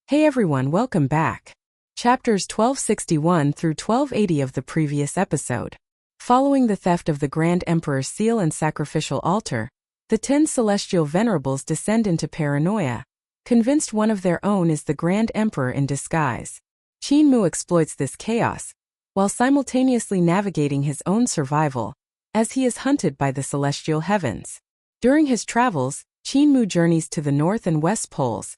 Hey everyone, welcome back. Chapters 1261 through 1280 of the previous episode. Following the theft of the Grand Emperor's seal and sacrificial altar, the 10 celestial venerables descend into paranoia, convinced one of their own is the Grand Emperor in disguise. Qin Mu exploits this chaos, while simultaneously navigating his own survival, as he is hunted by the celestial heavens. During his travels, Qin Mu journeys to the North and West Poles,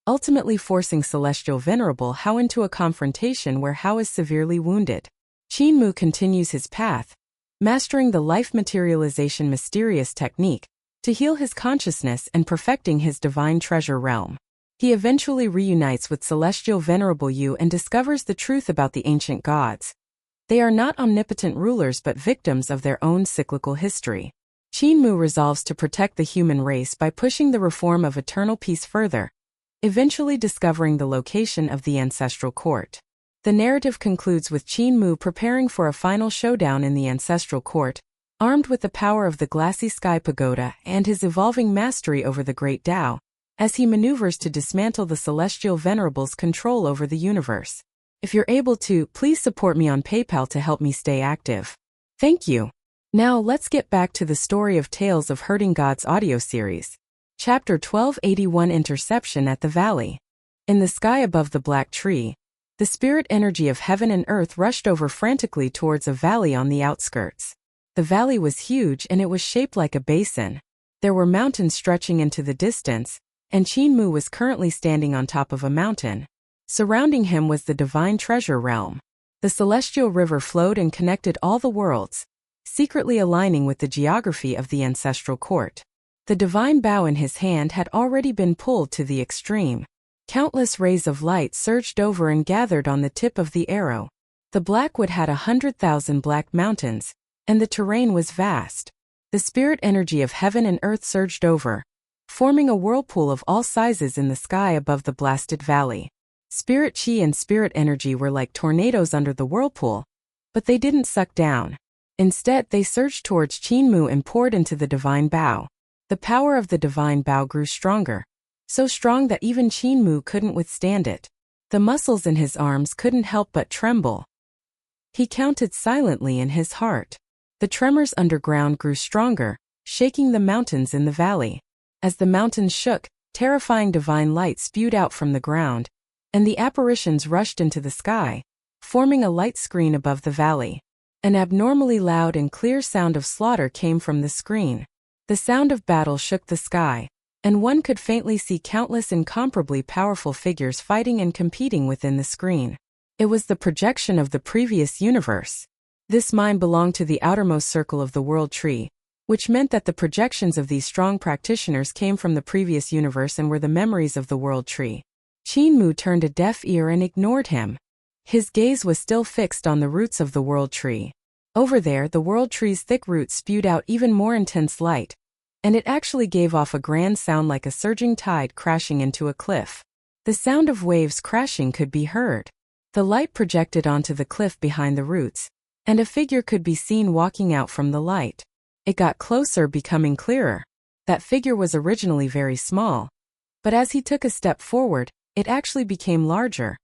ultimately forcing Celestial Venerable Hao into a confrontation where Hao is severely wounded. Qin Mu continues his path, mastering the life materialization mysterious technique to heal his consciousness and perfecting his divine treasure realm. He eventually reunites with Celestial Venerable Yu and discovers the truth about the ancient gods. They are not omnipotent rulers but victims of their own cyclical history. Qin Mu resolves to protect the human race by pushing the reform of eternal peace further, eventually discovering the location of the ancestral court. The narrative concludes with Qin Mu preparing for a final showdown in the ancestral court, armed with the power of the glassy sky pagoda and his evolving mastery over the great Tao, as he maneuvers to dismantle the celestial venerables' control over the universe. If you're able to, please support me on PayPal to help me stay active. Thank you. Now let's get back to the story of Tales of Herding Gods audio series. Chapter 1281 Interception at the Valley. In the sky above the black tree, the spirit energy of heaven and earth rushed over frantically towards a valley on the outskirts. The valley was huge and it was shaped like a basin. There were mountains stretching into the distance, and Qin Mu was currently standing on top of a mountain. Surrounding him was the divine treasure realm. The celestial river flowed and connected all the worlds, secretly aligning with the geography of the ancestral court. The divine bow in his hand had already been pulled to the extreme. Countless rays of light surged over and gathered on the tip of the arrow. The Blackwood had 100,000 black mountains, and the terrain was vast. The spirit energy of heaven and earth surged over, forming a whirlpool of all sizes in the sky above the blasted valley. Spirit chi and spirit energy were like tornadoes under the whirlpool, but they didn't suck down. Instead, they surged towards Qin Mu and poured into the divine bow. The power of the divine bow grew stronger, so strong that even Qin Mu couldn't withstand it. The muscles in his arms couldn't help but tremble. He counted silently in his heart. The tremors underground grew stronger, shaking the mountains in the valley. As the mountains shook, terrifying divine light spewed out from the ground, and the apparitions rushed into the sky, forming a light screen above the valley. An abnormally loud and clear sound of slaughter came from the screen. The sound of battle shook the sky, and one could faintly see countless incomparably powerful figures fighting and competing within the screen. It was the projection of the previous universe. This mine belonged to the outermost circle of the world tree, which meant that the projections of these strong practitioners came from the previous universe and were the memories of the world tree. Qin Mu turned a deaf ear and ignored him. His gaze was still fixed on the roots of the world tree. Over there, the world tree's thick roots spewed out even more intense light, and it actually gave off a grand sound like a surging tide crashing into a cliff. The sound of waves crashing could be heard. The light projected onto the cliff behind the roots, and a figure could be seen walking out from the light. It got closer, becoming clearer. That figure was originally very small, but as he took a step forward, it actually became larger,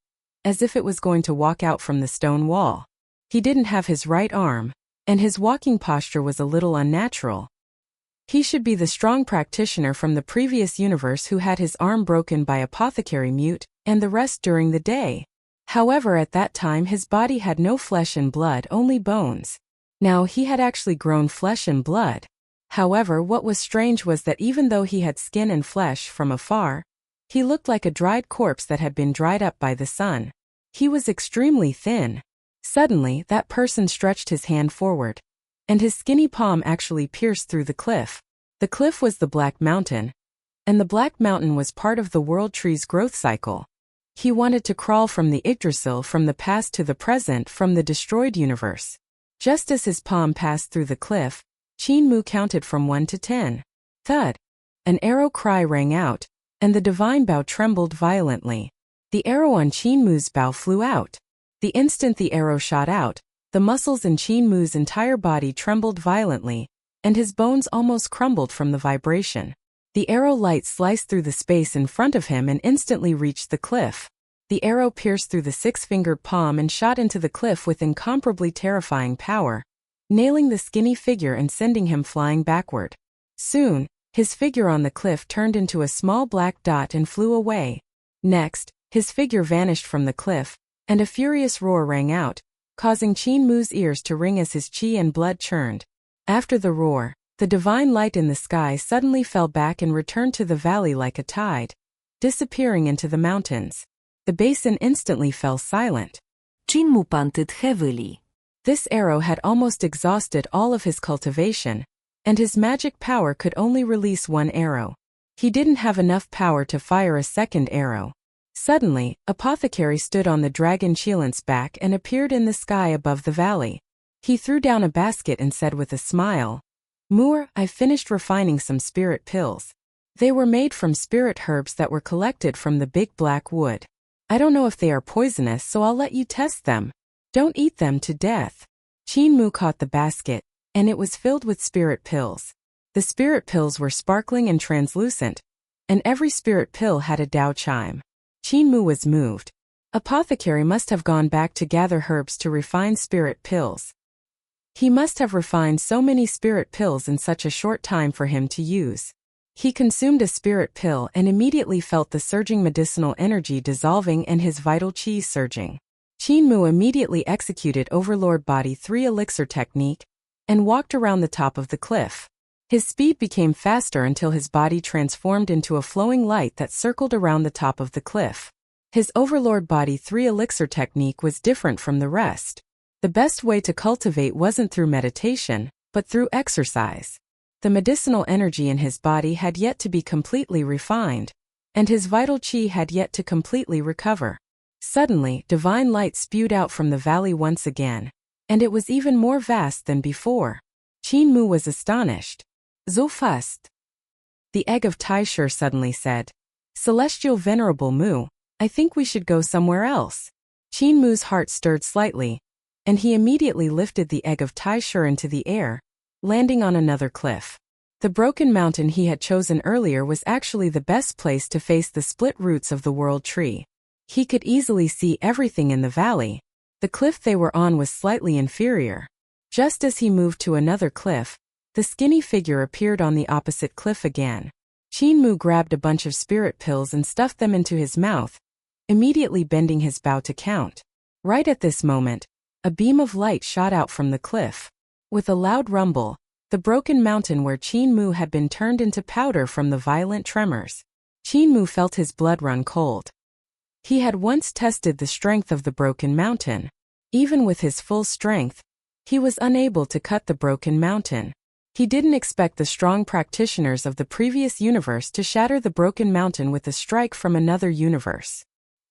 as if it was going to walk out from the stone wall. He didn't have his right arm, and his walking posture was a little unnatural. He should be the strong practitioner from the previous universe who had his arm broken by apothecary mute, and the rest during the day. However, at that time his body had no flesh and blood, only bones. Now he had actually grown flesh and blood. However, what was strange was that even though he had skin and flesh from afar, he looked like a dried corpse that had been dried up by the sun. He was extremely thin. Suddenly, that person stretched his hand forward, and his skinny palm actually pierced through the cliff. The cliff was the Black Mountain, and the Black Mountain was part of the world tree's growth cycle. He wanted to crawl from the Yggdrasil, from the past to the present, from the destroyed universe. Just as his palm passed through the cliff, Qin Mu counted from 1 to 10. Thud! An arrow cry rang out, and the divine bow trembled violently. The arrow on Qin Mu's bow flew out. The instant the arrow shot out, the muscles in Qin Mu's entire body trembled violently, and his bones almost crumbled from the vibration. The arrow light sliced through the space in front of him and instantly reached the cliff. The arrow pierced through the six-fingered palm and shot into the cliff with incomparably terrifying power, nailing the skinny figure and sending him flying backward. Soon, his figure on the cliff turned into a small black dot and flew away. Next, his figure vanished from the cliff, and a furious roar rang out, causing Qin Mu's ears to ring as his qi and blood churned. After the roar, the divine light in the sky suddenly fell back and returned to the valley like a tide, disappearing into the mountains. The basin instantly fell silent. Qin Mu panted heavily. This arrow had almost exhausted all of his cultivation, and his magic power could only release one arrow. He didn't have enough power to fire a second arrow. Suddenly, Apothecary stood on the dragon Qilint's back and appeared in the sky above the valley. He threw down a basket and said with a smile, "Moor, I've finished refining some spirit pills. They were made from spirit herbs that were collected from the big black wood. I don't know if they are poisonous, so I'll let you test them. Don't eat them to death." Qin Mu caught the basket, and it was filled with spirit pills. The spirit pills were sparkling and translucent, and every spirit pill had a Tao chime. Qin Mu was moved. Apothecary must have gone back to gather herbs to refine spirit pills. He must have refined so many spirit pills in such a short time for him to use. He consumed a spirit pill and immediately felt the surging medicinal energy dissolving and his vital qi surging. Qin Mu immediately executed Overlord Body 3 elixir technique and walked around the top of the cliff. His speed became faster until his body transformed into a flowing light that circled around the top of the cliff. His Overlord Body 3 elixir technique was different from the rest. The best way to cultivate wasn't through meditation, but through exercise. The medicinal energy in his body had yet to be completely refined, and his vital qi had yet to completely recover. Suddenly, divine light spewed out from the valley once again, and it was even more vast than before. Qin Mu was astonished. "So fast." The egg of Taishur suddenly said, "Celestial Venerable Mu, I think we should go somewhere else." Qin Mu's heart stirred slightly, and he immediately lifted the egg of Taishur into the air, landing on another cliff. The broken mountain he had chosen earlier was actually the best place to face the split roots of the world tree. He could easily see everything in the valley. The cliff they were on was slightly inferior. Just as he moved to another cliff, the skinny figure appeared on the opposite cliff again. Qin Mu grabbed a bunch of spirit pills and stuffed them into his mouth, immediately bending his bow to count. Right at this moment, a beam of light shot out from the cliff. With a loud rumble, the broken mountain where Qin Mu had been turned into powder from the violent tremors. Qin Mu felt his blood run cold. He had once tested the strength of the broken mountain. Even with his full strength, he was unable to cut the broken mountain. He didn't expect the strong practitioners of the previous universe to shatter the broken mountain with a strike from another universe.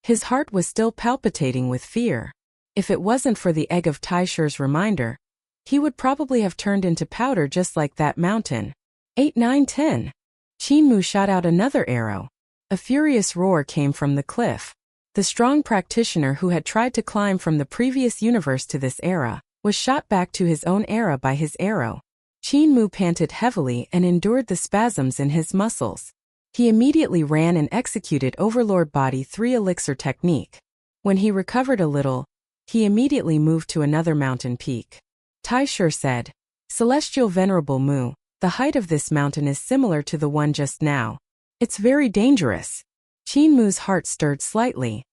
His heart was still palpitating with fear. If it wasn't for the egg of Taishur's reminder, he would probably have turned into powder just like that mountain. 8, 9, 10. Qin Mu shot out another arrow. A furious roar came from the cliff. The strong practitioner who had tried to climb from the previous universe to this era was shot back to his own era by his arrow. Qin Mu panted heavily and endured the spasms in his muscles. He immediately ran and executed Overlord Body 3 elixir technique. When he recovered a little, he immediately moved to another mountain peak. Taishur said, "Celestial Venerable Mu, the height of this mountain is similar to the one just now. It's very dangerous." Qin Mu's heart stirred slightly.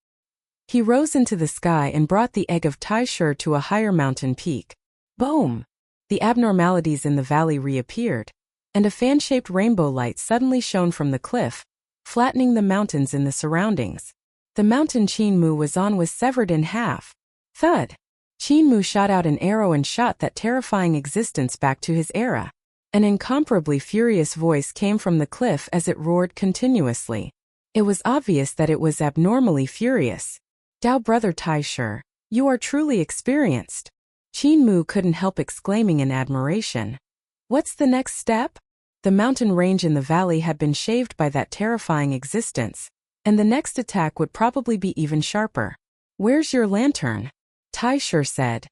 He rose into the sky and brought the egg of Taishur to a higher mountain peak. Boom! The abnormalities in the valley reappeared, and a fan-shaped rainbow light suddenly shone from the cliff, flattening the mountains in the surroundings. The mountain Qin Mu was on was severed in half. Thud! Qin Mu shot out an arrow and shot that terrifying existence back to his era. An incomparably furious voice came from the cliff as it roared continuously. It was obvious that it was abnormally furious. "Dao brother Taishur, you are truly experienced." Qin Mu couldn't help exclaiming in admiration. What's the next step? The mountain range in the valley had been shaved by that terrifying existence, and the next attack would probably be even sharper. "Where's your lantern?" Taishur said.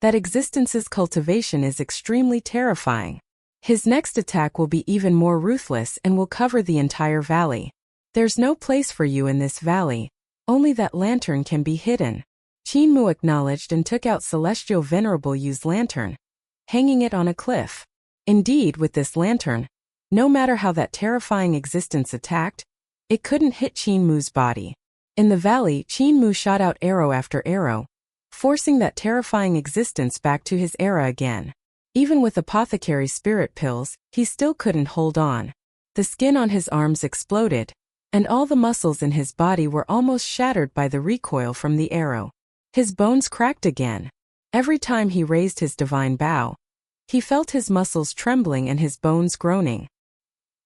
"That existence's cultivation is extremely terrifying. His next attack will be even more ruthless and will cover the entire valley. There's no place for you in this valley, only that lantern can be hidden. Qin Mu acknowledged and took out Celestial Venerable Yu's lantern, hanging it on a cliff. Indeed, with this lantern, no matter how that terrifying existence attacked, it couldn't hit Qin Mu's body. In the valley, Qin Mu shot out arrow after arrow, forcing that terrifying existence back to his era again. Even with apothecary spirit pills, he still couldn't hold on. The skin on his arms exploded, and all the muscles in his body were almost shattered by the recoil from the arrow. His bones cracked again. Every time he raised his divine bow, he felt his muscles trembling and his bones groaning.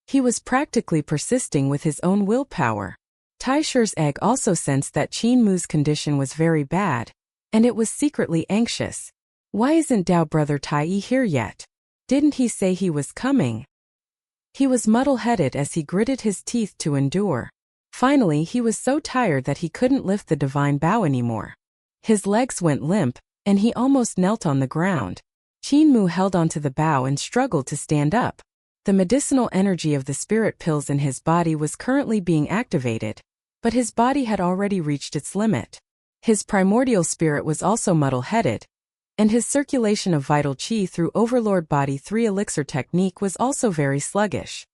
He was practically persisting with his own willpower. Taishi's egg also sensed that Qin Mu's condition was very bad, and it was secretly anxious. Why isn't Dao brother Tai here yet? Didn't he say he was coming? He was muddle-headed as he gritted his teeth to endure. Finally, he was so tired that he couldn't lift the divine bow anymore. His legs went limp, and he almost knelt on the ground. Qin Mu held onto the bow and struggled to stand up. The medicinal energy of the spirit pills in his body was currently being activated, but his body had already reached its limit. His primordial spirit was also muddle-headed, and his circulation of vital qi through Overlord Body 3 elixir technique was also very sluggish.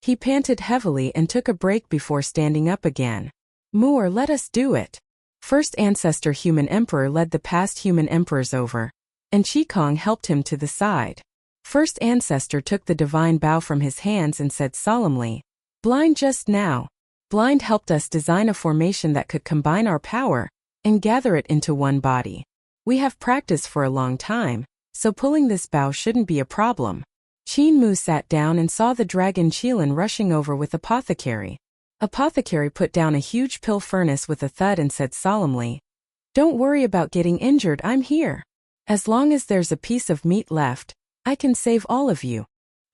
He panted heavily and took a break before standing up again. Moore, let us do it. First Ancestor Human Emperor led the past human emperors over, and Qigong helped him to the side. First Ancestor took the divine bow from his hands and said solemnly, "Blind just now. Blind helped us design a formation that could combine our power and gather it into one body. We have practiced for a long time, so pulling this bow shouldn't be a problem." Qin Mu sat down and saw the dragon Qilin rushing over with Apothecary. Apothecary put down a huge pill furnace with a thud and said solemnly, "Don't worry about getting injured, I'm here. As long as there's a piece of meat left, I can save all of you."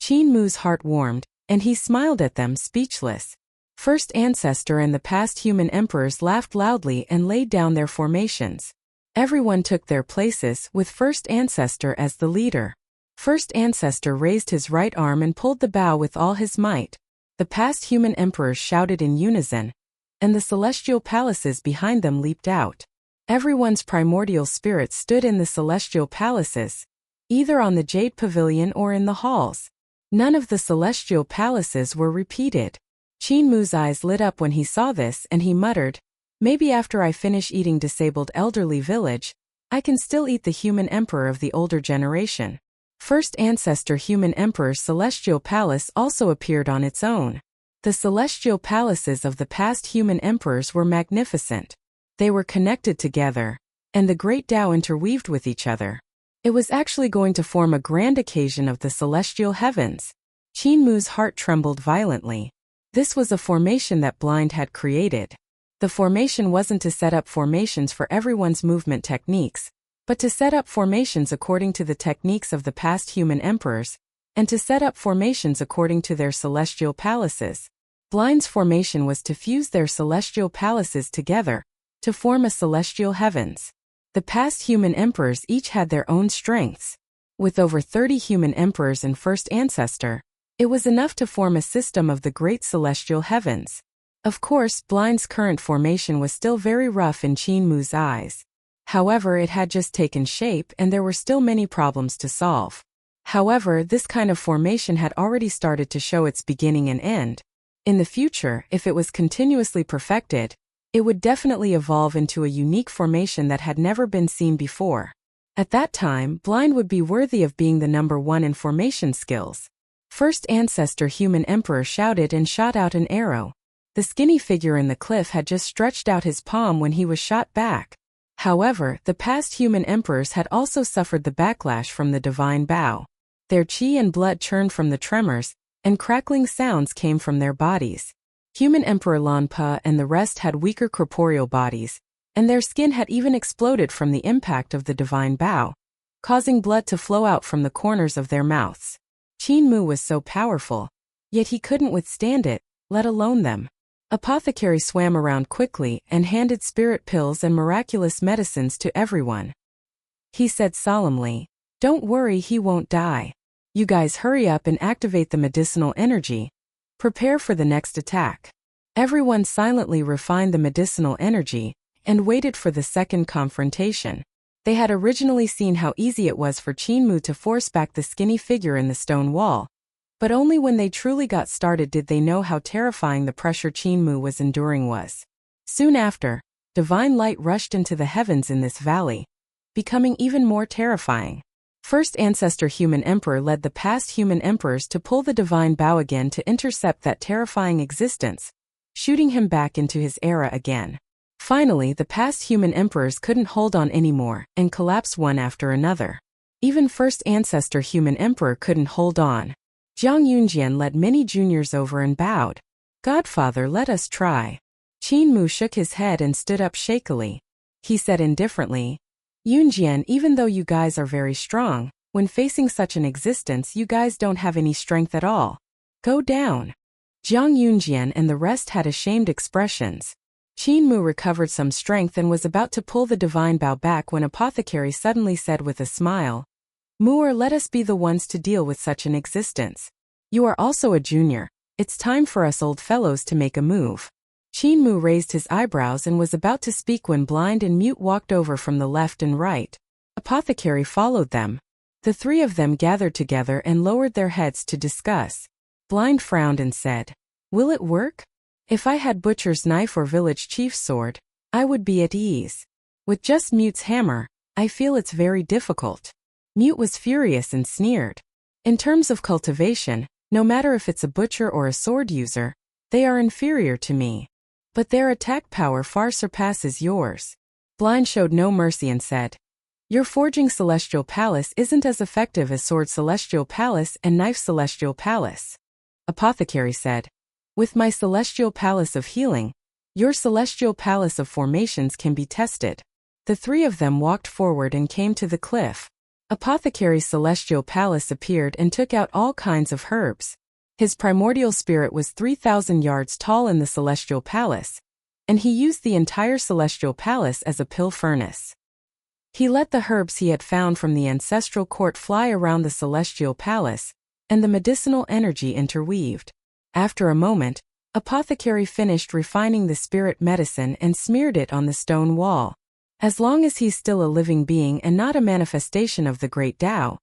Qin Mu's heart warmed, and he smiled at them, speechless. First Ancestor and the past human emperors laughed loudly and laid down their formations. Everyone took their places, with First Ancestor as the leader. First Ancestor raised his right arm and pulled the bow with all his might. The past human emperors shouted in unison, and the celestial palaces behind them leaped out. Everyone's primordial spirits stood in the celestial palaces, either on the Jade Pavilion or in the halls. None of the celestial palaces were repeated. Qin Mu's eyes lit up when he saw this, and he muttered, "Maybe after I finish eating disabled elderly village, I can still eat the human emperor of the older generation." First Ancestor Human Emperor's celestial palace also appeared on its own. The celestial palaces of the past human emperors were magnificent. They were connected together, and the great Tao interweaved with each other. It was actually going to form a grand occasion of the celestial heavens. Qin Mu's heart trembled violently. This was a formation that Blind had created. The formation wasn't to set up formations for everyone's movement techniques, but to set up formations according to the techniques of the past human emperors, and to set up formations according to their celestial palaces. Blind's formation was to fuse their celestial palaces together, to form a celestial heavens. The past human emperors each had their own strengths. With over 30 human emperors and First Ancestor, it was enough to form a system of the great celestial heavens. Of course, Blind's current formation was still very rough in Qin Mu's eyes. However, it had just taken shape and there were still many problems to solve. However, this kind of formation had already started to show its beginning and end. In the future, if it was continuously perfected, it would definitely evolve into a unique formation that had never been seen before. At that time, Blind would be worthy of being the #1 in formation skills. First Ancestor Human Emperor shouted and shot out an arrow. The skinny figure in the cliff had just stretched out his palm when he was shot back. However, the past human emperors had also suffered the backlash from the divine bow. Their qi and blood churned from the tremors, and crackling sounds came from their bodies. Human Emperor Lanpa and the rest had weaker corporeal bodies, and their skin had even exploded from the impact of the divine bow, causing blood to flow out from the corners of their mouths. Qin Mu was so powerful, yet he couldn't withstand it, let alone them. Apothecary swam around quickly and handed spirit pills and miraculous medicines to everyone. He said solemnly, "Don't worry, he won't die. You guys hurry up and activate the medicinal energy. Prepare for the next attack. Everyone silently refined the medicinal energy and waited for the second confrontation. They had originally seen how easy it was for Qinmu to force back the skinny figure in the stone wall, but only when they truly got started did they know how terrifying the pressure Qinmu was enduring was. Soon after, divine light rushed into the heavens in this valley, becoming even more terrifying. First ancestor human emperor led the past human emperors to pull the divine bow again to intercept that terrifying existence, shooting him back into his era again. Finally, the past human emperors couldn't hold on anymore and collapsed one after another. Even first ancestor human emperor couldn't hold on. Jiang Yunjian led many juniors over and bowed. Godfather, let us try. Qinmu shook his head and stood up shakily. He said indifferently, Yunjian, even though you guys are very strong, when facing such an existence you guys don't have any strength at all. Go down. Jiang Yunjian and the rest had ashamed expressions. Qinmu recovered some strength and was about to pull the divine bow back when Apothecary suddenly said with a smile, Muir, let us be the ones to deal with such an existence. You are also a junior. It's time for us old fellows to make a move. Qinmu raised his eyebrows and was about to speak when Blind and Mute walked over from the left and right. Apothecary followed them. The three of them gathered together and lowered their heads to discuss. Blind frowned and said, Will it work? If I had butcher's knife or village chief's sword, I would be at ease. With just Mute's hammer, I feel it's very difficult. Mute was furious and sneered. In terms of cultivation, no matter if it's a butcher or a sword user, they are inferior to me. But their attack power far surpasses yours. Blind showed no mercy and said, Your forging celestial palace isn't as effective as sword celestial palace and knife celestial palace. Apothecary said, With my celestial palace of healing, your celestial palace of formations can be tested. The three of them walked forward and came to the cliff. Apothecary's celestial palace appeared and took out all kinds of herbs. His primordial spirit was 3,000 yards tall in the celestial palace, and he used the entire celestial palace as a pill furnace. He let the herbs he had found from the ancestral court fly around the celestial palace, and the medicinal energy interweaved. After a moment, Apothecary finished refining the spirit medicine and smeared it on the stone wall. As long as he's still a living being and not a manifestation of the great Tao,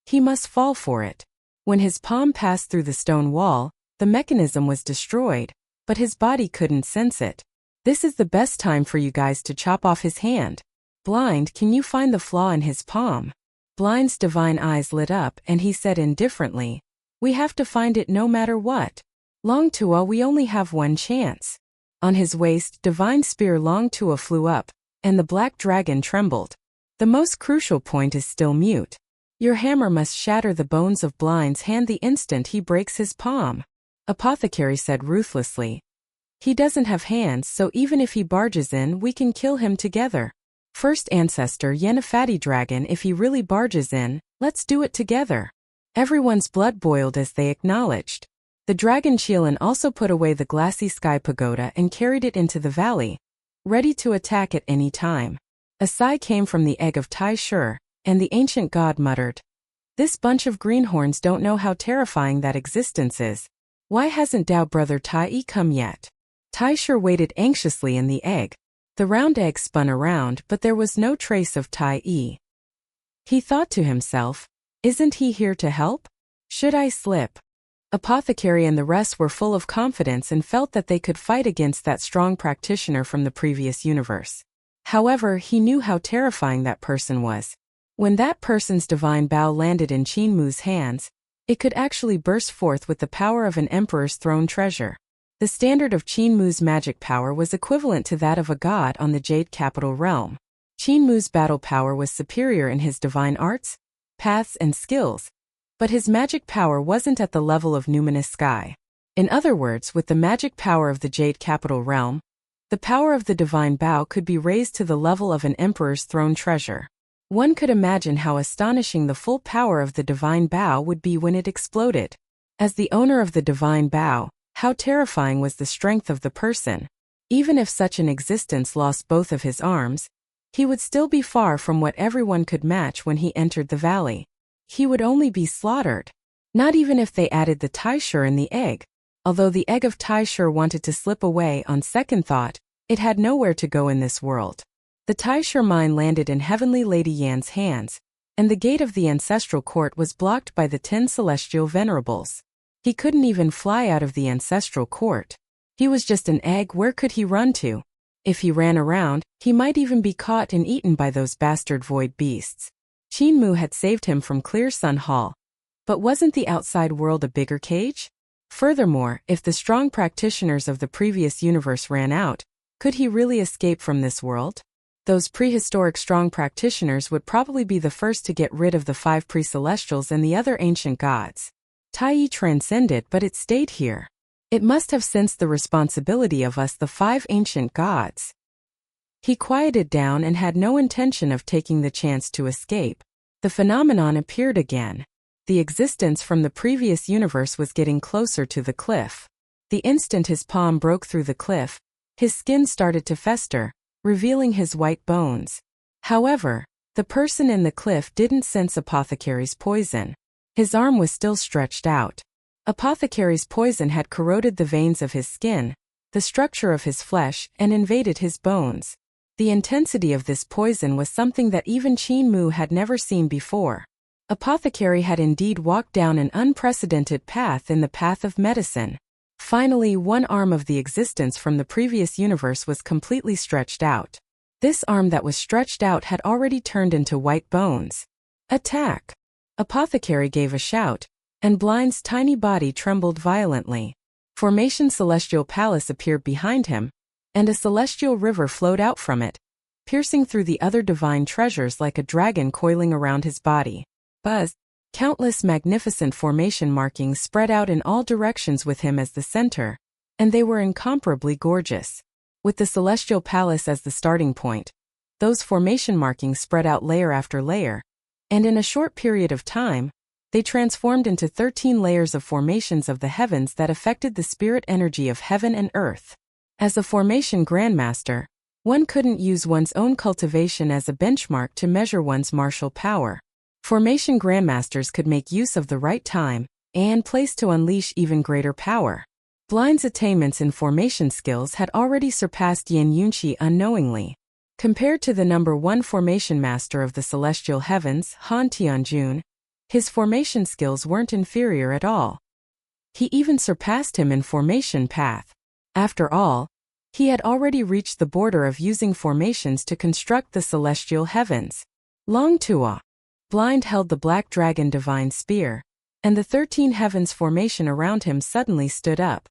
he must fall for it. When his palm passed through the stone wall, the mechanism was destroyed, but his body couldn't sense it. This is the best time for you guys to chop off his hand. Blind, can you find the flaw in his palm? Blind's divine eyes lit up and he said indifferently, We have to find it no matter what. Long Tua, we only have one chance. On his waist, divine spear Long Tua flew up, and the black dragon trembled. The most crucial point is still Mute. Your hammer must shatter the bones of Blind's hand the instant he breaks his palm. Apothecary said ruthlessly. He doesn't have hands, so even if he barges in, we can kill him together. First ancestor Yenafati dragon, if he really barges in, let's do it together. Everyone's blood boiled as they acknowledged. The dragon Chilan also put away the glassy sky pagoda and carried it into the valley, ready to attack at any time. A sigh came from the egg of Tai Shur, and the ancient god muttered, This bunch of greenhorns don't know how terrifying that existence is. Why hasn't Dao brother Tai come yet? Tai Shur waited anxiously in the egg. The round egg spun around, but there was no trace of Tai. He thought to himself, Isn't he here to help? Should I slip? Apothecary and the rest were full of confidence and felt that they could fight against that strong practitioner from the previous universe. However, he knew how terrifying that person was. When that person's divine bow landed in Qinmu's hands, it could actually burst forth with the power of an emperor's throne treasure. The standard of Qinmu's magic power was equivalent to that of a god on the Jade Capital realm. Qinmu's battle power was superior in his divine arts, paths and skills, but his magic power wasn't at the level of numinous sky. In other words, with the magic power of the Jade Capital realm, the power of the divine bow could be raised to the level of an emperor's throne treasure. One could imagine how astonishing the full power of the divine bow would be when it exploded. As the owner of the divine bow, how terrifying was the strength of the person. Even if such an existence lost both of his arms, he would still be far from what everyone could match when he entered the valley. He would only be slaughtered. Not even if they added the Taisher in the egg. Although the egg of Taisher wanted to slip away on second thought, it had nowhere to go in this world. The Taisher mine landed in Heavenly Lady Yan's hands, and the gate of the ancestral court was blocked by the 10 celestial venerables. He couldn't even fly out of the ancestral court. He was just an egg. Where could he run to? If he ran around, he might even be caught and eaten by those bastard void beasts. Qin Mu had saved him from Clear Sun Hall. But wasn't the outside world a bigger cage? Furthermore, if the strong practitioners of the previous universe ran out, could he really escape from this world? Those prehistoric strong practitioners would probably be the first to get rid of the 5 pre-celestials and the other ancient gods. Tai Yi transcended, but it stayed here. It must have sensed the responsibility of us, the 5 ancient gods. He quieted down and had no intention of taking the chance to escape. The phenomenon appeared again. The existence from the previous universe was getting closer to the cliff. The instant his palm broke through the cliff, his skin started to fester, revealing his white bones. However, the person in the cliff didn't sense Apothecary's poison. His arm was still stretched out. Apothecary's poison had corroded the veins of his skin, the structure of his flesh, and invaded his bones. The intensity of this poison was something that even Qin Mu had never seen before. Apothecary had indeed walked down an unprecedented path in the path of medicine. Finally, one arm of the existence from the previous universe was completely stretched out. This arm that was stretched out had already turned into white bones. Attack! Apothecary gave a shout, and Blind's tiny body trembled violently. Formation Celestial Palace appeared behind him, and a celestial river flowed out from it, piercing through the other divine treasures like a dragon coiling around his body. Buzz! Countless magnificent formation markings spread out in all directions with him as the center, and they were incomparably gorgeous. With the Celestial Palace as the starting point, those formation markings spread out layer after layer, and in a short period of time, they transformed into 13 layers of formations of the heavens that affected the spirit energy of heaven and earth. As a formation grandmaster, one couldn't use one's own cultivation as a benchmark to measure one's martial power. Formation grandmasters could make use of the right time and place to unleash even greater power. Blind's attainments in formation skills had already surpassed Yan Yunqi unknowingly. Compared to the number 1 formation master of the celestial heavens, Han Tianjun, his formation skills weren't inferior at all. He even surpassed him in formation path. After all, he had already reached the border of using formations to construct the celestial heavens. Long Tua. Blind held the black dragon divine spear, and the 13 heavens formation around him suddenly stood up.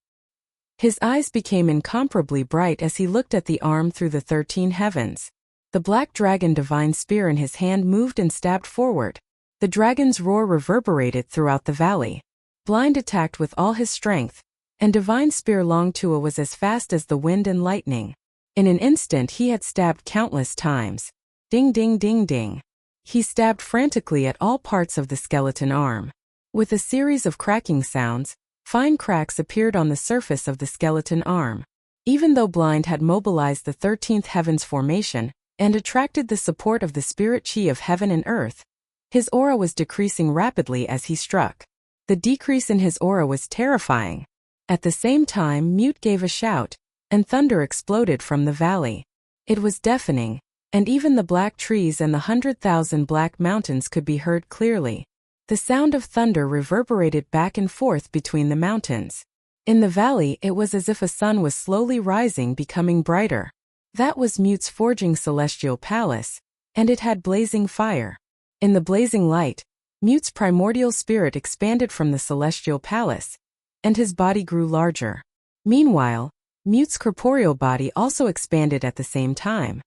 His eyes became incomparably bright as he looked at the arm through the 13 heavens. The black dragon divine spear in his hand moved and stabbed forward. The dragon's roar reverberated throughout the valley. Blind attacked with all his strength, and divine spear Long Tua was as fast as the wind and lightning. In an instant he had stabbed countless times. Ding ding ding ding. He stabbed frantically at all parts of the skeleton arm. With a series of cracking sounds, fine cracks appeared on the surface of the skeleton arm. Even though Blind had mobilized the 13th heavens formation and attracted the support of the spirit chi of heaven and earth, his aura was decreasing rapidly as he struck. The decrease in his aura was terrifying. At the same time, Mute gave a shout, and thunder exploded from the valley. It was deafening, and even the black trees and the 100,000 black mountains could be heard clearly. The sound of thunder reverberated back and forth between the mountains. In the valley, it was as if a sun was slowly rising, becoming brighter. That was Mute's forging celestial palace, and it had blazing fire. In the blazing light, Mute's primordial spirit expanded from the celestial palace, and his body grew larger. Meanwhile, Mute's corporeal body also expanded at the same time.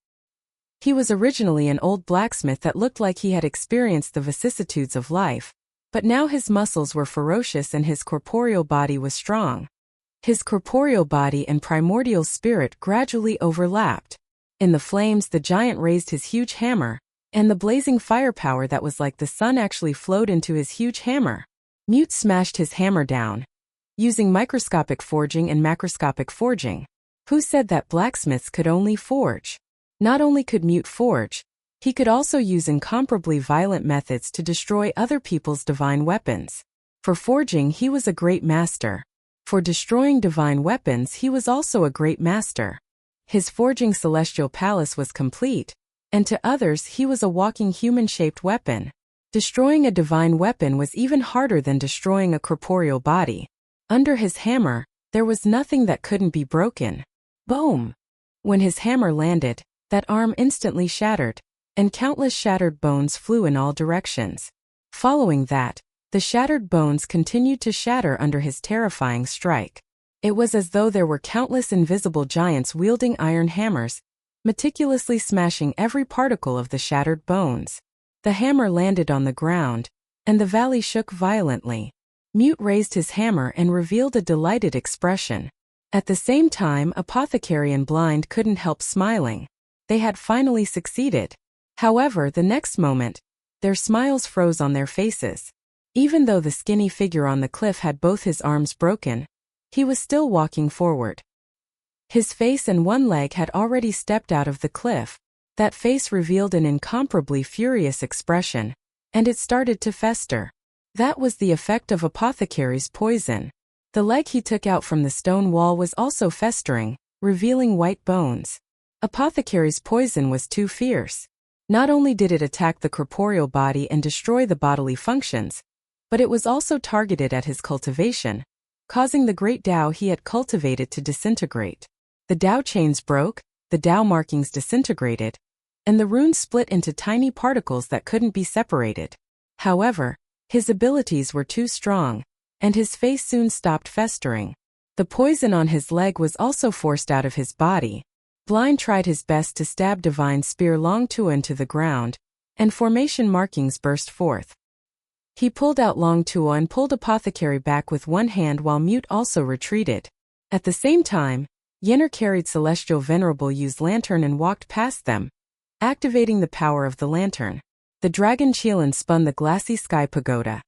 He was originally an old blacksmith that looked like he had experienced the vicissitudes of life, but now his muscles were ferocious and his corporeal body was strong. His corporeal body and primordial spirit gradually overlapped. In the flames, the giant raised his huge hammer, and the blazing firepower that was like the sun actually flowed into his huge hammer. Mute smashed his hammer down, using microscopic forging and macroscopic forging. Who said that blacksmiths could only forge? Not only could Mute forge, he could also use incomparably violent methods to destroy other people's divine weapons. For forging he was a great master. For destroying divine weapons he was also a great master. His forging celestial palace was complete, and to others he was a walking human-shaped weapon. Destroying a divine weapon was even harder than destroying a corporeal body. Under his hammer, there was nothing that couldn't be broken. Boom! When his hammer landed, that arm instantly shattered, and countless shattered bones flew in all directions. Following that, the shattered bones continued to shatter under his terrifying strike. It was as though there were countless invisible giants wielding iron hammers, meticulously smashing every particle of the shattered bones. The hammer landed on the ground, and the valley shook violently. Mute raised his hammer and revealed a delighted expression. At the same time, Apothecary and Blind couldn't help smiling. They had finally succeeded. However, the next moment, their smiles froze on their faces. Even though the skinny figure on the cliff had both his arms broken, he was still walking forward. His face and one leg had already stepped out of the cliff. That face revealed an incomparably furious expression, and it started to fester. That was the effect of Apothecary's poison. The leg he took out from the stone wall was also festering, revealing white bones. Apothecary's poison was too fierce. Not only did it attack the corporeal body and destroy the bodily functions, but it was also targeted at his cultivation, causing the great Tao he had cultivated to disintegrate. The Tao chains broke, the Tao markings disintegrated, and the runes split into tiny particles that couldn't be separated. However, his abilities were too strong, and his face soon stopped festering. The poison on his leg was also forced out of his body. Blind tried his best to stab Divine Spear Long Tua into the ground, and formation markings burst forth. He pulled out Long Tua and pulled Apothecary back with one hand while Mute also retreated. At the same time, Yenner carried Celestial Venerable Yu's lantern and walked past them, activating the power of the lantern. The dragon Qilin spun the glassy sky pagoda,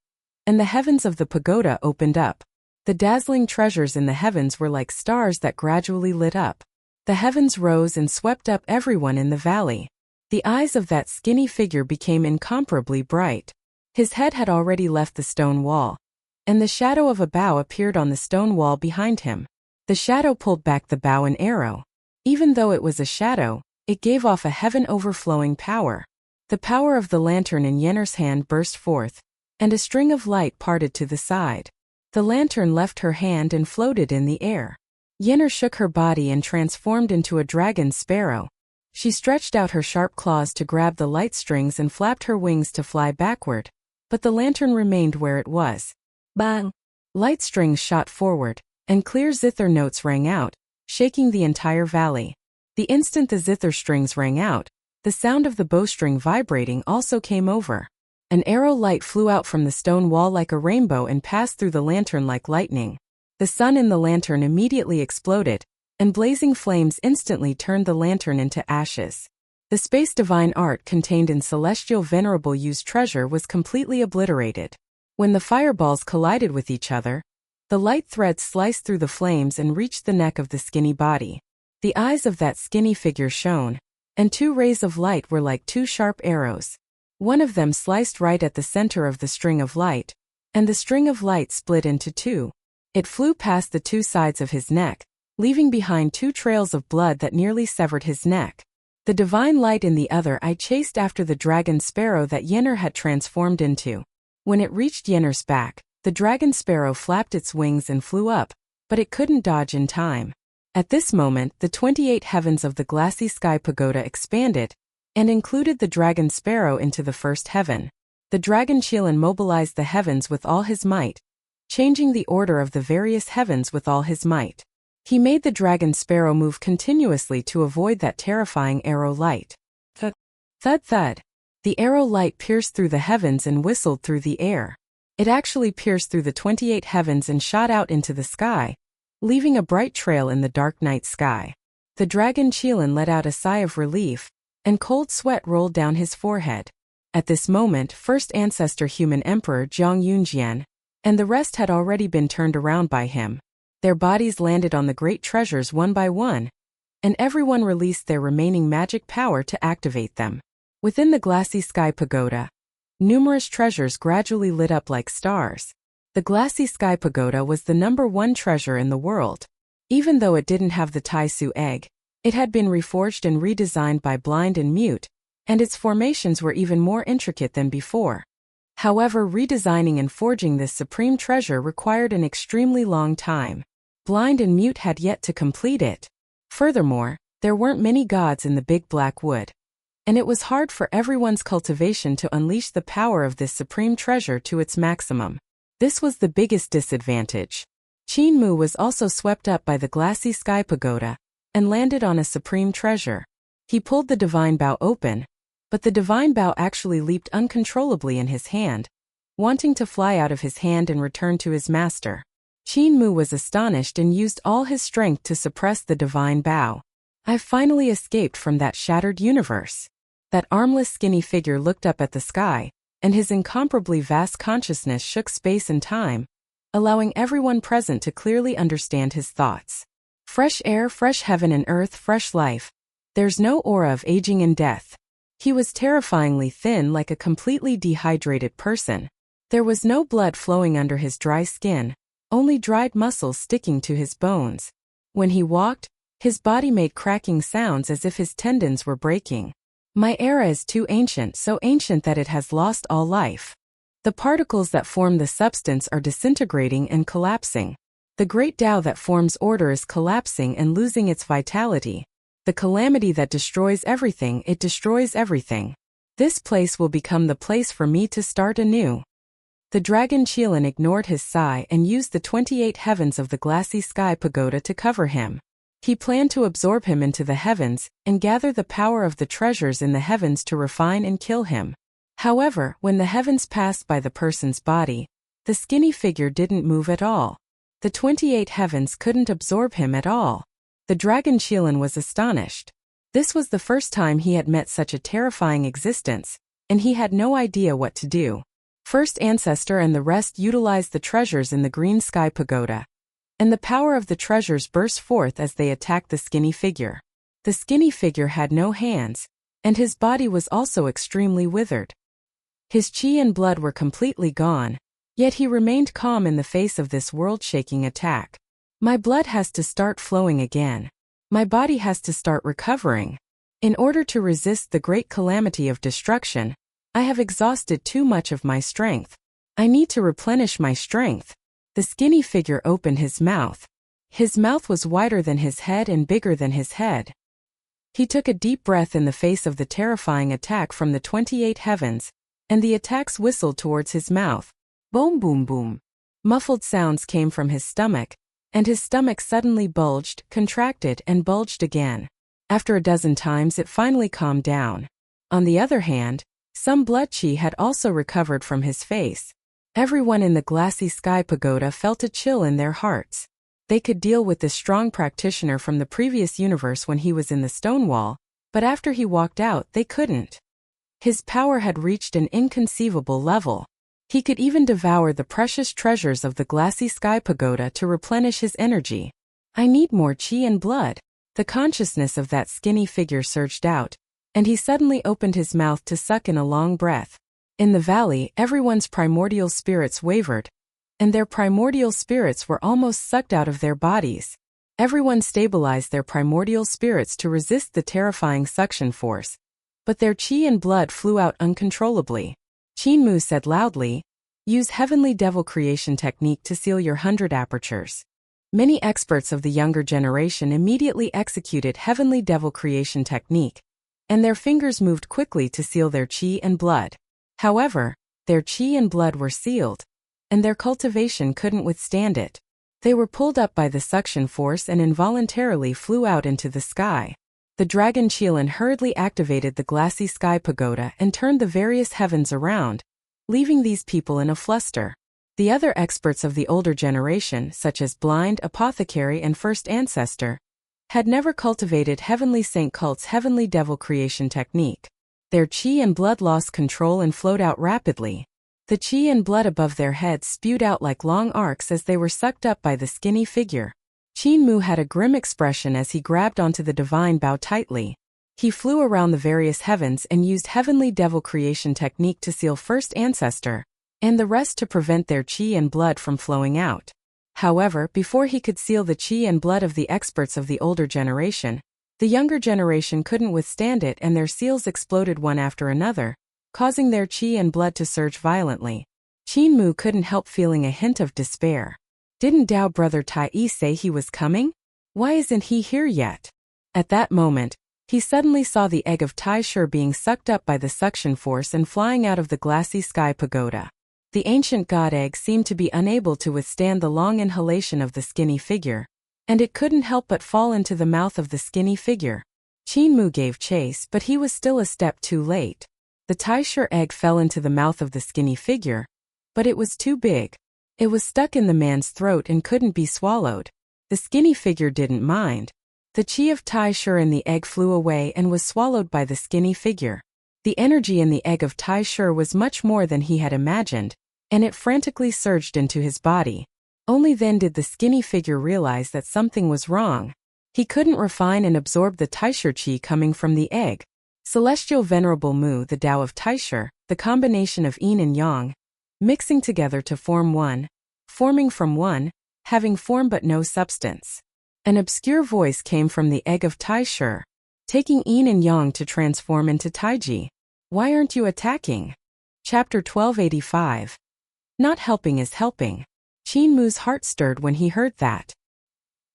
and the heavens of the pagoda opened up. The dazzling treasures in the heavens were like stars that gradually lit up. The heavens rose and swept up everyone in the valley. The eyes of that skinny figure became incomparably bright. His head had already left the stone wall, and the shadow of a bow appeared on the stone wall behind him. The shadow pulled back the bow and arrow. Even though it was a shadow, it gave off a heaven-overflowing power. The power of the lantern in Yenner's hand burst forth, and a string of light parted to the side. The lantern left her hand and floated in the air. Yenner shook her body and transformed into a dragon sparrow. She stretched out her sharp claws to grab the light strings and flapped her wings to fly backward, but the lantern remained where it was. Bang! Light strings shot forward, and clear zither notes rang out, shaking the entire valley. The instant the zither strings rang out, the sound of the bowstring vibrating also came over. An arrow light flew out from the stone wall like a rainbow and passed through the lantern like lightning. The sun in the lantern immediately exploded, and blazing flames instantly turned the lantern into ashes. The space divine art contained in Celestial Venerable Yu's treasure was completely obliterated. When the fireballs collided with each other, the light threads sliced through the flames and reached the neck of the skinny body. The eyes of that skinny figure shone, and two rays of light were like two sharp arrows. One of them sliced right at the center of the string of light, and the string of light split into two. It flew past the two sides of his neck, leaving behind two trails of blood that nearly severed his neck. The divine light in the other eye chased after the dragon sparrow that Yenner had transformed into. When it reached Yenner's back, the dragon sparrow flapped its wings and flew up, but it couldn't dodge in time. At this moment, the 28 heavens of the glassy sky pagoda expanded, and included the dragon sparrow into the first heaven. The dragon Qilin mobilized the heavens with all his might, changing the order of the various heavens with all his might. He made the dragon sparrow move continuously to avoid that terrifying arrow light. Thud, thud, thud. The arrow light pierced through the heavens and whistled through the air. It actually pierced through the 28 heavens and shot out into the sky, leaving a bright trail in the dark night sky. The dragon Qilin let out a sigh of relief, and cold sweat rolled down his forehead. At this moment, first ancestor human emperor Jiang Yunjian, and the rest had already been turned around by him. Their bodies landed on the great treasures one by one, and everyone released their remaining magic power to activate them. Within the glassy sky pagoda, numerous treasures gradually lit up like stars. The glassy sky pagoda was the #1 treasure in the world. Even though it didn't have the Tai Su egg, it had been reforged and redesigned by Blind and Mute, and its formations were even more intricate than before. However, redesigning and forging this supreme treasure required an extremely long time. Blind and Mute had yet to complete it. Furthermore, there weren't many gods in the big black wood, and it was hard for everyone's cultivation to unleash the power of this supreme treasure to its maximum. This was the biggest disadvantage. Qin Mu was also swept up by the glassy sky pagoda and landed on a supreme treasure. He pulled the divine bow open, but the divine bow actually leaped uncontrollably in his hand, wanting to fly out of his hand and return to his master. Qin Mu was astonished and used all his strength to suppress the divine bow. "I've finally escaped from that shattered universe." That armless skinny figure looked up at the sky, and his incomparably vast consciousness shook space and time, allowing everyone present to clearly understand his thoughts. Fresh air, fresh heaven and earth, fresh life. There's no aura of aging and death. He was terrifyingly thin, like a completely dehydrated person. There was no blood flowing under his dry skin, only dried muscles sticking to his bones. When he walked, his body made cracking sounds as if his tendons were breaking. "My era is too ancient, so ancient that it has lost all life. The particles that form the substance are disintegrating and collapsing. The great Tao that forms order is collapsing and losing its vitality. The calamity that destroys everything, it destroys everything. This place will become the place for me to start anew." The dragon Qilin ignored his sigh and used the 28 heavens of the glassy sky pagoda to cover him. He planned to absorb him into the heavens and gather the power of the treasures in the heavens to refine and kill him. However, when the heavens passed by the person's body, the skinny figure didn't move at all. The 28 heavens couldn't absorb him at all. The dragon Qilin was astonished. This was the first time he had met such a terrifying existence, and he had no idea what to do. First Ancestor and the rest utilized the treasures in the green sky pagoda, and the power of the treasures burst forth as they attacked the skinny figure. The skinny figure had no hands, and his body was also extremely withered. His chi and blood were completely gone, yet he remained calm in the face of this world-shaking attack. "My blood has to start flowing again. My body has to start recovering. In order to resist the great calamity of destruction, I have exhausted too much of my strength. I need to replenish my strength." The skinny figure opened his mouth. His mouth was wider than his head and bigger than his head. He took a deep breath in the face of the terrifying attack from the 28 heavens, and the attacks whistled towards his mouth. Boom, boom, boom. Muffled sounds came from his stomach, and his stomach suddenly bulged, contracted, and bulged again. After a dozen times it finally calmed down. On the other hand, some blood chi had also recovered from his face. Everyone in the glassy sky pagoda felt a chill in their hearts. They could deal with this strong practitioner from the previous universe when he was in the stone wall, but after he walked out they couldn't. His power had reached an inconceivable level. He could even devour the precious treasures of the glassy sky pagoda to replenish his energy. "I need more chi and blood." The consciousness of that skinny figure surged out, and he suddenly opened his mouth to suck in a long breath. In the valley, everyone's primordial spirits wavered, and their primordial spirits were almost sucked out of their bodies. Everyone stabilized their primordial spirits to resist the terrifying suction force, but their chi and blood flew out uncontrollably. Qin Mu said loudly, "Use Heavenly Devil Creation Technique to seal your 100 apertures." Many experts of the younger generation immediately executed Heavenly Devil Creation Technique, and their fingers moved quickly to seal their chi and blood. However, their chi and blood were sealed, and their cultivation couldn't withstand it. They were pulled up by the suction force and involuntarily flew out into the sky. The dragon Qilin hurriedly activated the glassy sky pagoda and turned the various heavens around, leaving these people in a fluster. The other experts of the older generation, such as Blind, Apothecary, and First Ancestor, had never cultivated Heavenly Saint Cult's Heavenly Devil Creation Technique. Their chi and blood lost control and flowed out rapidly. The chi and blood above their heads spewed out like long arcs as they were sucked up by the skinny figure. Qin Mu had a grim expression as he grabbed onto the divine bow tightly. He flew around the various heavens and used Heavenly Devil Creation Technique to seal First Ancestor, and the rest to prevent their qi and blood from flowing out. However, before he could seal the qi and blood of the experts of the older generation, the younger generation couldn't withstand it and their seals exploded one after another, causing their qi and blood to surge violently. Qin Mu couldn't help feeling a hint of despair. Didn't Dao brother Tai Yi say he was coming? Why isn't he here yet? At that moment, he suddenly saw the egg of Tai Shi being sucked up by the suction force and flying out of the glassy sky pagoda. The ancient god egg seemed to be unable to withstand the long inhalation of the skinny figure, and it couldn't help but fall into the mouth of the skinny figure. Qin Mu gave chase, but he was still a step too late. The Tai Shi egg fell into the mouth of the skinny figure, but it was too big. It was stuck in the man's throat and couldn't be swallowed. The skinny figure didn't mind. The qi of Tai Shi in the egg flew away and was swallowed by the skinny figure. The energy in the egg of Tai Shi was much more than he had imagined, and it frantically surged into his body. Only then did the skinny figure realize that something was wrong. He couldn't refine and absorb the Tai Shi qi coming from the egg. Celestial Venerable Mu, the Tao of Tai Shi, the combination of yin and yang, mixing together to form one, forming from one, having form but no substance. An obscure voice came from the egg of Tai Shi, taking yin and yang to transform into Taiji. Why aren't you attacking? Chapter 1285. Not helping is helping. Qin Mu's heart stirred when he heard that.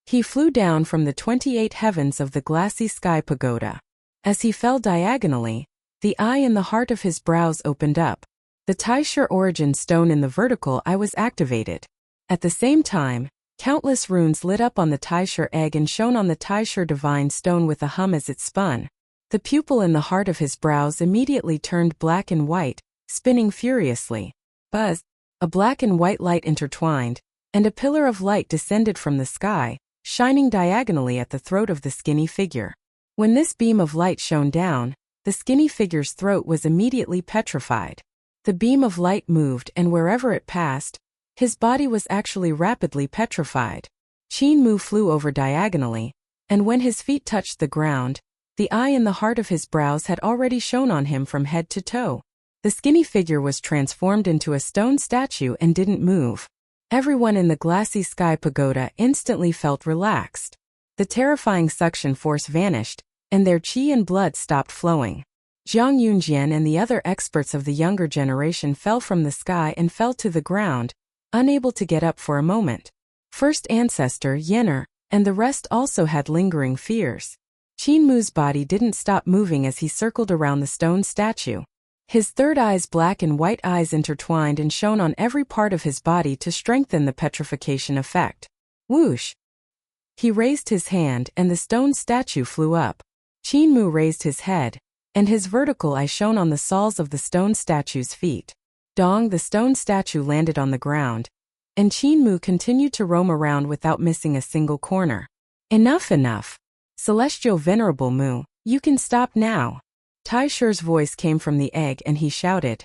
He flew down from the 28 heavens of the glassy sky pagoda. As he fell diagonally, the eye in the heart of his brows opened up. The Tai Shi origin stone in the vertical eye was activated. At the same time, countless runes lit up on the Tai Shi egg and shone on the Tai Shi divine stone with a hum as it spun. The pupil in the heart of his brows immediately turned black and white, spinning furiously. Buzz! A black and white light intertwined, and a pillar of light descended from the sky, shining diagonally at the throat of the skinny figure. When this beam of light shone down, the skinny figure's throat was immediately petrified. The beam of light moved, and wherever it passed, his body was actually rapidly petrified. Qin Mu flew over diagonally, and when his feet touched the ground, the eye in the heart of his brows had already shone on him from head to toe. The skinny figure was transformed into a stone statue and didn't move. Everyone in the glassy sky pagoda instantly felt relaxed. The terrifying suction force vanished, and their qi and blood stopped flowing. Zhang Yunjian and the other experts of the younger generation fell from the sky and fell to the ground, unable to get up for a moment. First ancestor Yener and the rest also had lingering fears. Qin Mu's body didn't stop moving as he circled around the stone statue. His third eye's black and white eyes intertwined and shone on every part of his body to strengthen the petrification effect. Whoosh! He raised his hand and the stone statue flew up. Qin Mu raised his head, and his vertical eye shone on the soles of the stone statue's feet. Dong! The stone statue landed on the ground, and Qin Mu continued to roam around without missing a single corner. Enough! Celestial Venerable Mu, you can stop now. Tai Shi's voice came from the egg and he shouted.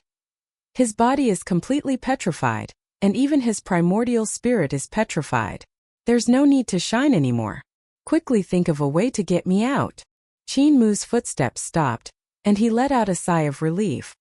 His body is completely petrified, and even his primordial spirit is petrified. There's no need to shine anymore. Quickly think of a way to get me out. Qin Mu's footsteps stopped, and he let out a sigh of relief.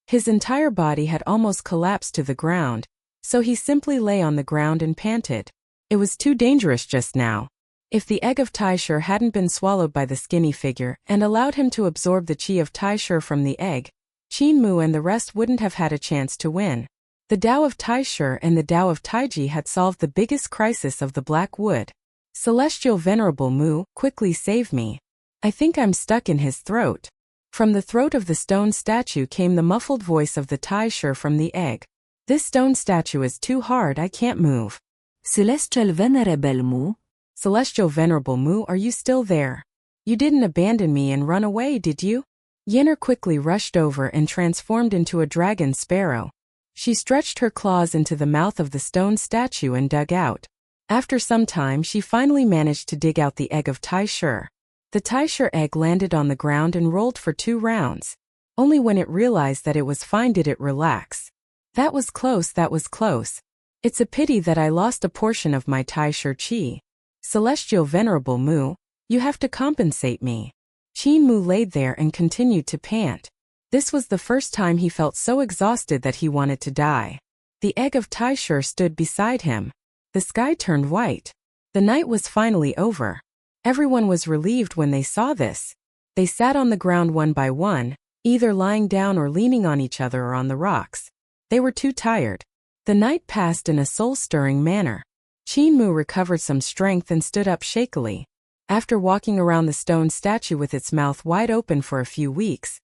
His entire body had almost collapsed to the ground, so he simply lay on the ground and panted. It was too dangerous just now. If the egg of Tai Shi hadn't been swallowed by the skinny figure and allowed him to absorb the qi of Tai Shi from the egg, Qin Mu and the rest wouldn't have had a chance to win. The Tao of Tai Shi and the Tao of Taiji had solved the biggest crisis of the Black Wood. Celestial Venerable Mu, quickly save me. I think I'm stuck in his throat. From the throat of the stone statue came the muffled voice of the Tai Shi from the egg. This stone statue is too hard, I can't move. Celestial Venerable Mu. Celestial Venerable Mu, are you still there? You didn't abandon me and run away, did you? Yener quickly rushed over and transformed into a dragon sparrow. She stretched her claws into the mouth of the stone statue and dug out. After some time she finally managed to dig out the egg of Tai Shi. The Tai Shi egg landed on the ground and rolled for 2 rounds. Only when it realized that it was fine did it relax. That was close. It's a pity that I lost a portion of my Tai Shi qi. Celestial Venerable Mu, you have to compensate me. Qin Mu laid there and continued to pant. This was the first time he felt so exhausted that he wanted to die. The egg of Taisher stood beside him. The sky turned white. The night was finally over. Everyone was relieved when they saw this. They sat on the ground one by one, either lying down or leaning on each other or on the rocks. They were too tired. The night passed in a soul-stirring manner. Qinmu recovered some strength and stood up shakily. After walking around the stone statue with its mouth wide open for a few weeks,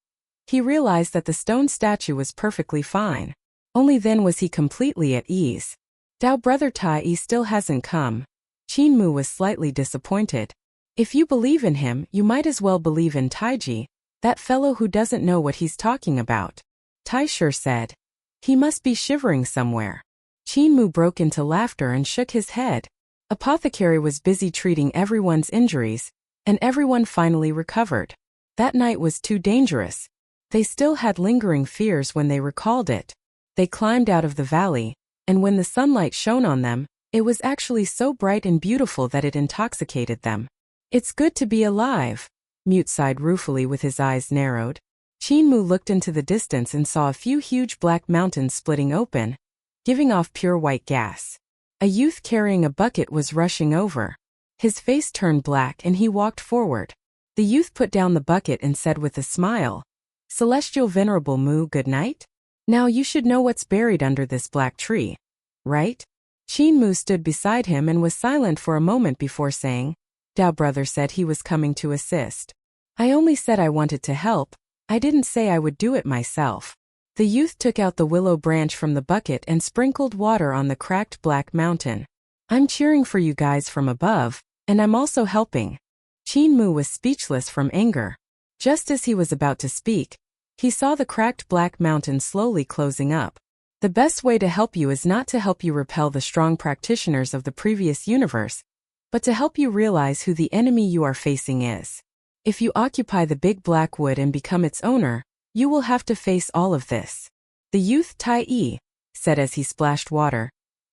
he realized that the stone statue was perfectly fine. Only then was he completely at ease. Dao brother Tai still hasn't come. Qinmu was slightly disappointed. If you believe in him, you might as well believe in Taiji, that fellow who doesn't know what he's talking about. Taisher said. He must be shivering somewhere. Qinmu broke into laughter and shook his head. Apothecary was busy treating everyone's injuries, and everyone finally recovered. That night was too dangerous. They still had lingering fears when they recalled it. They climbed out of the valley, and when the sunlight shone on them, it was actually so bright and beautiful that it intoxicated them. It's good to be alive, Mute sighed ruefully with his eyes narrowed. Qinmu looked into the distance and saw a few huge black mountains splitting open, giving off pure white gas. A youth carrying a bucket was rushing over. His face turned black and he walked forward. The youth put down the bucket and said with a smile, "Celestial Venerable Mu, good night? Now you should know what's buried under this black tree, right?" Qinmu stood beside him and was silent for a moment before saying, "Dao brother said he was coming to assist. I only said I wanted to help. I didn't say I would do it myself." The youth took out the willow branch from the bucket and sprinkled water on the cracked black mountain. "I'm cheering for you guys from above, and I'm also helping." Qinmu was speechless from anger. Just as he was about to speak, he saw the cracked black mountain slowly closing up. The best way to help you is not to help you repel the strong practitioners of the previous universe, but to help you realize who the enemy you are facing is. If you occupy the big black wood and become its owner, you will have to face all of this. The youth Tai said as he splashed water,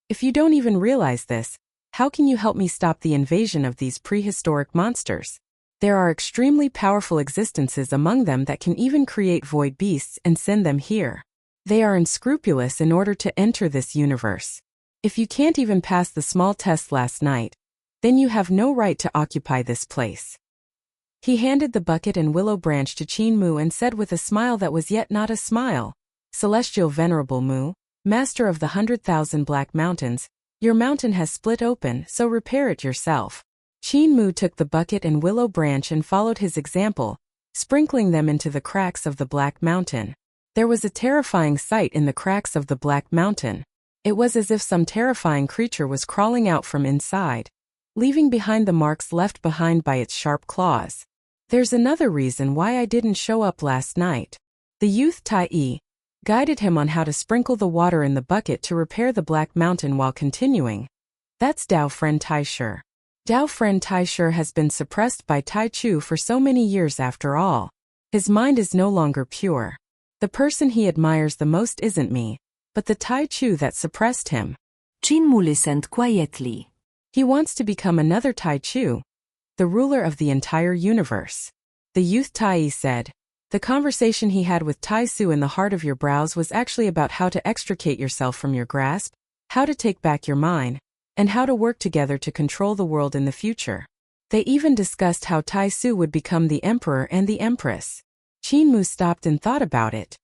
"If you don't even realize this, how can you help me stop the invasion of these prehistoric monsters? There are extremely powerful existences among them that can even create void beasts and send them here. They are unscrupulous in order to enter this universe. If you can't even pass the small test last night, then you have no right to occupy this place." He handed the bucket and willow branch to Qinmu and said with a smile that was yet not a smile, "Celestial Venerable Mu, Master of the 100,000 Black Mountains, your mountain has split open, so repair it yourself." Qinmu took the bucket and willow branch and followed his example, sprinkling them into the cracks of the Black Mountain. There was a terrifying sight in the cracks of the Black Mountain. It was as if some terrifying creature was crawling out from inside, leaving behind the marks left behind by its sharp claws. "There's another reason why I didn't show up last night." The youth Tai guided him on how to sprinkle the water in the bucket to repair the Black Mountain while continuing. "That's Dao friend Taisher. Dao friend Taisher has been suppressed by Tai Chu for so many years after all. His mind is no longer pure. The person he admires the most isn't me, but the Tai Chu that suppressed him." Qinmu listened quietly. He wants to become another Tai Chu, the ruler of the entire universe. The youth Tai said. The conversation he had with Tai Su in the heart of your brows was actually about how to extricate yourself from your grasp, how to take back your mind, and how to work together to control the world in the future. They even discussed how Tai Su would become the emperor and the empress. Qinmu stopped and thought about it.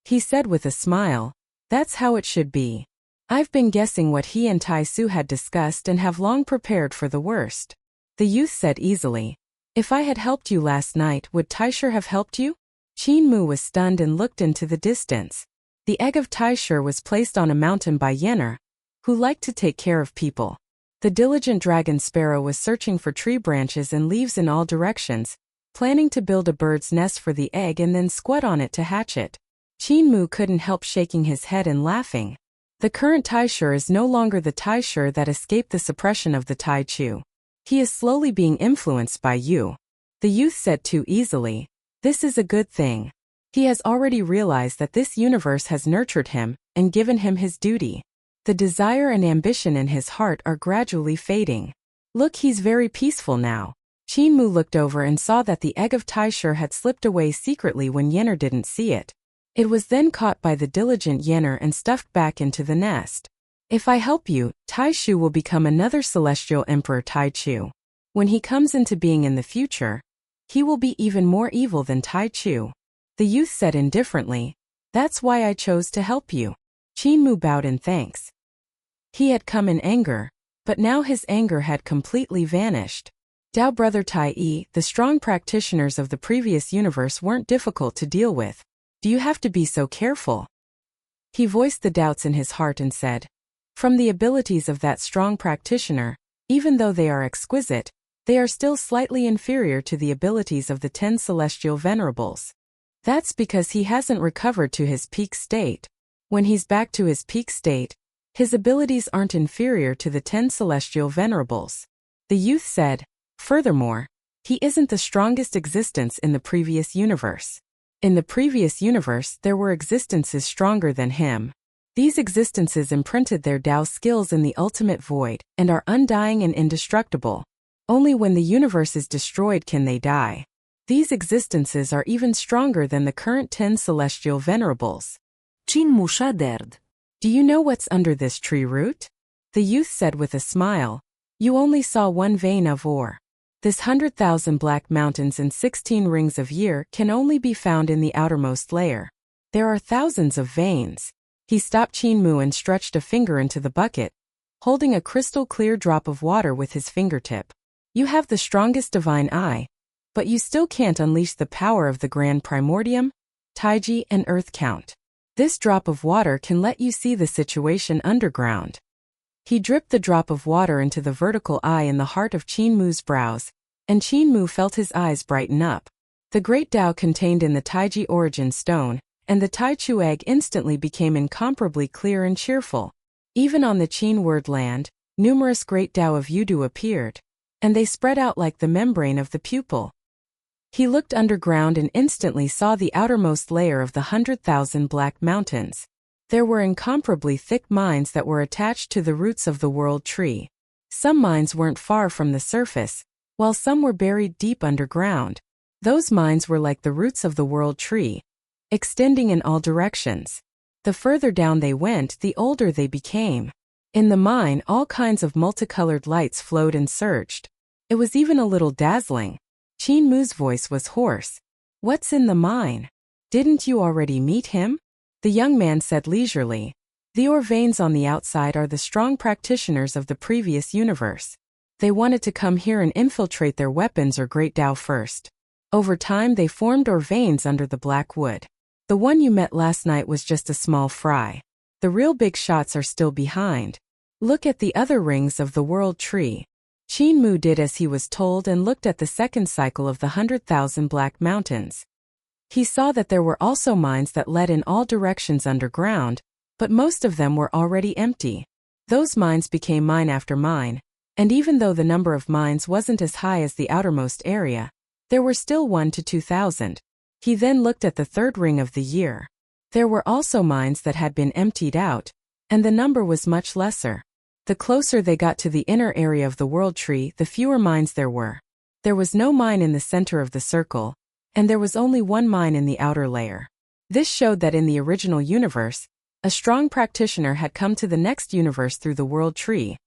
He said with a smile, "That's how it should be. I've been guessing what he and Tai Su had discussed and have long prepared for the worst." The youth said easily, "If I had helped you last night, would Taisher have helped you?" Qinmu was stunned and looked into the distance. The egg of Taisher was placed on a mountain by Yenner, who liked to take care of people. The diligent dragon sparrow was searching for tree branches and leaves in all directions, planning to build a bird's nest for the egg and then squat on it to hatch it. Qinmu couldn't help shaking his head and laughing. The current Taisher is no longer the Taisher that escaped the suppression of the Tai Chu. He is slowly being influenced by you. The youth said too easily, "This is a good thing." He has already realized that this universe has nurtured him and given him his duty. The desire and ambition in his heart are gradually fading. "Look, he's very peaceful now." Qin Mu looked over and saw that the egg of Taisher had slipped away secretly when Yenner didn't see it. It was then caught by the diligent Yenner and stuffed back into the nest. If I help you, Taishu will become another celestial emperor Taichu. When he comes into being in the future, he will be even more evil than Taichu. The youth said indifferently, "That's why I chose to help you." Qin Mu bowed in thanks. He had come in anger, but now his anger had completely vanished. Dao brother Tai Yi, the strong practitioners of the previous universe weren't difficult to deal with. Do you have to be so careful? He voiced the doubts in his heart and said, from the abilities of that strong practitioner, even though they are exquisite, they are still slightly inferior to the abilities of the 10 celestial venerables. That's because he hasn't recovered to his peak state. When he's back to his peak state, his abilities aren't inferior to the 10 celestial venerables. The youth said, furthermore, he isn't the strongest existence in the previous universe. In the previous universe there were existences stronger than him. These existences imprinted their Tao skills in the ultimate void, and are undying and indestructible. Only when the universe is destroyed can they die. These existences are even stronger than the current 10 celestial venerables. Qin Mu shuddered. Do you know what's under this tree root? The youth said with a smile. You only saw one vein of ore. This 100,000 black mountains and 16 rings of year can only be found in the outermost layer. There are thousands of veins. He stopped Qin Mu and stretched a finger into the bucket, holding a crystal clear drop of water with his fingertip. You have the strongest divine eye, but you still can't unleash the power of the grand primordium, Taiji and earth count. This drop of water can let you see the situation underground. He dripped the drop of water into the vertical eye in the heart of Qin Mu's brows, and Qin Mu felt his eyes brighten up. The great Tao contained in the Taiji origin stone, and the Taichu egg instantly became incomparably clear and cheerful. Even on the Qin word land, numerous great Tao of Yudu appeared, and they spread out like the membrane of the pupil. He looked underground and instantly saw the outermost layer of the 100,000 black mountains. There were incomparably thick mines that were attached to the roots of the world tree. Some mines weren't far from the surface, while some were buried deep underground. Those mines were like the roots of the world tree, extending in all directions. The further down they went, the older they became. In the mine, all kinds of multicolored lights flowed and surged. It was even a little dazzling. Qin Mu's voice was hoarse. What's in the mine? Didn't you already meet him? The young man said leisurely. The ore veins on the outside are the strong practitioners of the previous universe. They wanted to come here and infiltrate their weapons or great Tao first. Over time they formed ore veins under the black wood. The one you met last night was just a small fry. The real big shots are still behind. Look at the other rings of the world tree. Qin Mu did as he was told and looked at the second cycle of the 100,000 black mountains. He saw that there were also mines that led in all directions underground, but most of them were already empty. Those mines became mine after mine, and even though the number of mines wasn't as high as the outermost area, there were still 1 to 2,000. He then looked at the third ring of the year. There were also mines that had been emptied out, and the number was much lesser. The closer they got to the inner area of the world tree, the fewer mines there were. There was no mine in the center of the circle, and there was only one mine in the outer layer. This showed that in the original universe, a strong practitioner had come to the next universe through the world tree,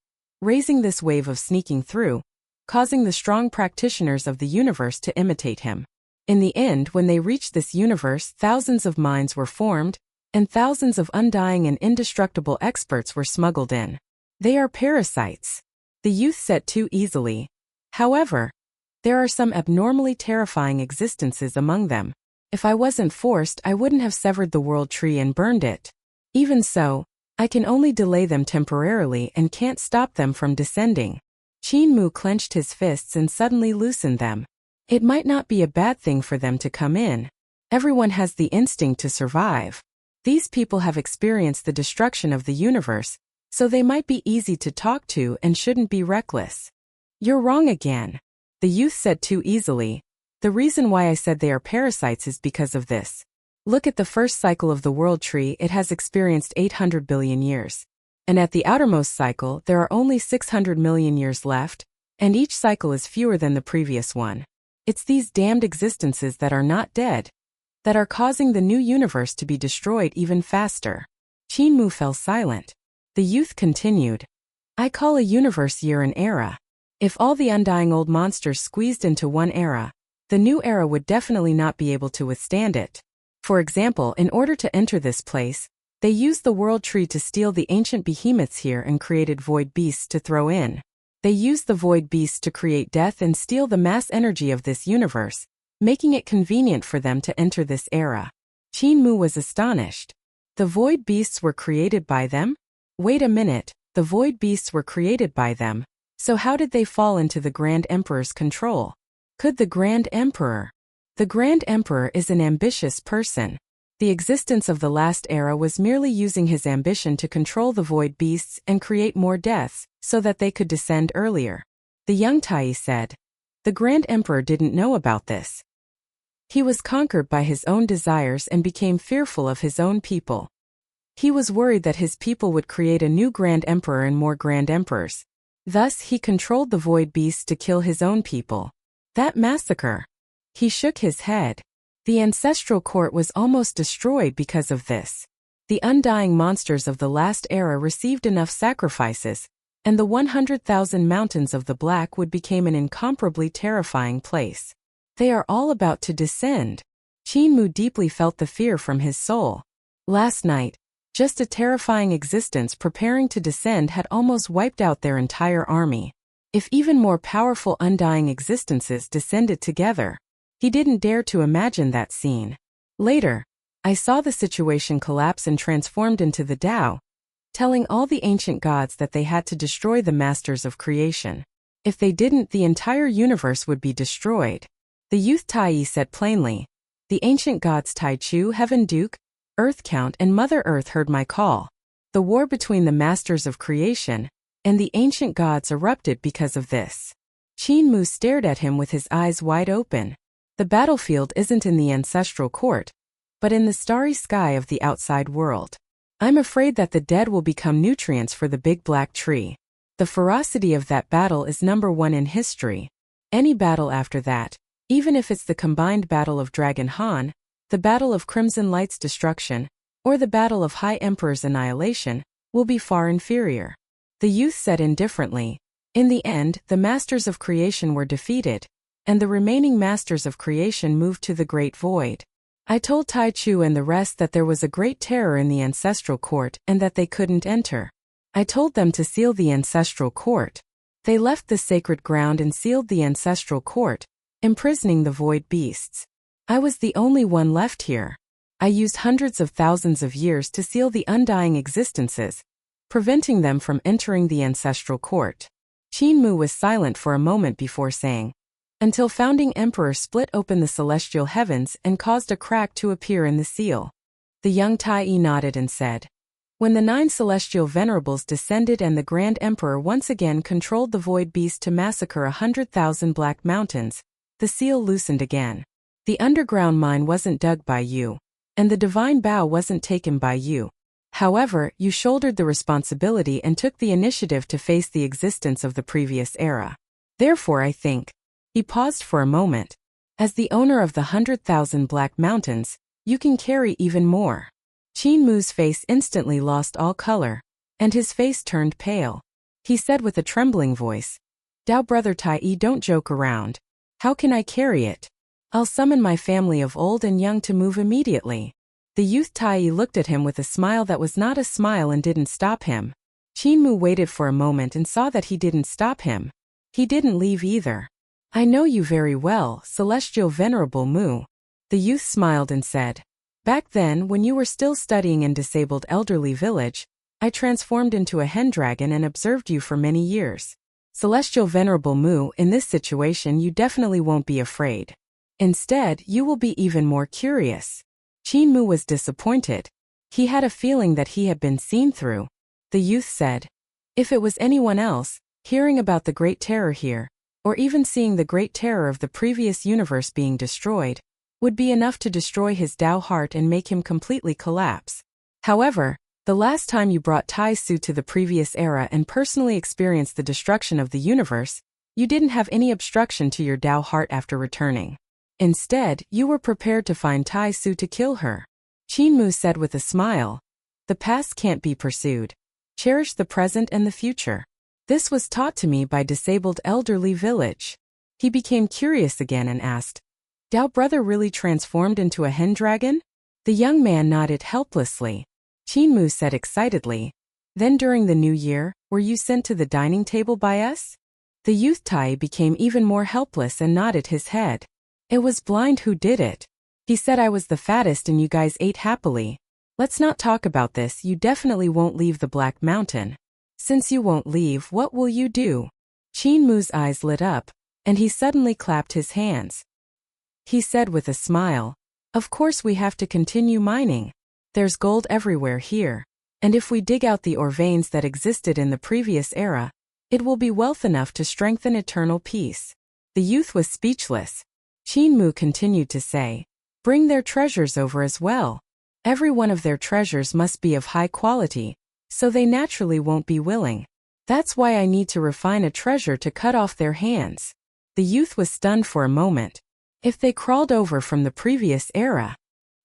raising this wave of sneaking through, causing the strong practitioners of the universe to imitate him. In the end, when they reached this universe, thousands of mines were formed, and thousands of undying and indestructible experts were smuggled in. They are parasites. The youth said too easily. However, there are some abnormally terrifying existences among them. If I wasn't forced, I wouldn't have severed the world tree and burned it. Even so, I can only delay them temporarily and can't stop them from descending. Qin Mu clenched his fists and suddenly loosened them. It might not be a bad thing for them to come in. Everyone has the instinct to survive. These people have experienced the destruction of the universe, so they might be easy to talk to and shouldn't be reckless. You're wrong again. The youth said too easily. The reason why I said they are parasites is because of this. Look at the first cycle of the world tree, it has experienced 800 billion years. And at the outermost cycle, there are only 600 million years left, And each cycle is fewer than the previous one. It's these damned existences that are not dead that are causing the new universe to be destroyed even faster. Qinmu fell silent. The youth continued. I call a universe year an era. If all the undying old monsters squeezed into one era, the new era would definitely not be able to withstand it. For example, in order to enter this place, they used the world tree to steal the ancient behemoths here and created void beasts to throw in. They used the void beasts to create death and steal the mass energy of this universe, making it convenient for them to enter this era. Qinmu was astonished. The void beasts were created by them? Wait a minute, the void beasts were created by them. So how did they fall into the Grand Emperor's control? Could the Grand Emperor? The Grand Emperor is an ambitious person. The existence of the last era was merely using his ambition to control the void beasts and create more deaths, so that they could descend earlier. The young Tai said. The Grand Emperor didn't know about this. He was conquered by his own desires and became fearful of his own people. He was worried that his people would create a new Grand Emperor and more Grand Emperors. Thus he controlled the void beasts to kill his own people. That massacre! He shook his head. The ancestral court was almost destroyed because of this. The undying monsters of the last era received enough sacrifices, and the 100,000 mountains of the black wood became an incomparably terrifying place. They are all about to descend. Qinmu deeply felt the fear from his soul. Last night, just a terrifying existence preparing to descend had almost wiped out their entire army. If even more powerful undying existences descended together, he didn't dare to imagine that scene. Later, I saw the situation collapse and transformed into the Tao, telling all the ancient gods that they had to destroy the masters of creation. If they didn't, the entire universe would be destroyed. The youth Tai said plainly. The ancient gods Taichu, Heaven Duke, Earth Count and Mother Earth heard my call. The war between the masters of creation and the ancient gods erupted because of this. Qinmu stared at him with his eyes wide open. The battlefield isn't in the ancestral court, but in the starry sky of the outside world. I'm afraid that the dead will become nutrients for the big black tree. The ferocity of that battle is number one in history. Any battle after that, even if it's the combined battle of Dragon Han, the battle of Crimson Light's destruction, or the battle of High Emperor's annihilation, will be far inferior. The youth said indifferently. In the end, the masters of creation were defeated, and the remaining masters of creation moved to the Great Void. I told Taichu and the rest that there was a great terror in the ancestral court and that they couldn't enter. I told them to seal the ancestral court. They left the sacred ground and sealed the ancestral court, imprisoning the void beasts. I was the only one left here. I used hundreds of thousands of years to seal the undying existences, preventing them from entering the ancestral court. Qinmu was silent for a moment before saying, until founding emperor split open the celestial heavens and caused a crack to appear in the seal. The young Tai nodded and said, when the 9 celestial venerables descended and the grand emperor once again controlled the void beast to massacre 100,000 black mountains, the seal loosened again. The underground mine wasn't dug by you, and the divine bow wasn't taken by you. However, you shouldered the responsibility and took the initiative to face the existence of the previous era. Therefore I think, he paused for a moment, as the owner of the 100,000 black mountains, you can carry even more. Qinmu's face instantly lost all color, and his face turned pale. He said with a trembling voice, Dao brother Tai, don't joke around. How can I carry it? I'll summon my family of old and young to move immediately. The youth Tai looked at him with a smile that was not a smile and didn't stop him. Qinmu waited for a moment and saw that he didn't stop him. He didn't leave either. I know you very well, Celestial Venerable Mu. The youth smiled and said, back then, when you were still studying in disabled elderly village, I transformed into a hen dragon and observed you for many years. Celestial Venerable Mu, in this situation you definitely won't be afraid. Instead, you will be even more curious. Qinmu was disappointed. He had a feeling that he had been seen through. The youth said, if it was anyone else, hearing about the Great Terror here, or even seeing the Great Terror of the previous universe being destroyed, would be enough to destroy his Tao heart and make him completely collapse. However, the last time you brought Tai Su to the previous era and personally experienced the destruction of the universe, You didn't have any obstruction to your Dao heart after returning. Instead, you were prepared to find Tai Su to kill her. Qin Mu said with a smile. The past can't be pursued. Cherish the present and the future. This was taught to me by disabled elderly village. He became curious again and asked, Dao brother really transformed into a hen dragon? The young man nodded helplessly. Qin Mu said excitedly, Then during the new year, were you sent to the dining table by us? The youth Tai became even more helpless and nodded his head. It was blind who did it. He said I was the fattest and you guys ate happily. Let's not talk about this, you definitely won't leave the Black Mountain. Since you won't leave, what will you do? Qin Mu's eyes lit up, and he suddenly clapped his hands. He said with a smile, Of course we have to continue mining. There's gold everywhere here, and if we dig out the ore veins that existed in the previous era, it will be wealth enough to strengthen eternal peace. The youth was speechless. Qin Mu continued to say, Bring their treasures over as well. Every one of their treasures must be of high quality, so they naturally won't be willing. That's why I need to refine a treasure to cut off their hands. The youth was stunned for a moment. If they crawled over from the previous era,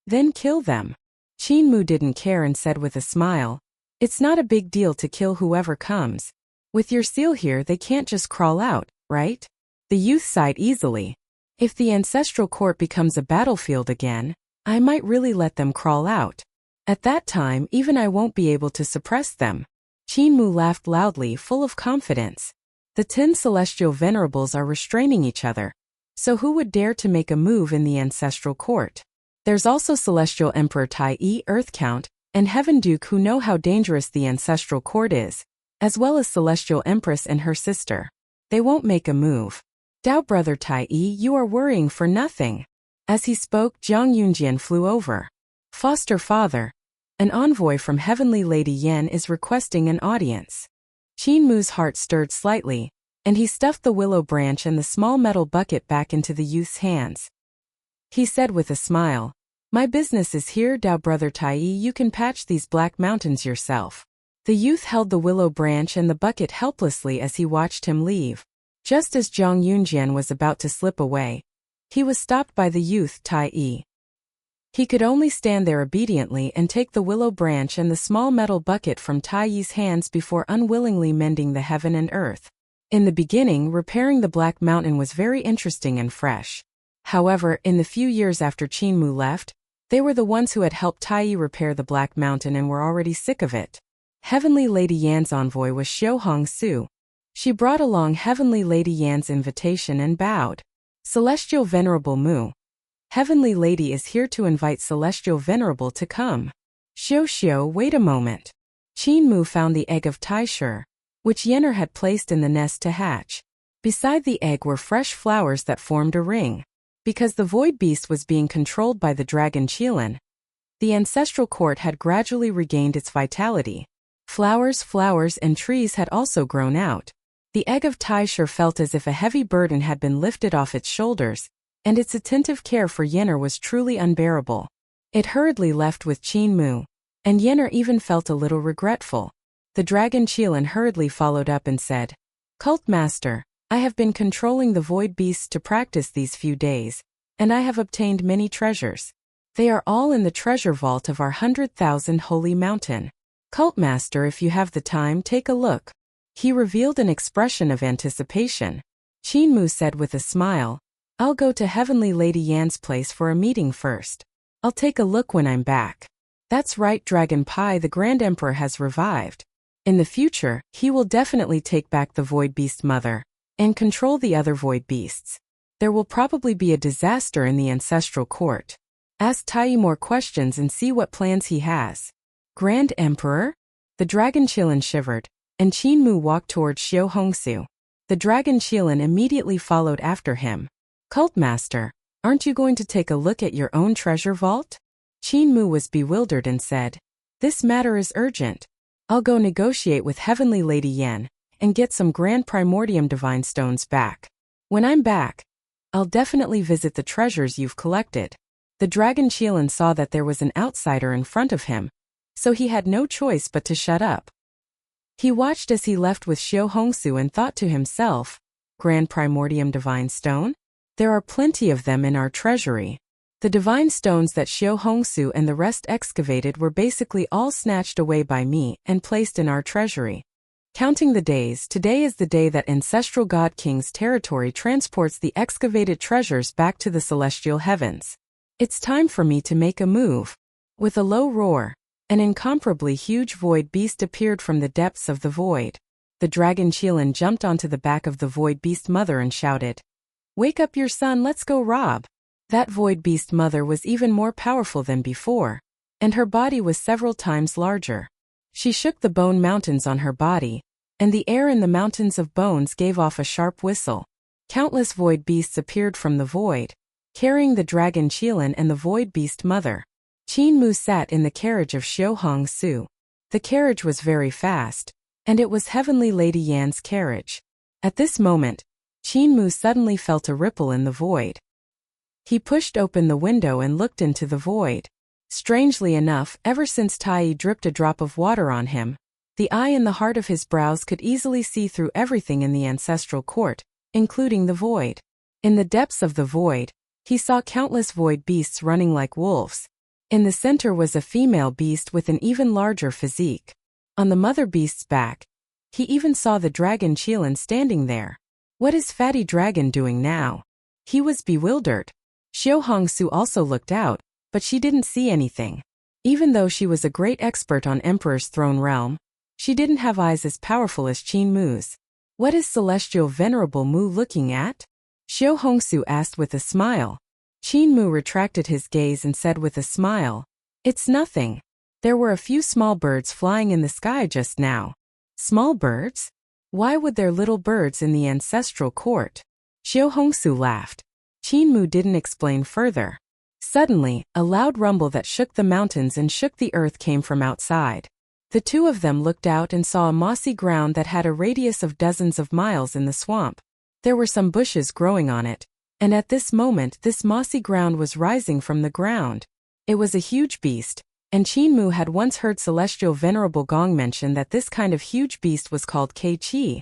then kill them. Qin Mu didn't care and said with a smile, It's not a big deal to kill whoever comes. With your seal here they can't just crawl out, right? The youth sighed easily. If the ancestral court becomes a battlefield again, I might really let them crawl out. At that time even I won't be able to suppress them. Qin Mu laughed loudly, full of confidence. The 10 celestial venerables are restraining each other. So who would dare to make a move in the ancestral court? There's also Celestial Emperor Tai Yi, Earth Count, and Heaven Duke who know how dangerous the ancestral court is, as well as Celestial Empress and her sister. They won't make a move. Dao brother Tai Yi, you are worrying for nothing. As he spoke, Jiang Yunjian flew over. Foster father. An envoy from Heavenly Lady Yan is requesting an audience. Qin Mu's heart stirred slightly, and he stuffed the willow branch and the small metal bucket back into the youth's hands. He said with a smile, My business is here, Dao brother Tai Yi, you can patch these black mountains yourself. The youth held the willow branch and the bucket helplessly as he watched him leave. Just as Jiang Yunjian was about to slip away, he was stopped by the youth Tai Yi. He could only stand there obediently and take the willow branch and the small metal bucket from Tai Yi's hands before unwillingly mending the heaven and earth. In the beginning, repairing the Black Mountain was very interesting and fresh. However, in the few years after Qin Mu left, they were the ones who had helped Tai Yi repair the Black Mountain and were already sick of it. Heavenly Lady Yan's envoy was Xiao Hongsu. She brought along Heavenly Lady Yan's invitation and bowed. Celestial Venerable Mu. Heavenly Lady is here to invite Celestial Venerable to come. Xiao, wait a moment. Qin Mu found the egg of Taisher, which Yenner had placed in the nest to hatch. Beside the egg were fresh flowers that formed a ring. Because the void beast was being controlled by the dragon Qilin, the ancestral court had gradually regained its vitality. Flowers, and trees had also grown out. The egg of Taisher felt as if a heavy burden had been lifted off its shoulders, and its attentive care for Yenner was truly unbearable. It hurriedly left with Qin Mu, and Yenner even felt a little regretful. The dragon Qilin hurriedly followed up and said, Cult Master, I have been controlling the void beasts to practice these few days, and I have obtained many treasures. They are all in the treasure vault of our 100,000 holy mountain. Cult Master, if you have the time, take a look. He revealed an expression of anticipation. Qin Mu said with a smile, I'll go to Heavenly Lady Yan's place for a meeting first. I'll take a look when I'm back. That's right, Dragon Pai, the Grand Emperor has revived. In the future, he will definitely take back the Void Beast Mother and control the other Void Beasts. There will probably be a disaster in the ancestral court. Ask Tai Yi more questions and see what plans he has. Grand Emperor? The Dragon Qilin shivered, and Qin Mu walked towards Xiao Hongsu. The Dragon Qilin immediately followed after him. Cult Master, aren't you going to take a look at your own treasure vault? Qin Mu was bewildered and said, This matter is urgent. I'll go negotiate with Heavenly Lady Yan and get some Grand Primordium Divine Stones back. When I'm back, I'll definitely visit the treasures you've collected. The Dragon Qilin saw that there was an outsider in front of him, so he had no choice but to shut up. He watched as he left with Xiao Hongsu and thought to himself, Grand Primordium Divine Stone? There are plenty of them in our treasury. The divine stones that Xiao Hongsu and the rest excavated were basically all snatched away by me and placed in our treasury. Counting the days, today is the day that Ancestral God King's territory transports the excavated treasures back to the celestial heavens. It's time for me to make a move. With a low roar, an incomparably huge void beast appeared from the depths of the void. The dragon Qilin jumped onto the back of the void beast mother and shouted, "Wake up your son, let's go rob." That void beast mother was even more powerful than before, and her body was several times larger. She shook the bone mountains on her body, and the air in the mountains of bones gave off a sharp whistle. Countless void beasts appeared from the void, carrying the dragon Qilin and the void beast mother. Qin Mu sat in the carriage of Xiao Hongsu. The carriage was very fast, and it was Heavenly Lady Yan's carriage. At this moment, Qin Mu suddenly felt a ripple in the void. He pushed open the window and looked into the void. Strangely enough, ever since Tai dripped a drop of water on him, the eye in the heart of his brows could easily see through everything in the ancestral court, including the void. In the depths of the void, he saw countless void beasts running like wolves. In the center was a female beast with an even larger physique. On the mother beast's back, he even saw the dragon Qilin standing there. What is Fatty Dragon doing now? He was bewildered. Xiao Hongsu also looked out, but she didn't see anything. Even though she was a great expert on Emperor's throne realm, she didn't have eyes as powerful as Qin Mu's. What is Celestial Venerable Mu looking at? Xiao Hongsu asked with a smile. Qin Mu retracted his gaze and said with a smile, "It's nothing. There were a few small birds flying in the sky just now." Small birds? Why would there little birds in the ancestral court? Xiao Hongsu laughed. Qin Mu didn't explain further. Suddenly, a loud rumble that shook the mountains and shook the earth came from outside. The two of them looked out and saw a mossy ground that had a radius of dozens of miles in the swamp. There were some bushes growing on it, and at this moment this mossy ground was rising from the ground. It was a huge beast, and Qin Mu had once heard Celestial Venerable Gong mention that this kind of huge beast was called Kei-Chi,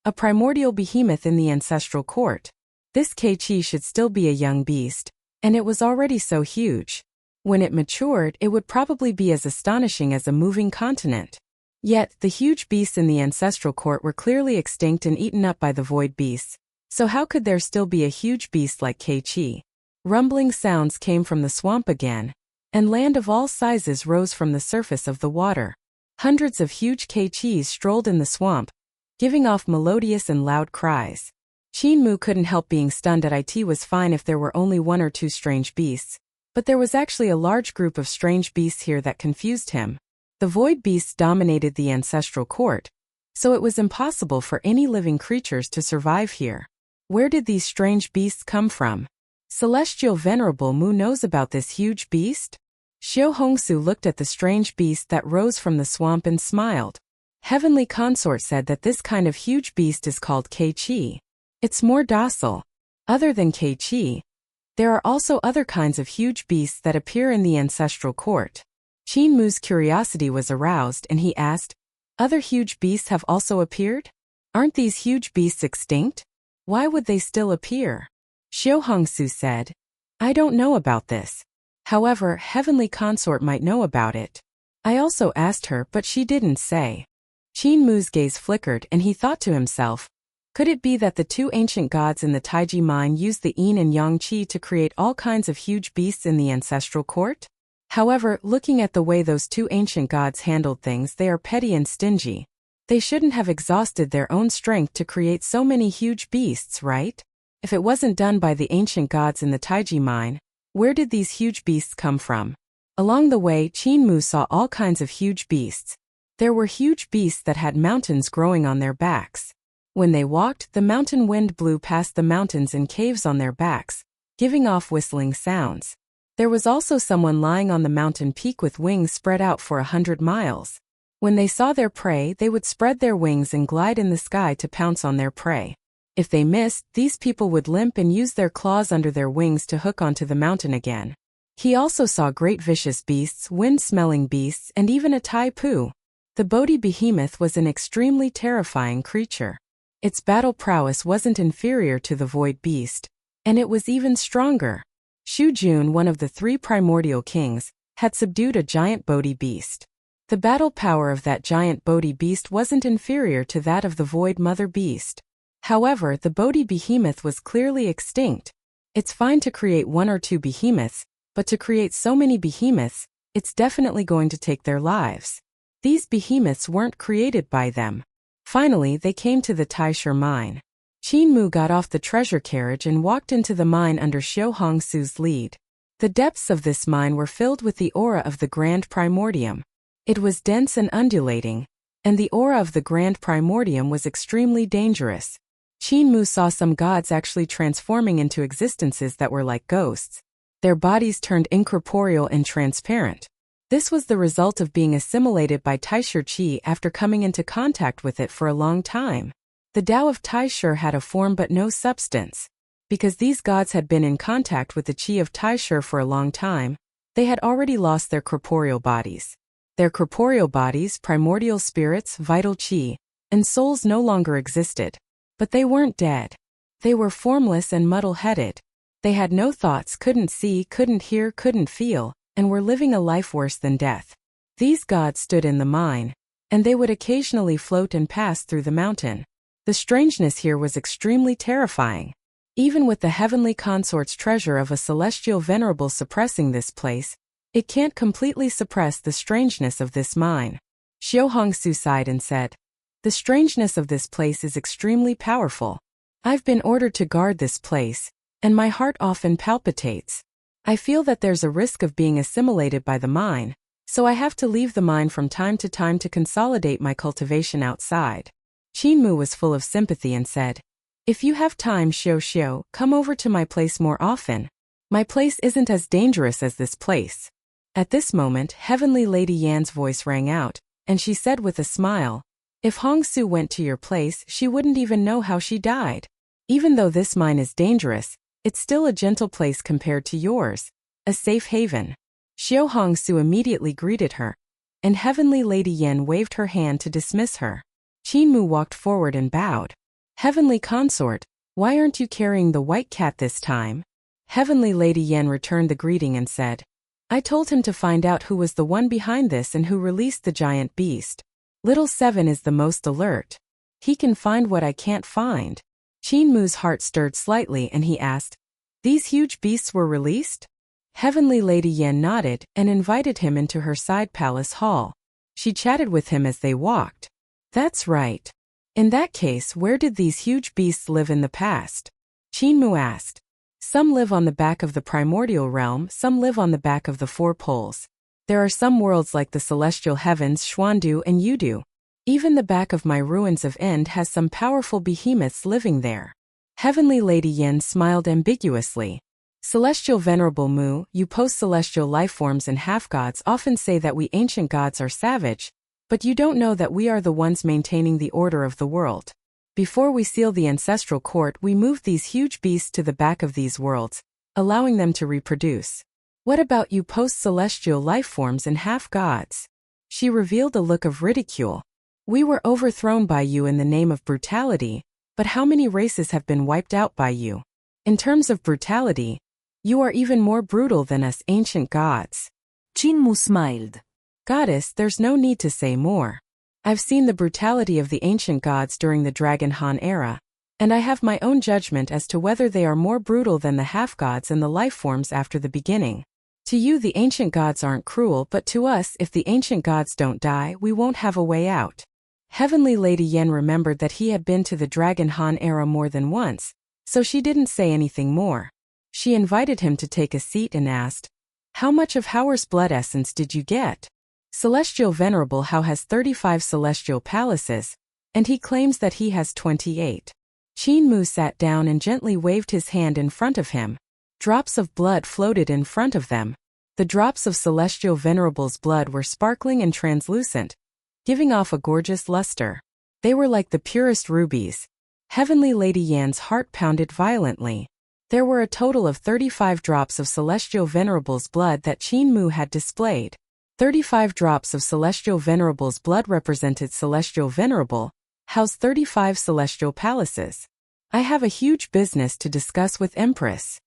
a primordial behemoth in the ancestral court. This Kei-Chi should still be a young beast, and it was already so huge. When it matured, it would probably be as astonishing as a moving continent. Yet, the huge beasts in the ancestral court were clearly extinct and eaten up by the void beasts, so how could there still be a huge beast like Kei-Chi? Rumbling sounds came from the swamp again, and land of all sizes rose from the surface of the water. Hundreds of huge Kei-Chis strolled in the swamp, giving off melodious and loud cries. Qin Mu couldn't help being stunned at it was fine if there were only one or two strange beasts, but there was actually a large group of strange beasts here that confused him. The void beasts dominated the ancestral court, so it was impossible for any living creatures to survive here. Where did these strange beasts come from? Celestial Venerable Mu knows about this huge beast? Xiao Hongsu looked at the strange beast that rose from the swamp and smiled. Heavenly Consort said that this kind of huge beast is called Kei-Chi. It's more docile. Other than Kei-Chi, there are also other kinds of huge beasts that appear in the ancestral court. Qin Mu's curiosity was aroused and he asked, "Other huge beasts have also appeared? Aren't these huge beasts extinct? Why would they still appear?" Xiao Hongsu said, "I don't know about this. However, Heavenly Consort might know about it. I also asked her, but she didn't say." Qin Mu's gaze flickered and he thought to himself, could it be that the two ancient gods in the Taiji mine used the yin and yang qi to create all kinds of huge beasts in the ancestral court? However, looking at the way those two ancient gods handled things, they are petty and stingy. They shouldn't have exhausted their own strength to create so many huge beasts, right? If it wasn't done by the ancient gods in the Taiji mine, where did these huge beasts come from? Along the way, Qin Mu saw all kinds of huge beasts. There were huge beasts that had mountains growing on their backs. When they walked, the mountain wind blew past the mountains in caves on their backs, giving off whistling sounds. There was also someone lying on the mountain peak with wings spread out for 100 miles. When they saw their prey, they would spread their wings and glide in the sky to pounce on their prey. If they missed, these people would limp and use their claws under their wings to hook onto the mountain again. He also saw great vicious beasts, wind-smelling beasts, and even a Tai Pu. The Bodhi behemoth was an extremely terrifying creature. Its battle prowess wasn't inferior to the void beast, and it was even stronger. Shu Jun, one of the 3 primordial kings, had subdued a giant Bodhi beast. The battle power of that giant Bodhi beast wasn't inferior to that of the void mother beast. However, the Bodhi behemoth was clearly extinct. It's fine to create 1 or 2 behemoths, but to create so many behemoths, it's definitely going to take their lives. These behemoths weren't created by them. Finally, they came to the Taisher mine. Qin Mu got off the treasure carriage and walked into the mine under Xiao Hongsu's lead. The depths of this mine were filled with the aura of the Grand Primordium. It was dense and undulating, and the aura of the Grand Primordium was extremely dangerous. Qin Mu saw some gods actually transforming into existences that were like ghosts. Their bodies turned incorporeal and transparent. This was the result of being assimilated by Taisher Qi after coming into contact with it for a long time. The Tao of Taisher had a form but no substance. Because these gods had been in contact with the Qi of Taisher for a long time, they had already lost their corporeal bodies. Their corporeal bodies, primordial spirits, vital Qi, and souls no longer existed. But they weren't dead. They were formless and muddle-headed. They had no thoughts, couldn't see, couldn't hear, couldn't feel, and were living a life worse than death. These gods stood in the mine, and they would occasionally float and pass through the mountain. The strangeness here was extremely terrifying. Even with the heavenly consort's treasure of a celestial venerable suppressing this place, it can't completely suppress the strangeness of this mine. Xiao Hongsu sighed and said, "The strangeness of this place is extremely powerful. I've been ordered to guard this place, and my heart often palpitates. I feel that there's a risk of being assimilated by the mine, so I have to leave the mine from time to consolidate my cultivation outside." Qin Mu was full of sympathy and said, "If you have time, Xiao, come over to my place more often. My place isn't as dangerous as this place." At this moment, Heavenly Lady Yan's voice rang out, and she said with a smile, "If Hongsu went to your place, she wouldn't even know how she died. Even though this mine is dangerous, it's still a gentle place compared to yours, a safe haven." Xiao Hongsu immediately greeted her, and Heavenly Lady Yan waved her hand to dismiss her. Qin Mu walked forward and bowed. "Heavenly Consort, why aren't you carrying the white cat this time?" Heavenly Lady Yan returned the greeting and said, "I told him to find out who was the one behind this and who released the giant beast. Little Seven is the most alert. He can find what I can't find." Qin Mu's heart stirred slightly and he asked, "These huge beasts were released?" Heavenly Lady Yan nodded and invited him into her side palace hall. She chatted with him as they walked. "That's right. In that case, where did these huge beasts live in the past?" Qin Mu asked. "Some live on the back of the primordial realm, some live on the back of the 4 poles. There are some worlds like the celestial heavens, Xuandu and Yudu. Even the back of my ruins of End has some powerful behemoths living there." Heavenly Lady Yan smiled ambiguously. "Celestial Venerable Mu, you post-celestial lifeforms and half-gods often say that we ancient gods are savage, but you don't know that we are the ones maintaining the order of the world. Before we seal the ancestral court, we moved these huge beasts to the back of these worlds, allowing them to reproduce. What about you post-celestial lifeforms and half-gods?" She revealed a look of ridicule. "We were overthrown by you in the name of brutality, but how many races have been wiped out by you? In terms of brutality, you are even more brutal than us ancient gods." Qin Mu smiled. "Goddess, there's no need to say more. I've seen the brutality of the ancient gods during the Dragon Han era, and I have my own judgment as to whether they are more brutal than the half-gods and the lifeforms after the beginning. To you the ancient gods aren't cruel, but to us, if the ancient gods don't die, we won't have a way out." Heavenly Lady Yan remembered that he had been to the Dragon Han era more than once, so she didn't say anything more. She invited him to take a seat and asked, "How much of Hauer's blood essence did you get?" Celestial Venerable Hao has 35 celestial palaces, and he claims that he has 28. Qin Mu sat down and gently waved his hand in front of him. Drops of blood floated in front of them. The drops of Celestial Venerable's blood were sparkling and translucent, giving off a gorgeous luster. They were like the purest rubies. Heavenly Lady Yan's heart pounded violently. There were a total of 35 drops of Celestial Venerable's blood that Qin Mu had displayed. 35 drops of Celestial Venerable's blood represented Celestial Venerable, House 35 Celestial Palaces. I have a huge business to discuss with Empress.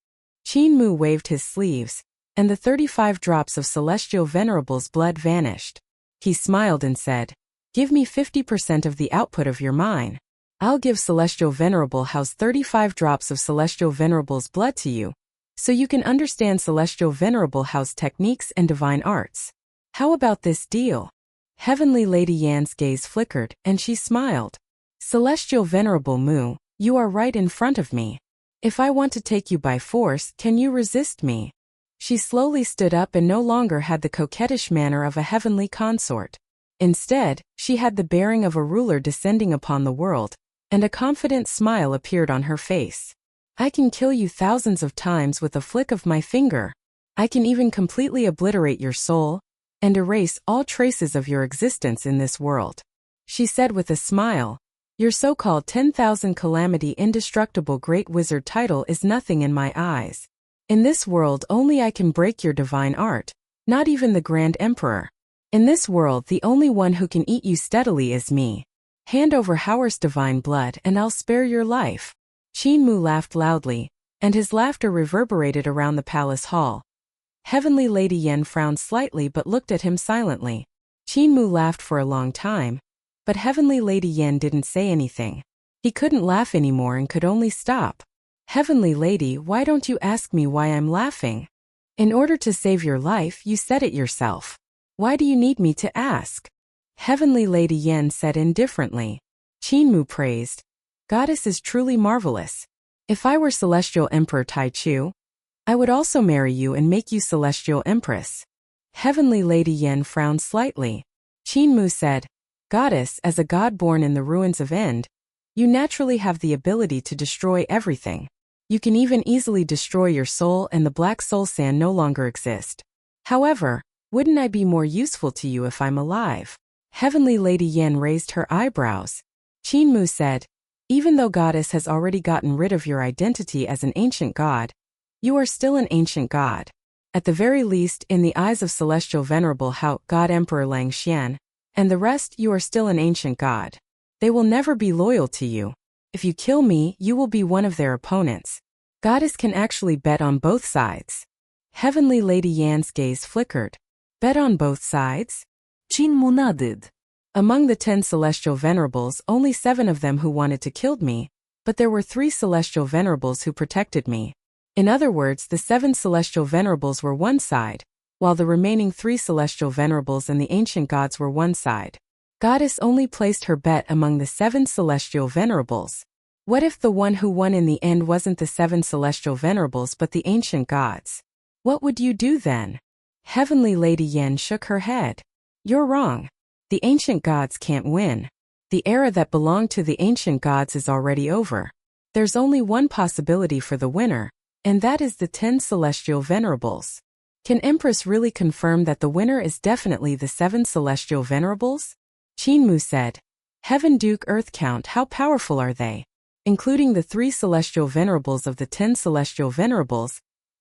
Qin Mu waved his sleeves, and the 35 drops of Celestial Venerable's blood vanished. He smiled and said, "Give me 50% of the output of your mine. I'll give Celestial Venerable House 35 drops of Celestial Venerable's blood to you, so you can understand Celestial Venerable House techniques and divine arts. How about this deal?" Heavenly Lady Yan's gaze flickered, and she smiled. "Celestial Venerable Mu, you are right in front of me. If I want to take you by force, can you resist me?" She slowly stood up and no longer had the coquettish manner of a heavenly consort. Instead, she had the bearing of a ruler descending upon the world, and a confident smile appeared on her face. "I can kill you thousands of times with a flick of my finger. I can even completely obliterate your soul and erase all traces of your existence in this world," she said with a smile. "Your so-called 10,000 calamity indestructible great wizard title is nothing in my eyes. In this world only I can break your divine art, not even the Grand Emperor. In this world the only one who can eat you steadily is me. Hand over Howard's divine blood and I'll spare your life." Qin Mu laughed loudly, and his laughter reverberated around the palace hall. Heavenly Lady Yan frowned slightly but looked at him silently. Qin Mu laughed for a long time, but Heavenly Lady Yan didn't say anything. He couldn't laugh anymore and could only stop. "Heavenly Lady, why don't you ask me why I'm laughing? In order to save your life, you said it yourself. Why do you need me to ask?" Heavenly Lady Yan said indifferently. Qin Mu praised, "Goddess is truly marvelous. If I were Celestial Emperor Tai Chu, I would also marry you and make you Celestial Empress." Heavenly Lady Yan frowned slightly. Qin Mu said, "Goddess, as a god born in the ruins of End, you naturally have the ability to destroy everything. You can even easily destroy your soul and the black soul sand no longer exist. However, wouldn't I be more useful to you if I'm alive?" Heavenly Lady Yan raised her eyebrows. Qin Mu said, "Even though Goddess has already gotten rid of your identity as an ancient god, you are still an ancient god. At the very least, in the eyes of Celestial Venerable Hao, God Emperor Lang Xian, and the rest, you are still an ancient god. They will never be loyal to you. If you kill me, you will be one of their opponents. Goddess can actually bet on both sides." Heavenly Lady Yan's gaze flickered. "Bet on both sides?" Qin Mu nodded. "Among the 10 Celestial Venerables, only 7 of them who wanted to kill me, but there were 3 Celestial Venerables who protected me. In other words, the 7 Celestial Venerables were one side, while the remaining 3 Celestial Venerables and the ancient gods were one side. Goddess only placed her bet among the 7 Celestial Venerables. What if the one who won in the end wasn't the 7 Celestial Venerables but the ancient gods? What would you do then?" Heavenly Lady Yan shook her head. "You're wrong. The ancient gods can't win. The era that belonged to the ancient gods is already over. There's only one possibility for the winner, and that is the 10 Celestial Venerables. Can Empress really confirm that the winner is definitely the 7 Celestial Venerables?" Qin Mu said, "Heaven Duke Earth Count, how powerful are they? Including the 3 Celestial Venerables of the 10 Celestial Venerables,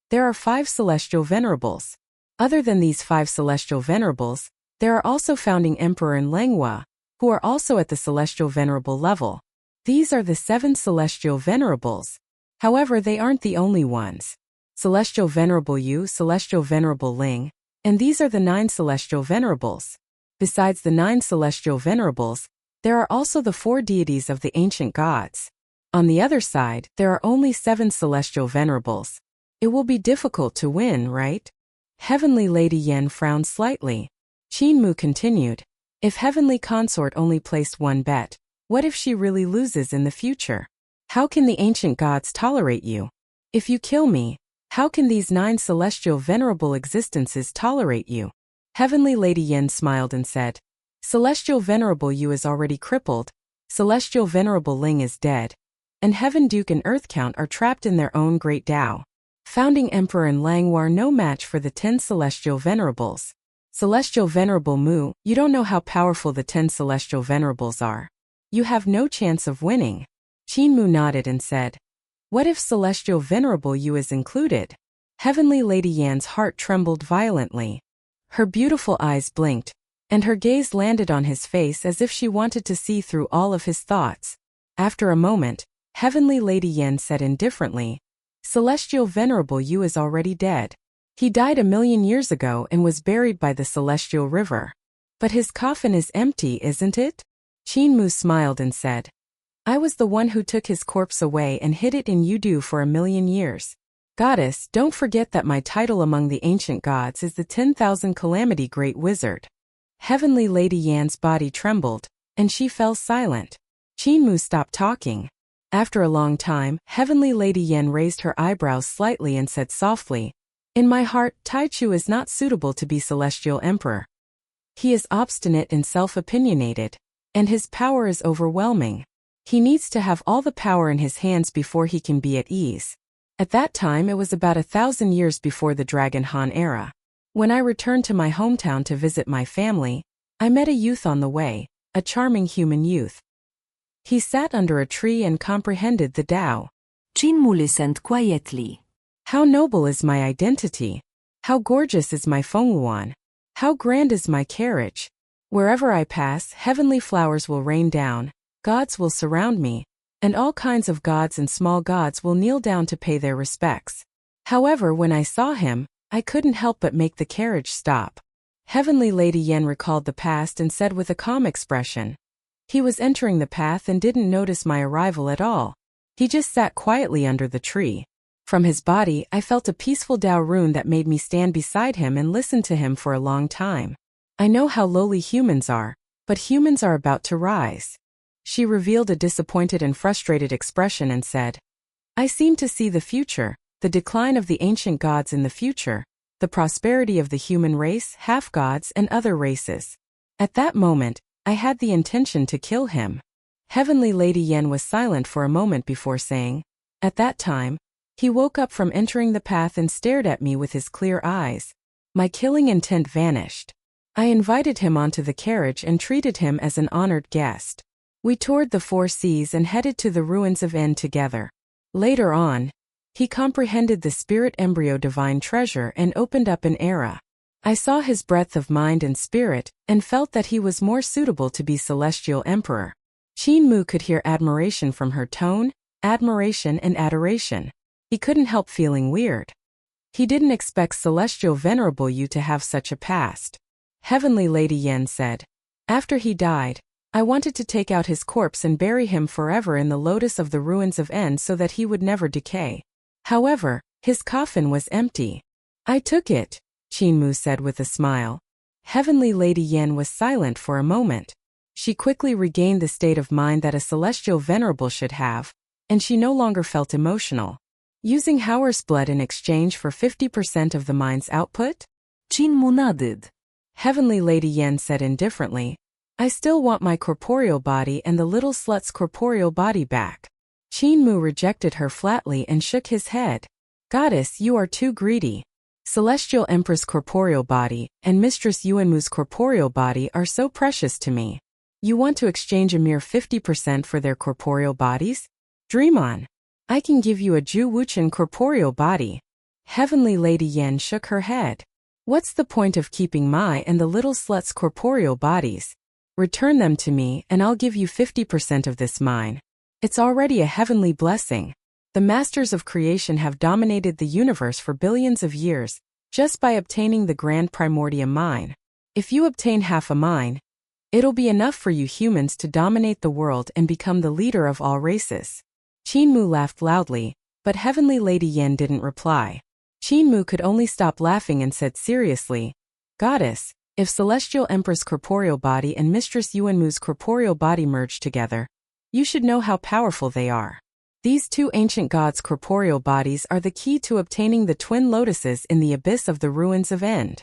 there are 5 Celestial Venerables. Other than these 5 Celestial Venerables, there are also Founding Emperor and Lenghua, who are also at the Celestial Venerable level. These are the 7 Celestial Venerables. However, they aren't the only ones. Celestial Venerable Yu, Celestial Venerable Ling, and these are the 9 Celestial Venerables. Besides the 9 Celestial Venerables, there are also the 4 deities of the ancient gods. On the other side, there are only 7 Celestial Venerables. It will be difficult to win, right?" Heavenly Lady Yan frowned slightly. Qin Mu continued, "If Heavenly Consort only placed one bet, what if she really loses in the future? How can the ancient gods tolerate you? If you kill me, how can these 9 Celestial Venerable existences tolerate you?" Heavenly Lady Yan smiled and said, "Celestial Venerable Yu is already crippled, Celestial Venerable Ling is dead, and Heaven Duke and Earth Count are trapped in their own great Tao. Founding Emperor and Lenghua are no match for the 10 Celestial Venerables. Celestial Venerable Mu, you don't know how powerful the 10 Celestial Venerables are. You have no chance of winning." Qin Mu nodded and said, "What if Celestial Venerable Yu is included?" Heavenly Lady Yan's heart trembled violently. Her beautiful eyes blinked, and her gaze landed on his face as if she wanted to see through all of his thoughts. After a moment, Heavenly Lady Yen said indifferently, "Celestial Venerable Yu is already dead. He died 1,000,000 years ago and was buried by the Celestial River. But his coffin is empty, isn't it?" Qin smiled and said, "I was the one who took his corpse away and hid it in Yudu for 1,000,000 years. Goddess, don't forget that my title among the ancient gods is the 10,000 Calamity Great Wizard." Heavenly Lady Yan's body trembled, and she fell silent. Qin stopped talking. After a long time, Heavenly Lady Yen raised her eyebrows slightly and said softly, "In my heart, Taichu is not suitable to be Celestial Emperor. He is obstinate and self-opinionated, and his power is overwhelming. He needs to have all the power in his hands before he can be at ease." At that time it was about 1,000 years before the Dragon Han era. When I returned to my hometown to visit my family, I met a youth on the way, a charming human youth. He sat under a tree and comprehended the Tao. Qin listened quietly. "How noble is my identity! How gorgeous is my Fengluan! How grand is my carriage! Wherever I pass, heavenly flowers will rain down, gods will surround me, and all kinds of gods and small gods will kneel down to pay their respects. However, when I saw him, I couldn't help but make the carriage stop." Heavenly Lady Yen recalled the past and said with a calm expression, "He was entering the path and didn't notice my arrival at all. He just sat quietly under the tree. From his body, I felt a peaceful Tao rune that made me stand beside him and listen to him for a long time. I know how lowly humans are, but humans are about to rise." She revealed a disappointed and frustrated expression and said, "I seem to see the future, the decline of the ancient gods in the future, the prosperity of the human race, half-gods, and other races." At that moment, I had the intention to kill him. Heavenly Lady Yen was silent for a moment before saying, "At that time, he woke up from entering the path and stared at me with his clear eyes. My killing intent vanished. I invited him onto the carriage and treated him as an honored guest. We toured the 4 seas and headed to the ruins of En together. Later on, he comprehended the spirit embryo divine treasure and opened up an era. I saw his breadth of mind and spirit, and felt that he was more suitable to be Celestial Emperor." Qin could hear admiration from her tone, admiration and adoration. He couldn't help feeling weird. He didn't expect Celestial Venerable Yu to have such a past. Heavenly Lady Yen said, "After he died, I wanted to take out his corpse and bury him forever in the lotus of the ruins of En so that he would never decay. However, his coffin was empty. I took it," Qin said with a smile. Heavenly Lady Yen was silent for a moment. She quickly regained the state of mind that a Celestial Venerable should have, and she no longer felt emotional. "Using Hauer's blood in exchange for 50% of the mind's output?" Qin nodded. Heavenly Lady Yen said indifferently, "I still want my corporeal body and the little slut's corporeal body back." Qin rejected her flatly and shook his head. "Goddess, you are too greedy. Celestial Empress' corporeal body and Mistress Yuanmu's corporeal body are so precious to me. You want to exchange a mere 50% for their corporeal bodies? Dream on. I can give you a Ju Wuchen corporeal body." Heavenly Lady Yen shook her head. "What's the point of keeping my and the little slut's corporeal bodies? Return them to me and I'll give you 50% of this mine. It's already a heavenly blessing. The masters of creation have dominated the universe for billions of years, just by obtaining the grand primordium mine. If you obtain half a mine, it'll be enough for you humans to dominate the world and become the leader of all races." Qin laughed loudly, but Heavenly Lady Yen didn't reply. Qin could only stop laughing and said seriously, "Goddess, if Celestial Empress' corporeal body and Mistress Yuanmu's corporeal body merge together, you should know how powerful they are. These 2 ancient gods' corporeal bodies are the key to obtaining the twin lotuses in the abyss of the ruins of End."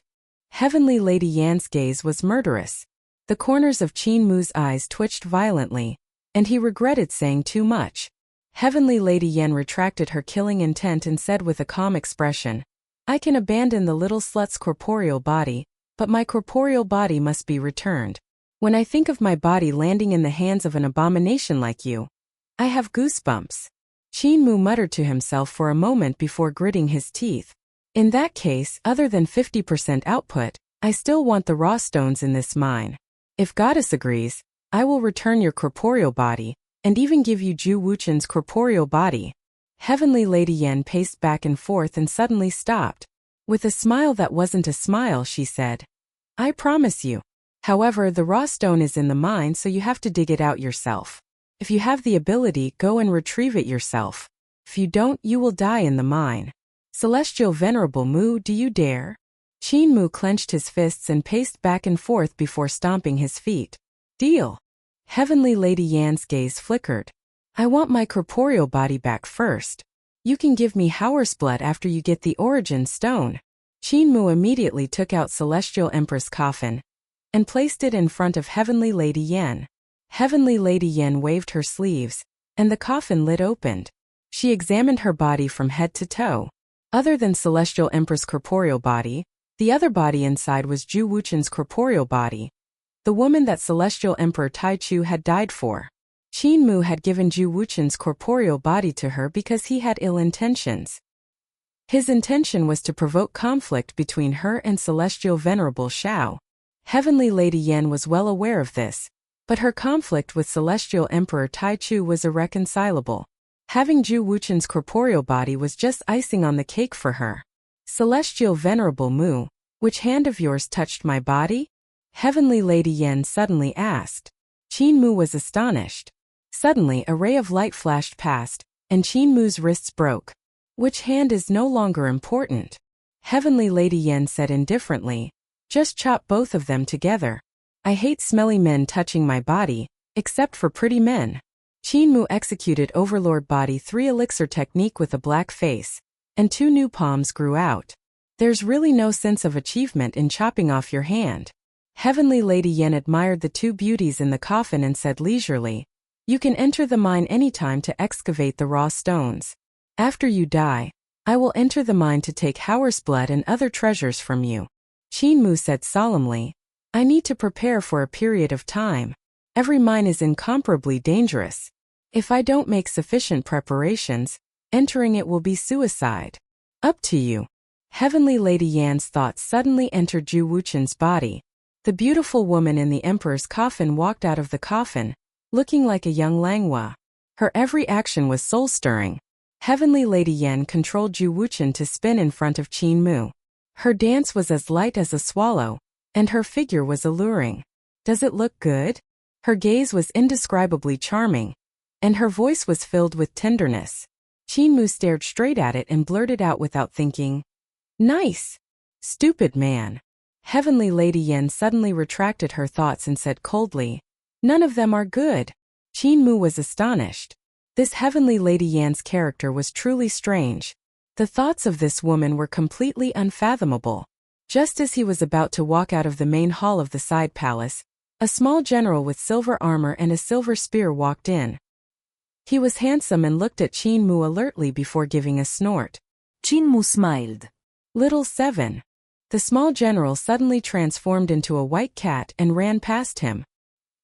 Heavenly Lady Yan's gaze was murderous. The corners of Qin eyes twitched violently, and he regretted saying too much. Heavenly Lady Yen retracted her killing intent and said with a calm expression, "I can abandon the little slut's corporeal body, but my corporeal body must be returned. When I think of my body landing in the hands of an abomination like you, I have goosebumps." Qin muttered to himself for a moment before gritting his teeth. In that case, other than 50% output, I still want the raw stones in this mine. If Goddess agrees, I will return your corporeal body, and even give you Zhu Wuchen's corporeal body. Heavenly Lady Yan paced back and forth and suddenly stopped. With a smile that wasn't a smile, she said, I promise you. However, the raw stone is in the mine, so you have to dig it out yourself. If you have the ability, go and retrieve it yourself. If you don't, you will die in the mine. Celestial Venerable Mu, do you dare? Qin Mu clenched his fists and paced back and forth before stomping his feet. Deal. Heavenly Lady Yan's gaze flickered. I want my corporeal body back first. You can give me Hauersblood after you get the origin stone. Qin Mu immediately took out Celestial Empress' coffin and placed it in front of Heavenly Lady Yan. Heavenly Lady Yan waved her sleeves, and the coffin lid opened. She examined her body from head to toe. Other than Celestial Empress' corporeal body, the other body inside was Zhu Wuchen's corporeal body, the woman that Celestial Emperor Taichu had died for. Qin Mu had given Zhu Wuchen's corporeal body to her because he had ill intentions. His intention was to provoke conflict between her and Celestial Venerable Shao. Heavenly Lady Yan was well aware of this, but her conflict with Celestial Emperor Taichu was irreconcilable. Having Zhu Wuchen's corporeal body was just icing on the cake for her. Celestial Venerable Mu, which hand of yours touched my body? Heavenly Lady Yan suddenly asked. Qin Mu was astonished. Suddenly a ray of light flashed past, and Qin Mu's wrists broke. Which hand is no longer important. Heavenly Lady Yan said indifferently, just chop both of them together. I hate smelly men touching my body, except for pretty men. Qin Mu executed Overlord Body 3 elixir technique with a black face, and 2 new palms grew out. There's really no sense of achievement in chopping off your hand. Heavenly Lady Yan admired the 2 beauties in the coffin and said leisurely, you can enter the mine anytime to excavate the raw stones. After you die, I will enter the mine to take Hauersblood and other treasures from you. Qin Mu said solemnly, I need to prepare for a period of time. Every mine is incomparably dangerous. If I don't make sufficient preparations, entering it will be suicide. Up to you. Heavenly Lady Yan's thoughts suddenly entered Zhu Wuchen's body. The beautiful woman in the Emperor's coffin walked out of the coffin, looking like a young Langhua. Her every action was soul-stirring. Heavenly Lady Yan controlled Zhu Wuchen to spin in front of Qin Mu. Her dance was as light as a swallow, and her figure was alluring. Does it look good? Her gaze was indescribably charming, and her voice was filled with tenderness. Qin Mu stared straight at it and blurted out without thinking, nice. Stupid man. Heavenly Lady Yan suddenly retracted her thoughts and said coldly, none of them are good. Qin Mu was astonished. This Heavenly Lady Yan's character was truly strange. The thoughts of this woman were completely unfathomable. Just as he was about to walk out of the main hall of the side palace, a small general with silver armor and a silver spear walked in. He was handsome and looked at Qin Mu alertly before giving a snort. Qin Mu smiled. Little 7. The small general suddenly transformed into a white cat and ran past him.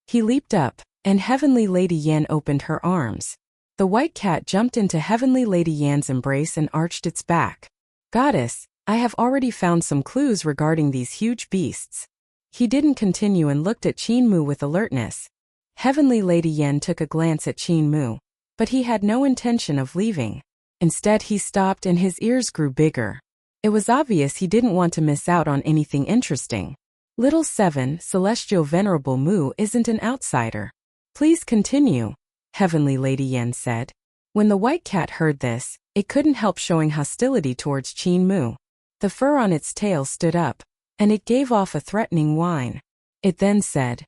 He leaped up, and Heavenly Lady Yan opened her arms. The white cat jumped into Heavenly Lady Yan's embrace and arched its back. Goddess, I have already found some clues regarding these huge beasts. He didn't continue and looked at Qin Mu with alertness. Heavenly Lady Yan took a glance at Qin Mu, but he had no intention of leaving. Instead he stopped and his ears grew bigger. It was obvious he didn't want to miss out on anything interesting. Little 7, Celestial Venerable Mu isn't an outsider. Please continue, Heavenly Lady Yan said. When the white cat heard this, it couldn't help showing hostility towards Qin Mu. The fur on its tail stood up, and it gave off a threatening whine. It then said,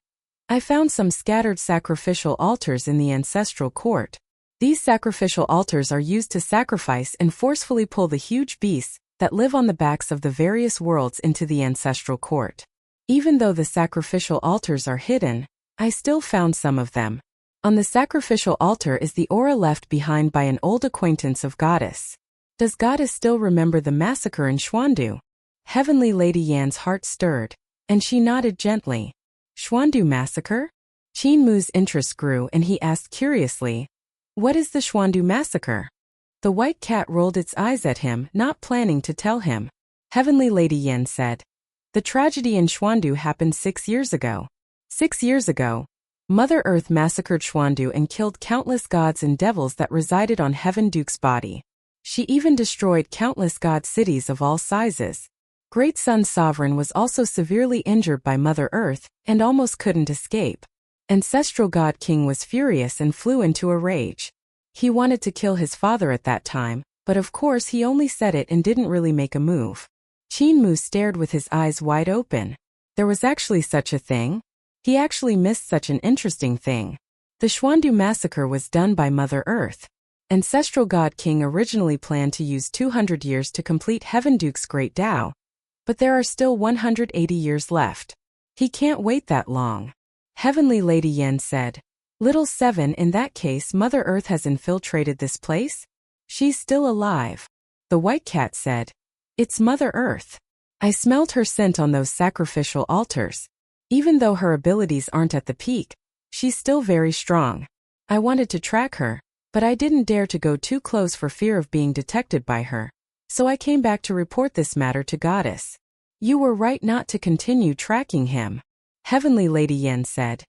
I found some scattered sacrificial altars in the ancestral court. These sacrificial altars are used to sacrifice and forcefully pull the huge beasts that live on the backs of the various worlds into the ancestral court. Even though the sacrificial altars are hidden, I still found some of them. On the sacrificial altar is the aura left behind by an old acquaintance of Goddess. Does Goddess still remember the massacre in Xuandu? Heavenly Lady Yan's heart stirred, and she nodded gently. Xuandu massacre? Qin Mu's interest grew and he asked curiously, what is the Xuandu massacre? The white cat rolled its eyes at him, not planning to tell him. Heavenly Lady Yan said, The tragedy in Xuandu happened 6 years ago. 6 years ago, Mother Earth massacred Xuandu and killed countless gods and devils that resided on Heaven Duke's body. She even destroyed countless god cities of all sizes. Great Sun Sovereign was also severely injured by Mother Earth and almost couldn't escape. Ancestral God King was furious and flew into a rage. He wanted to kill his father at that time, but of course he only said it and didn't really make a move. Qin Mu stared with his eyes wide open. There was actually such a thing? He actually missed such an interesting thing. The Xuandu massacre was done by Mother Earth. Ancestral God King originally planned to use 200 years to complete Heaven Duke's Great Tao, but there are still 180 years left. He can't wait that long. Heavenly Lady Yen said, "Little Seven, in that case Mother Earth has infiltrated this place? She's still alive." The White Cat said, "It's Mother Earth. I smelled her scent on those sacrificial altars. Even though her abilities aren't at the peak, she's still very strong. I wanted to track her, but I didn't dare to go too close for fear of being detected by her. So I came back to report this matter to Goddess." "You were right not to continue tracking him," Heavenly Lady Yen said.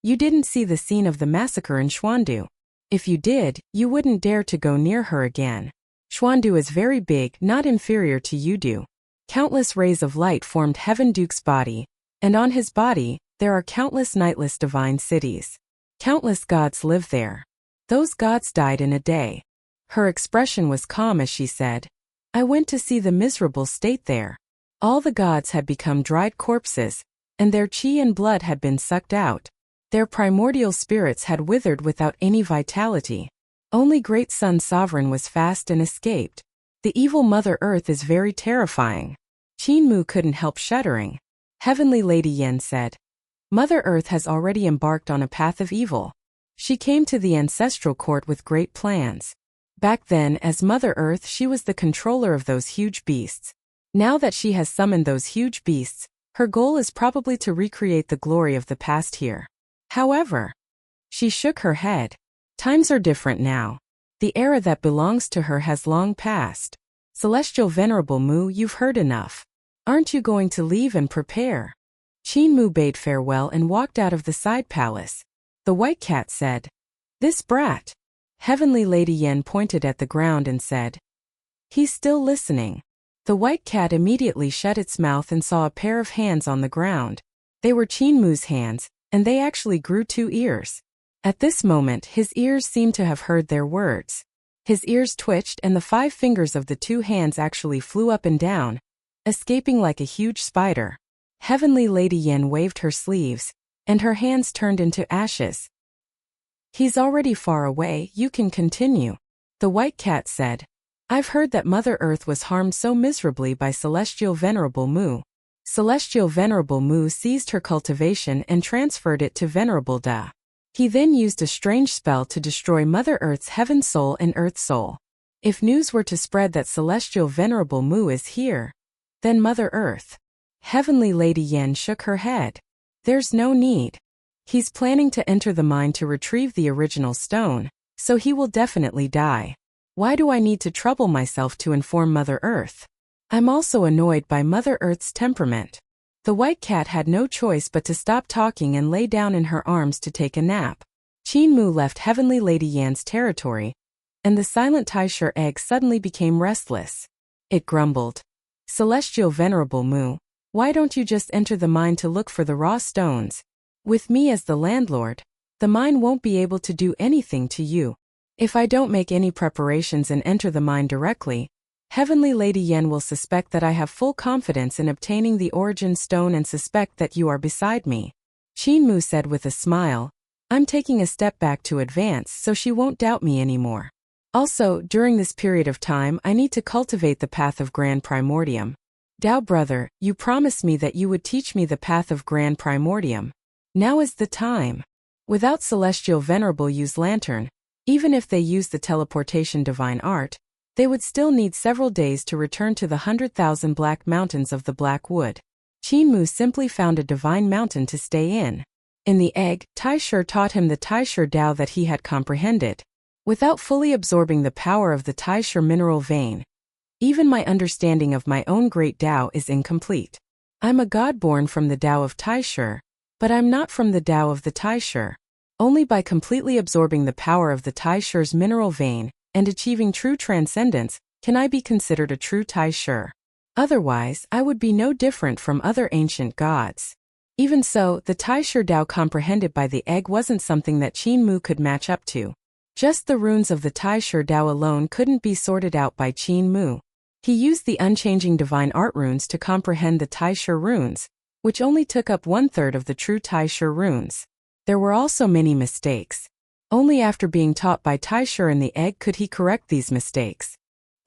"You didn't see the scene of the massacre in Xuandu. If you did, you wouldn't dare to go near her again. Xuandu is very big, not inferior to Yudu. Countless rays of light formed Heaven Duke's body, and on his body, there are countless nightless divine cities. Countless gods live there. Those gods died in a day." Her expression was calm as she said, "I went to see the miserable state there. All the gods had become dried corpses, and their chi and blood had been sucked out. Their primordial spirits had withered without any vitality. Only Great Sun Sovereign was fast and escaped. The evil Mother Earth is very terrifying." Qin Mu couldn't help shuddering. Heavenly Lady Yen said, "Mother Earth has already embarked on a path of evil. She came to the ancestral court with great plans. Back then, as Mother Earth, she was the controller of those huge beasts. Now that she has summoned those huge beasts, her goal is probably to recreate the glory of the past here. However," she shook her head, "times are different now. The era that belongs to her has long passed. Celestial Venerable Mu, you've heard enough. Aren't you going to leave and prepare?" Qin Mu bade farewell and walked out of the side palace. The White Cat said, "This brat." Heavenly Lady Yen pointed at the ground and said, "He's still listening." The White Cat immediately shut its mouth and saw a pair of hands on the ground. They were Qin Mu's hands, and they actually grew 2 ears. At this moment, his ears seemed to have heard their words. His ears twitched and the 5 fingers of the 2 hands actually flew up and down, escaping like a huge spider. Heavenly Lady Yen waved her sleeves, and her hands turned into ashes. "He's already far away, you can continue," the White Cat said. "I've heard that Mother Earth was harmed so miserably by Celestial Venerable Mu. Celestial Venerable Mu seized her cultivation and transferred it to Venerable Da. He then used a strange spell to destroy Mother Earth's Heaven Soul and Earth Soul. If news were to spread that Celestial Venerable Mu is here, then Mother Earth..." Heavenly Lady Yen shook her head. "There's no need. He's planning to enter the mine to retrieve the original stone, so he will definitely die. Why do I need to trouble myself to inform Mother Earth? I'm also annoyed by Mother Earth's temperament." The White Cat had no choice but to stop talking and lay down in her arms to take a nap. Qin Mu left Heavenly Lady Yan's territory, and the silent Taisher egg suddenly became restless. It grumbled, "Celestial Venerable Mu, why don't you just enter the mine to look for the raw stones? With me as the landlord, the mine won't be able to do anything to you. If I don't make any preparations and enter the mine directly, Heavenly Lady Yen will suspect that I have full confidence in obtaining the origin stone and suspect that you are beside me." Qin Mu said with a smile, "I'm taking a step back to advance so she won't doubt me anymore. Also, during this period of time I need to cultivate the path of Grand Primordium. Dao brother, you promised me that you would teach me the path of Grand Primordium. Now is the time." Without Celestial Venerable Yu's lantern, even if they use the teleportation divine art, they would still need several days to return to the 100,000 black mountains of the Black Wood. Qin Mu simply found a divine mountain to stay in. In the egg, Taisher taught him the Taisher Dao that he had comprehended. Without fully absorbing the power of the Taisher mineral vein, even my understanding of my own great Dao is incomplete. I'm a god born from the Tao of Taishe, but I'm not from the Tao of the Taishe. Only by completely absorbing the power of the Taishe's mineral vein and achieving true transcendence can I be considered a true Taishe. Otherwise, I would be no different from other ancient gods. Even so, the Taishe Tao comprehended by the egg wasn't something that Qin Mu could match up to. Just the runes of the Taishe Tao alone couldn't be sorted out by Qin Mu. He used the unchanging divine art runes to comprehend the Taishe runes, which only took up 1/3 of the true Taishe runes. There were also many mistakes. Only after being taught by Taishe in the egg could he correct these mistakes.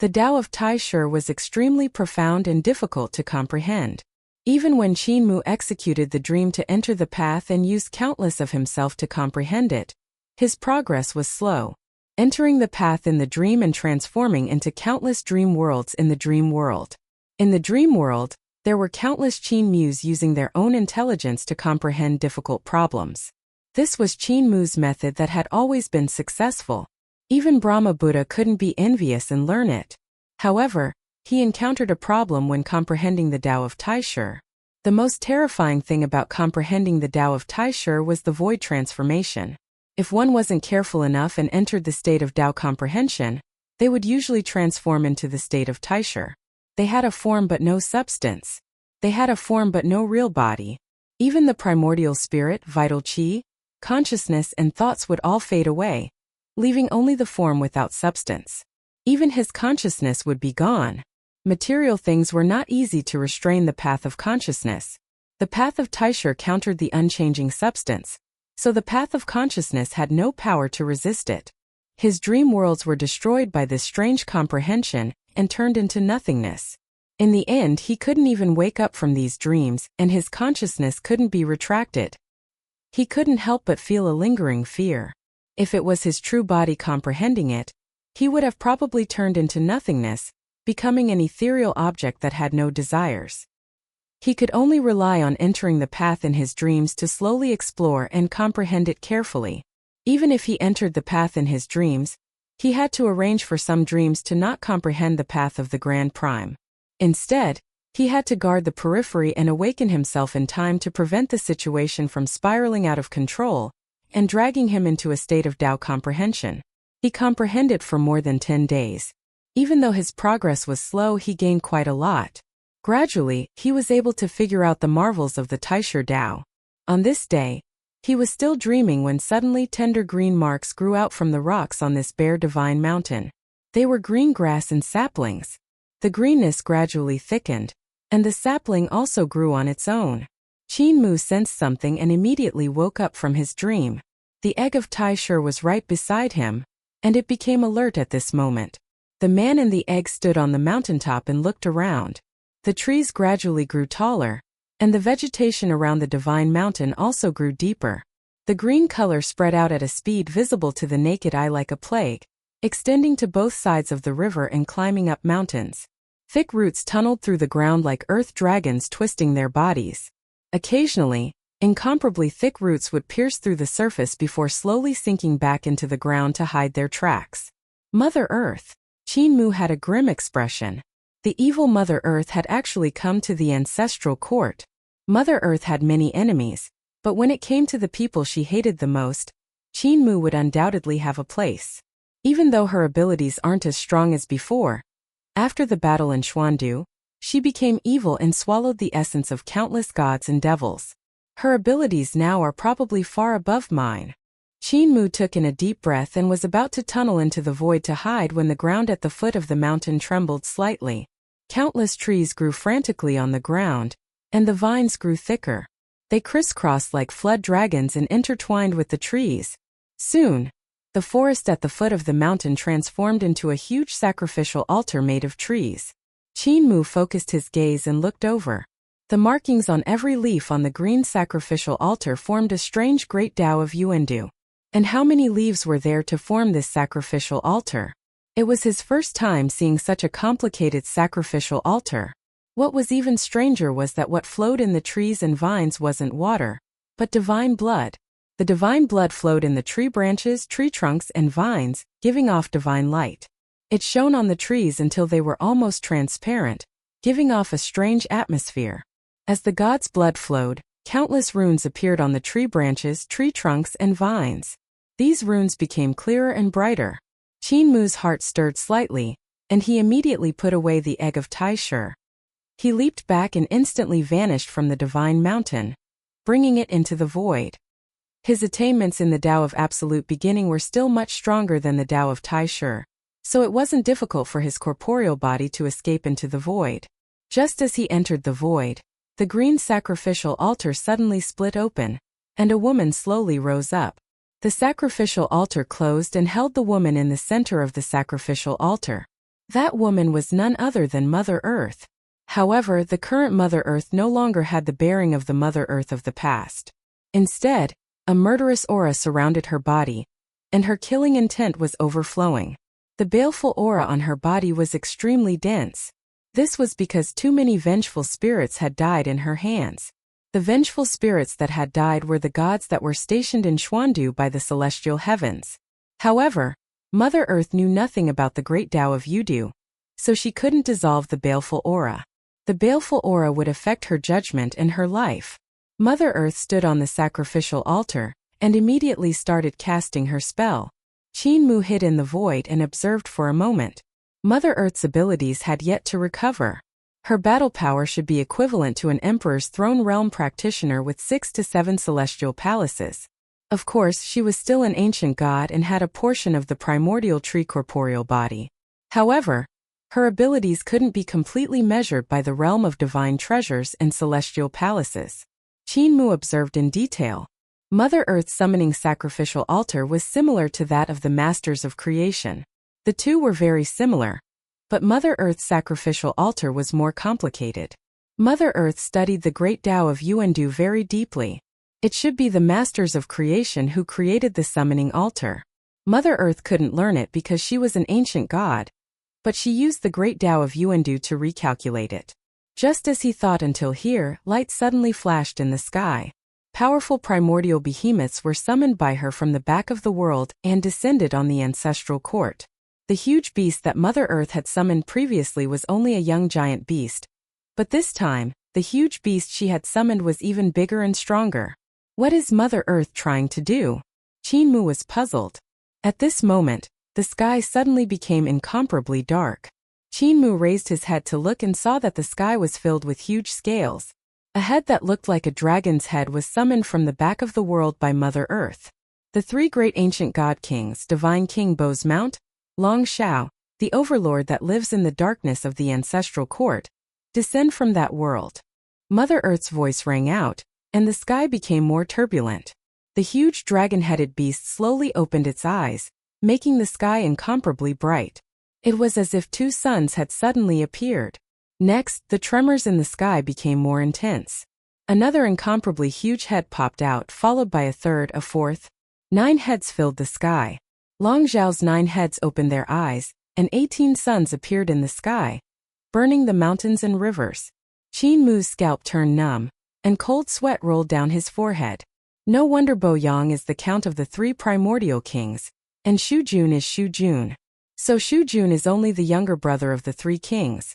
The Tao of Taishe was extremely profound and difficult to comprehend. Even when Qin Mu executed the dream to enter the path and used countless of himself to comprehend it, his progress was slow. Entering the path in the dream and transforming into countless dream worlds in the dream world. In the dream world, there were countless Qin Mus using their own intelligence to comprehend difficult problems. This was Qin Mu's method that had always been successful. Even Brahma Buddha couldn't be envious and learn it. However, he encountered a problem when comprehending the Tao of Taishe. The most terrifying thing about comprehending the Tao of Taishe was the void transformation. If one wasn't careful enough and entered the state of Tao comprehension, they would usually transform into the state of Taishe. They had a form but no substance. They had a form but no real body. Even the primordial spirit, vital qi, consciousness and thoughts would all fade away, leaving only the form without substance. Even his consciousness would be gone. Material things were not easy to restrain the path of consciousness. The path of Taishe countered the unchanging substance, so the path of consciousness had no power to resist it. His dream worlds were destroyed by this strange comprehension and turned into nothingness. In the end, he couldn't even wake up from these dreams, and his consciousness couldn't be retracted. He couldn't help but feel a lingering fear. If it was his true body comprehending it, he would have probably turned into nothingness, becoming an ethereal object that had no desires. He could only rely on entering the path in his dreams to slowly explore and comprehend it carefully. Even if he entered the path in his dreams, he had to arrange for some dreams to not comprehend the path of the Grand Prime. Instead, he had to guard the periphery and awaken himself in time to prevent the situation from spiraling out of control and dragging him into a state of Tao comprehension. He comprehended for more than 10 days. Even though his progress was slow, he gained quite a lot. Gradually, he was able to figure out the marvels of the Taishe Tao. On this day, he was still dreaming when suddenly tender green marks grew out from the rocks on this bare divine mountain. They were green grass and saplings. The greenness gradually thickened, and the sapling also grew on its own. Qin Mu sensed something and immediately woke up from his dream. The egg of Taishe was right beside him, and it became alert at this moment. The man in the egg stood on the mountaintop and looked around. The trees gradually grew taller, and the vegetation around the divine mountain also grew deeper. The green color spread out at a speed visible to the naked eye like a plague, extending to both sides of the river and climbing up mountains. Thick roots tunneled through the ground like earth dragons twisting their bodies. Occasionally, incomparably thick roots would pierce through the surface before slowly sinking back into the ground to hide their tracks. Mother Earth. Qin Mu had a grim expression. The evil Mother Earth had actually come to the ancestral court. Mother Earth had many enemies, but when it came to the people she hated the most, Qin Mu would undoubtedly have a place. Even though her abilities aren't as strong as before, after the battle in Xuandu, she became evil and swallowed the essence of countless gods and devils. Her abilities now are probably far above mine. Qin Mu took in a deep breath and was about to tunnel into the void to hide when the ground at the foot of the mountain trembled slightly. Countless trees grew frantically on the ground, and the vines grew thicker. They crisscrossed like flood dragons and intertwined with the trees. Soon, the forest at the foot of the mountain transformed into a huge sacrificial altar made of trees. Qin Mu focused his gaze and looked over. The markings on every leaf on the green sacrificial altar formed a strange great Tao of Yuandu. And how many leaves were there to form this sacrificial altar? It was his first time seeing such a complicated sacrificial altar. What was even stranger was that what flowed in the trees and vines wasn't water, but divine blood. The divine blood flowed in the tree branches, tree trunks, and vines, giving off divine light. It shone on the trees until they were almost transparent, giving off a strange atmosphere. As the god's blood flowed, countless runes appeared on the tree branches, tree trunks, and vines. These runes became clearer and brighter. Qin Mu's heart stirred slightly, and he immediately put away the egg of Tai Shi. He leaped back and instantly vanished from the divine mountain, bringing it into the void. His attainments in the Tao of Absolute Beginning were still much stronger than the Tao of Tai Shi, so it wasn't difficult for his corporeal body to escape into the void. Just as he entered the void, the green sacrificial altar suddenly split open, and a woman slowly rose up. The sacrificial altar closed and held the woman in the center of the sacrificial altar. That woman was none other than Mother Earth. However, the current Mother Earth no longer had the bearing of the Mother Earth of the past. Instead, a murderous aura surrounded her body, and her killing intent was overflowing. The baleful aura on her body was extremely dense. This was because too many vengeful spirits had died in her hands. The vengeful spirits that had died were the gods that were stationed in Xuandu by the celestial heavens. However, Mother Earth knew nothing about the great Tao of Yudu, so she couldn't dissolve the baleful aura. The baleful aura would affect her judgment and her life. Mother Earth stood on the sacrificial altar, and immediately started casting her spell. Qin Mu hid in the void and observed for a moment. Mother Earth's abilities had yet to recover. Her battle power should be equivalent to an emperor's throne realm practitioner with 6 to 7 celestial palaces. Of course, she was still an ancient god and had a portion of the primordial tree corporeal body. However, her abilities couldn't be completely measured by the realm of divine treasures and celestial palaces. Qin Mu observed in detail. Mother Earth's summoning sacrificial altar was similar to that of the Masters of Creation. The two were very similar, but Mother Earth's sacrificial altar was more complicated. Mother Earth studied the great Tao of Yuandu very deeply. It should be the Masters of Creation who created the summoning altar. Mother Earth couldn't learn it because she was an ancient god, but she used the great Tao of Yuandu to recalculate it. Just as he thought until here, light suddenly flashed in the sky. Powerful primordial behemoths were summoned by her from the back of the world and descended on the ancestral court. The huge beast that Mother Earth had summoned previously was only a young giant beast, but this time, the huge beast she had summoned was even bigger and stronger. What is Mother Earth trying to do? Qin Mu was puzzled. At this moment, the sky suddenly became incomparably dark. Qin Mu raised his head to look and saw that the sky was filled with huge scales. A head that looked like a dragon's head was summoned from the back of the world by Mother Earth. The three great ancient god kings, Divine King Bo's Mount, Long Shao, the overlord that lives in the darkness of the ancestral court, descend from that world. Mother Earth's voice rang out, and the sky became more turbulent. The huge dragon-headed beast slowly opened its eyes, making the sky incomparably bright. It was as if two suns had suddenly appeared. Next, the tremors in the sky became more intense. Another incomparably huge head popped out, followed by a third, a fourth. 9 heads filled the sky. Long Zhao's 9 heads opened their eyes, and 18 suns appeared in the sky, burning the mountains and rivers. Qin Mu's scalp turned numb, and cold sweat rolled down his forehead. No wonder Bo Yang is the count of the 3 primordial kings, and Shu Jun is Shu Jun. So Shu Jun is only the younger brother of the 3 kings.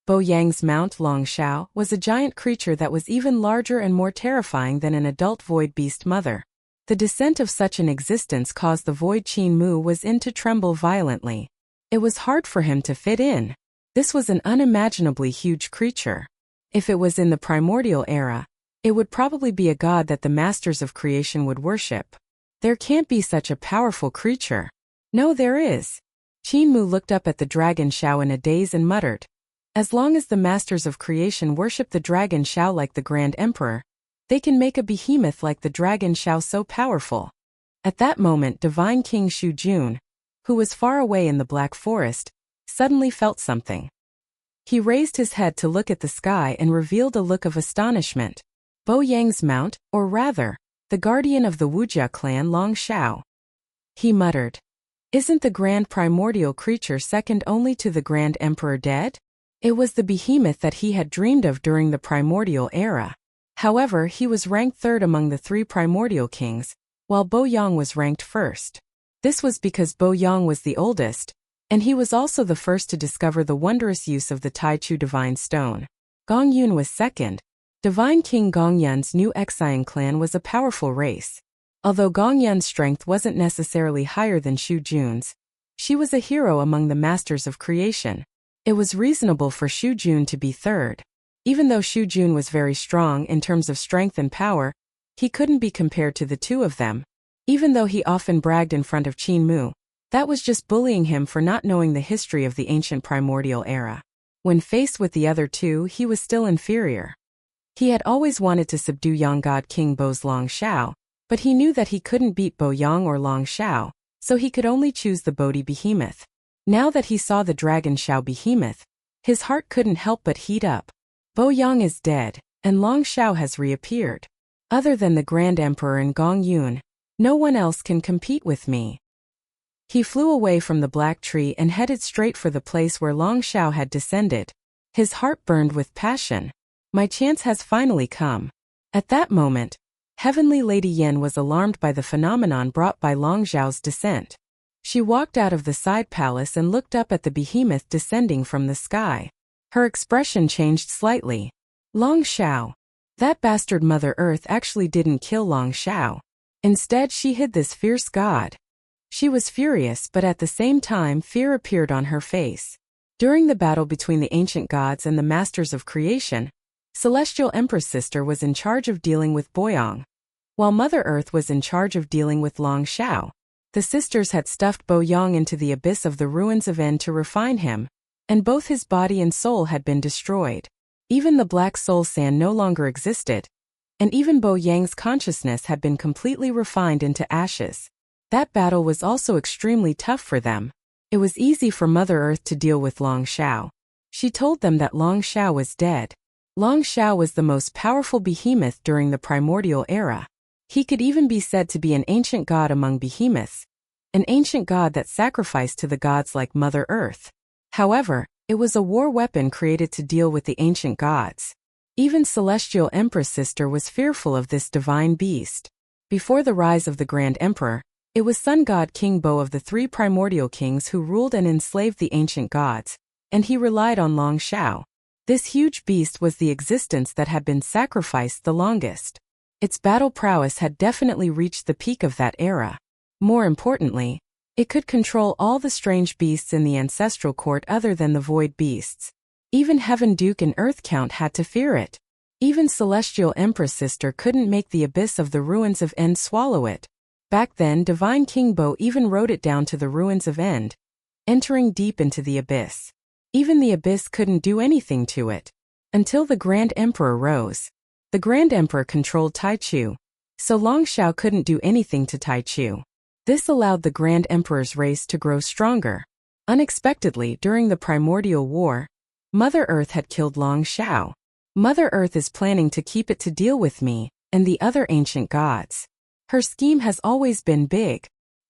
Bo Yang's mount, Long Shao, was a giant creature that was even larger and more terrifying than an adult void beast mother. The descent of such an existence caused the void Qin Mu was in to tremble violently. It was hard for him to fit in. This was an unimaginably huge creature. If it was in the primordial era, it would probably be a god that the Masters of Creation would worship. There can't be such a powerful creature. No, there is. Qin Mu looked up at the dragon Shao in a daze and muttered. As long as the Masters of Creation worship the dragon Shao like the Grand Emperor, they can make a behemoth like the dragon Shao so powerful. At that moment, Divine King Shu Jun, who was far away in the Black Forest, suddenly felt something. He raised his head to look at the sky and revealed a look of astonishment. Bo Yang's mount, or rather, the guardian of the wuxia clan, Long Shao. He muttered. Isn't the grand primordial creature second only to the Grand Emperor dead? It was the behemoth that he had dreamed of during the primordial era. However, he was ranked 3rd among the 3 primordial kings, while Bo Yang was ranked 1st. This was because Bo Yang was the oldest, and he was also the first to discover the wondrous use of the Tai Chu Divine Stone. Gong Yun was 2nd, Divine King Gongyun's new Xian clan was a powerful race. Although Gongyun's strength wasn't necessarily higher than Xu Jun's, she was a hero among the masters of creation. It was reasonable for Xu Jun to be third. Even though Xu Jun was very strong in terms of strength and power, he couldn't be compared to the two of them. Even though he often bragged in front of Qin Mu, that was just bullying him for not knowing the history of the ancient primordial era. When faced with the other two, he was still inferior. He had always wanted to subdue Yang God King Bo's Long Shao, but he knew that he couldn't beat Bo Yang or Long Shao, so he could only choose the Bodhi Behemoth. Now that he saw the Dragon Shao Behemoth, his heart couldn't help but heat up. Bo Yang is dead, and Long Shao has reappeared. Other than the Grand Emperor and Gong Yun, no one else can compete with me. He flew away from the black tree and headed straight for the place where Long Shao had descended. His heart burned with passion. My chance has finally come. At that moment, Heavenly Lady Yen was alarmed by the phenomenon brought by Long Xiao's descent. She walked out of the side palace and looked up at the behemoth descending from the sky. Her expression changed slightly. Long Shao. That bastard Mother Earth actually didn't kill Long Shao. Instead, she hid this fierce god. She was furious, but at the same time fear appeared on her face. During the battle between the ancient gods and the masters of creation, Celestial Empress Sister was in charge of dealing with Boyang, while Mother Earth was in charge of dealing with Long Shao. The sisters had stuffed Bo Yang into the abyss of the ruins of En to refine him, and both his body and soul had been destroyed. Even the black soul sand no longer existed, and even Bo Yang's consciousness had been completely refined into ashes. That battle was also extremely tough for them. It was easy for Mother Earth to deal with Long Shao. She told them that Long Shao was dead. Long Shao was the most powerful behemoth during the primordial era. He could even be said to be an ancient god among behemoths, an ancient god that sacrificed to the gods like Mother Earth. However, it was a war weapon created to deal with the ancient gods. Even Celestial Empress Sister was fearful of this divine beast. Before the rise of the Grand Emperor, it was Sun God King Bo of the three primordial kings who ruled and enslaved the ancient gods, and he relied on Long Shao. This huge beast was the existence that had been sacrificed the longest. Its battle prowess had definitely reached the peak of that era. More importantly, it could control all the strange beasts in the ancestral court other than the void beasts. Even Heaven Duke and Earth Count had to fear it. Even Celestial Empress Sister couldn't make the abyss of the ruins of End swallow it. Back then, Divine King Bo even rode it down to the ruins of End, entering deep into the abyss. Even the abyss couldn't do anything to it. Until the Grand Emperor rose. The Grand Emperor controlled Taichu, so Long Shao couldn't do anything to Taichu. This allowed the Grand Emperor's race to grow stronger. Unexpectedly, during the Primordial War, Mother Earth had killed Long Shao. Mother Earth is planning to keep it to deal with me and the other ancient gods. Her scheme has always been big.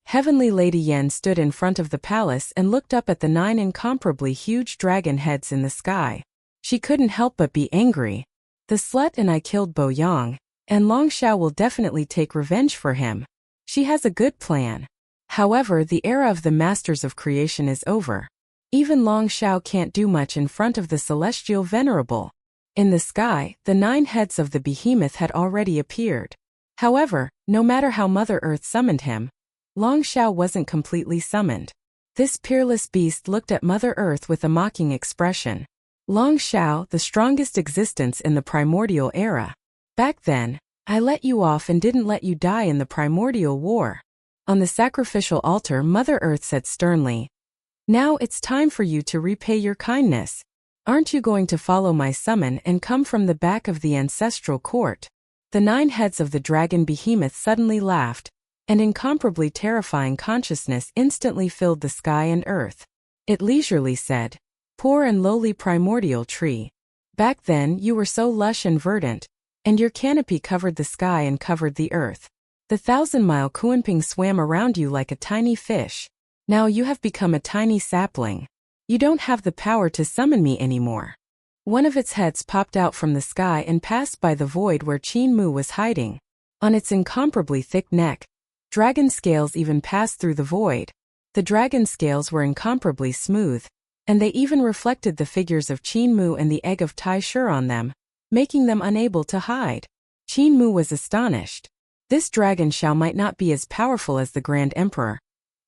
Heavenly Lady Yen stood in front of the palace and looked up at the 9 incomparably huge dragon heads in the sky. She couldn't help but be angry. The slut and I killed Bo Yang, and Long Shao will definitely take revenge for him. She has a good plan. However, the era of the Masters of Creation is over. Even Long Shao can't do much in front of the Celestial Venerable. In the sky, the 9 heads of the behemoth had already appeared. However, no matter how Mother Earth summoned him, Long Shao wasn't completely summoned. This peerless beast looked at Mother Earth with a mocking expression. Long Shao, the strongest existence in the primordial era. Back then, I let you off and didn't let you die in the primordial war. On the sacrificial altar, Mother Earth said sternly, "Now it's time for you to repay your kindness. Aren't you going to follow my summon and come from the back of the ancestral court?" The 9 heads of the dragon behemoth suddenly laughed, and incomparably terrifying consciousness instantly filled the sky and earth. It leisurely said, "Poor and lowly primordial tree. Back then you were so lush and verdant, and your canopy covered the sky and covered the earth. The 1,000-mile Kuanping swam around you like a tiny fish. Now you have become a tiny sapling. You don't have the power to summon me anymore." One of its heads popped out from the sky and passed by the void where Qin Mu was hiding. On its incomparably thick neck, dragon scales even passed through the void. The dragon scales were incomparably smooth, and they even reflected the figures of Qin Mu and the egg of Tai Shur on them. making them unable to hide. Qin Mu was astonished. This dragon Xiao might not be as powerful as the Grand Emperor,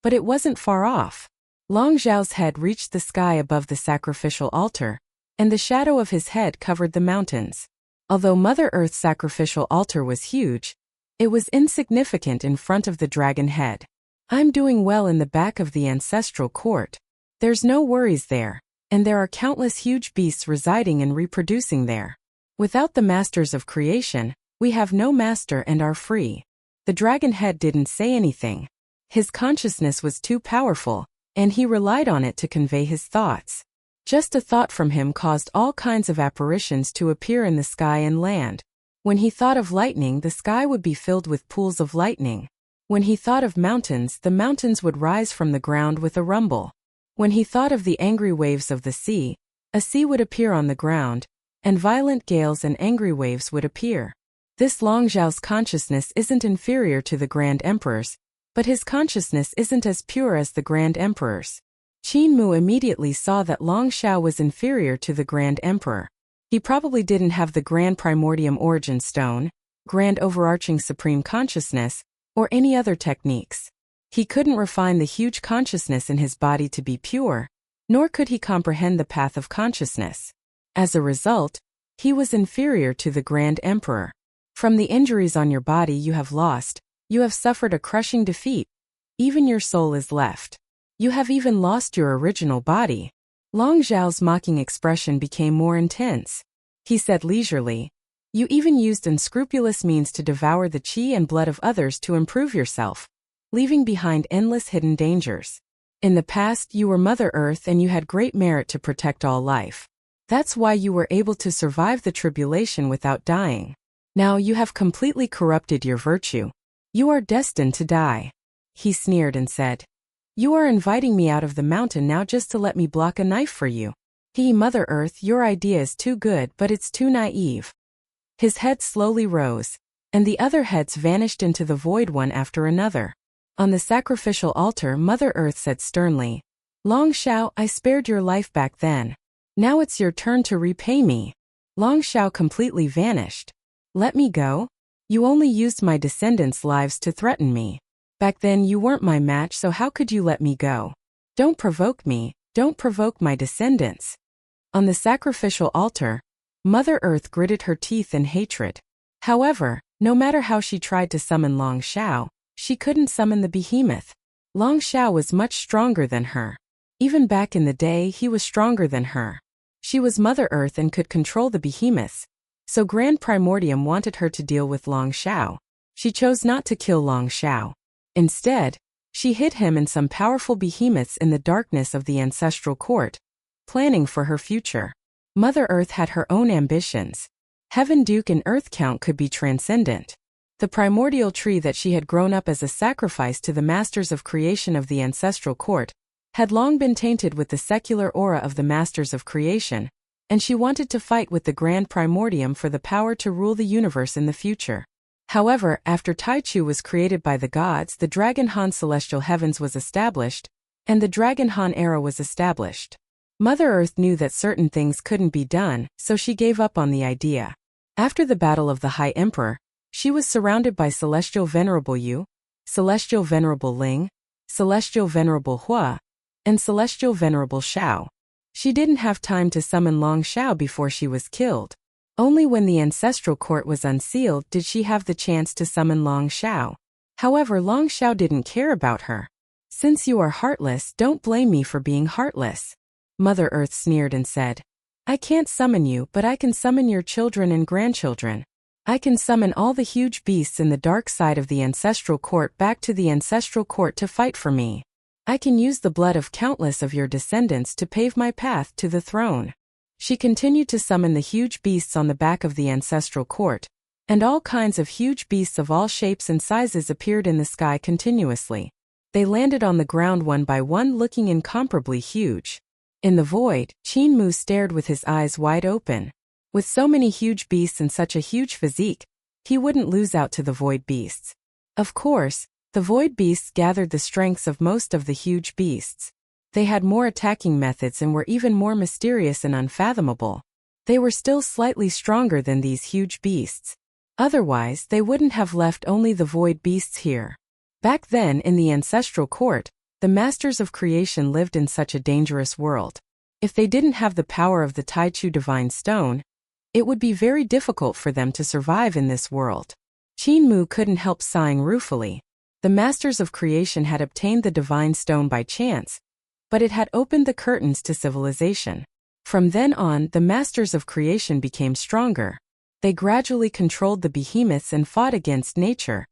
but it wasn't far off. Long Zhao's head reached the sky above the sacrificial altar, and the shadow of his head covered the mountains. Although Mother Earth's sacrificial altar was huge, it was insignificant in front of the dragon head. I'm doing well in the back of the ancestral court. There's no worries there, and there are countless huge beasts residing and reproducing there. Without the masters of creation, we have no master and are free. The dragon head didn't say anything. His consciousness was too powerful, and he relied on it to convey his thoughts. Just a thought from him caused all kinds of apparitions to appear in the sky and land. When he thought of lightning, the sky would be filled with pools of lightning. When he thought of mountains, the mountains would rise from the ground with a rumble. When he thought of the angry waves of the sea, a sea would appear on the ground, and violent gales and angry waves would appear. This Long Zhao's consciousness isn't inferior to the Grand Emperor's, but his consciousness isn't as pure as the Grand Emperor's. Qin Mu immediately saw that Long Zhao was inferior to the Grand Emperor. He probably didn't have the Grand Primordium Origin Stone, Grand Overarching Supreme Consciousness, or any other techniques. He couldn't refine the huge consciousness in his body to be pure, nor could he comprehend the path of consciousness. As a result, he was inferior to the Grand Emperor. From the injuries on your body you have lost, you have suffered a crushing defeat. Even your soul is left. You have even lost your original body. Long Zhao's mocking expression became more intense. He said leisurely, "You even used unscrupulous means to devour the qi and blood of others to improve yourself, leaving behind endless hidden dangers. In the past you were Mother Earth and you had great merit to protect all life. That's why you were able to survive the tribulation without dying. Now you have completely corrupted your virtue. You are destined to die." He sneered and said, "You are inviting me out of the mountain now just to let me block a knife for you. Mother Earth, your idea is too good, but it's too naive." His head slowly rose, and the other heads vanished into the void one after another. On the sacrificial altar, Mother Earth said sternly, "Long Zhao, I spared your life back then. Now it's your turn to repay me." Long Zhao completely vanished. "Let me go? You only used my descendants' lives to threaten me. Back then you weren't my match, so how could you let me go? Don't provoke me, don't provoke my descendants." On the sacrificial altar, Mother Earth gritted her teeth in hatred. However, no matter how she tried to summon Long Zhao, she couldn't summon the behemoth. Long Zhao was much stronger than her. Even back in the day, he was stronger than her. She was Mother Earth and could control the behemoths, so Grand Primordium wanted her to deal with Long Zhao. She chose not to kill Long Zhao. Instead, she hid him in some powerful behemoths in the darkness of the ancestral court, planning for her future. Mother Earth had her own ambitions. Heaven Duke and Earth Count could be transcendent. The primordial tree that she had grown up as a sacrifice to the masters of creation of the ancestral court had long been tainted with the secular aura of the masters of creation, and she wanted to fight with the Grand Primordium for the power to rule the universe in the future. However, after Taichu was created by the gods, the Dragon Han Celestial Heavens was established, and the Dragon Han era was established. Mother Earth knew that certain things couldn't be done, so she gave up on the idea. After the Battle of the High Emperor, she was surrounded by Celestial Venerable Yu, Celestial Venerable Ling, Celestial Venerable Hua, and Celestial Venerable Shao. She didn't have time to summon Long Zhao before she was killed. Only when the ancestral court was unsealed did she have the chance to summon Long Zhao. However, Long Zhao didn't care about her. "Since you are heartless, don't blame me for being heartless." Mother Earth sneered and said, "I can't summon you, but I can summon your children and grandchildren. I can summon all the huge beasts in the dark side of the ancestral court back to the ancestral court to fight for me. I can use the blood of countless of your descendants to pave my path to the throne." She continued to summon the huge beasts on the back of the ancestral court, and all kinds of huge beasts of all shapes and sizes appeared in the sky continuously. They landed on the ground one by one, looking incomparably huge. In the void, Qin Mu stared with his eyes wide open. With so many huge beasts and such a huge physique, he wouldn't lose out to the void beasts. Of course, the void beasts gathered the strengths of most of the huge beasts. They had more attacking methods and were even more mysterious and unfathomable. They were still slightly stronger than these huge beasts. Otherwise, they wouldn't have left only the void beasts here. Back then, in the ancestral court, the masters of creation lived in such a dangerous world. If they didn't have the power of the Taichu divine stone, it would be very difficult for them to survive in this world. Qin Mu couldn't help sighing ruefully. The masters of creation had obtained the divine stone by chance, but it had opened the curtains to civilization. From then on, the masters of creation became stronger. They gradually controlled the behemoths and fought against nature,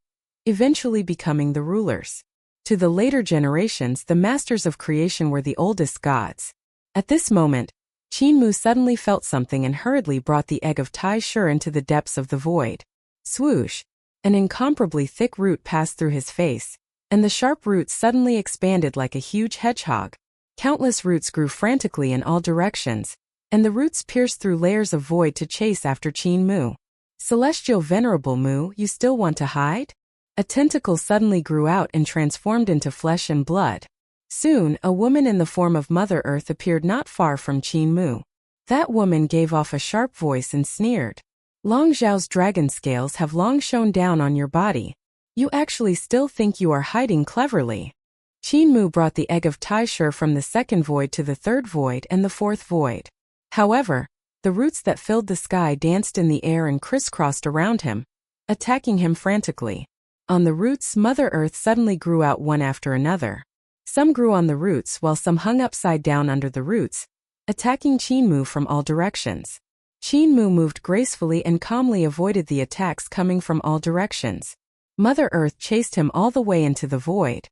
eventually becoming the rulers. To the later generations, the masters of creation were the oldest gods. At this moment, Qin Mu suddenly felt something and hurriedly brought the egg of Tai Shi into the depths of the void. Swoosh! An incomparably thick root passed through his face, and the sharp roots suddenly expanded like a huge hedgehog. Countless roots grew frantically in all directions, and the roots pierced through layers of void to chase after Qin Mu. Celestial Venerable Mu, you still want to hide? A tentacle suddenly grew out and transformed into flesh and blood. Soon, a woman in the form of Mother Earth appeared not far from Qin Mu. That woman gave off a sharp voice and sneered. Long Zhao's dragon scales have long shone down on your body. You actually still think you are hiding cleverly. Qin Mu brought the egg of Tai Shi from the second void to the third void and the fourth void. However, the roots that filled the sky danced in the air and crisscrossed around him, attacking him frantically. On the roots, Mother Earth suddenly grew out one after another. Some grew on the roots while some hung upside down under the roots, attacking Qin Mu from all directions. Qin Mu moved gracefully and calmly avoided the attacks coming from all directions. Mother Earth chased him all the way into the void.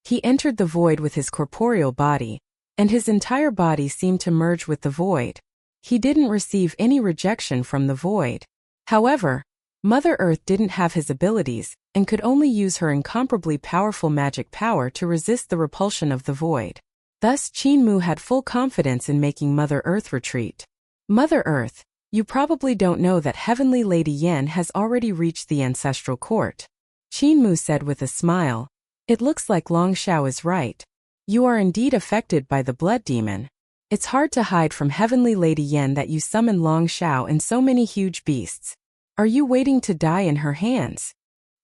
He entered the void with his corporeal body, and his entire body seemed to merge with the void. He didn't receive any rejection from the void. However, Mother Earth didn't have his abilities, and could only use her incomparably powerful magic power to resist the repulsion of the void. Thus, Qin Mu had full confidence in making Mother Earth retreat. Mother Earth, you probably don't know that Heavenly Lady Yan has already reached the ancestral court. Qin Mu said with a smile. It looks like Long Xiao is right. You are indeed affected by the blood demon. It's hard to hide from Heavenly Lady Yan that you summon Long Xiao and so many huge beasts. Are you waiting to die in her hands?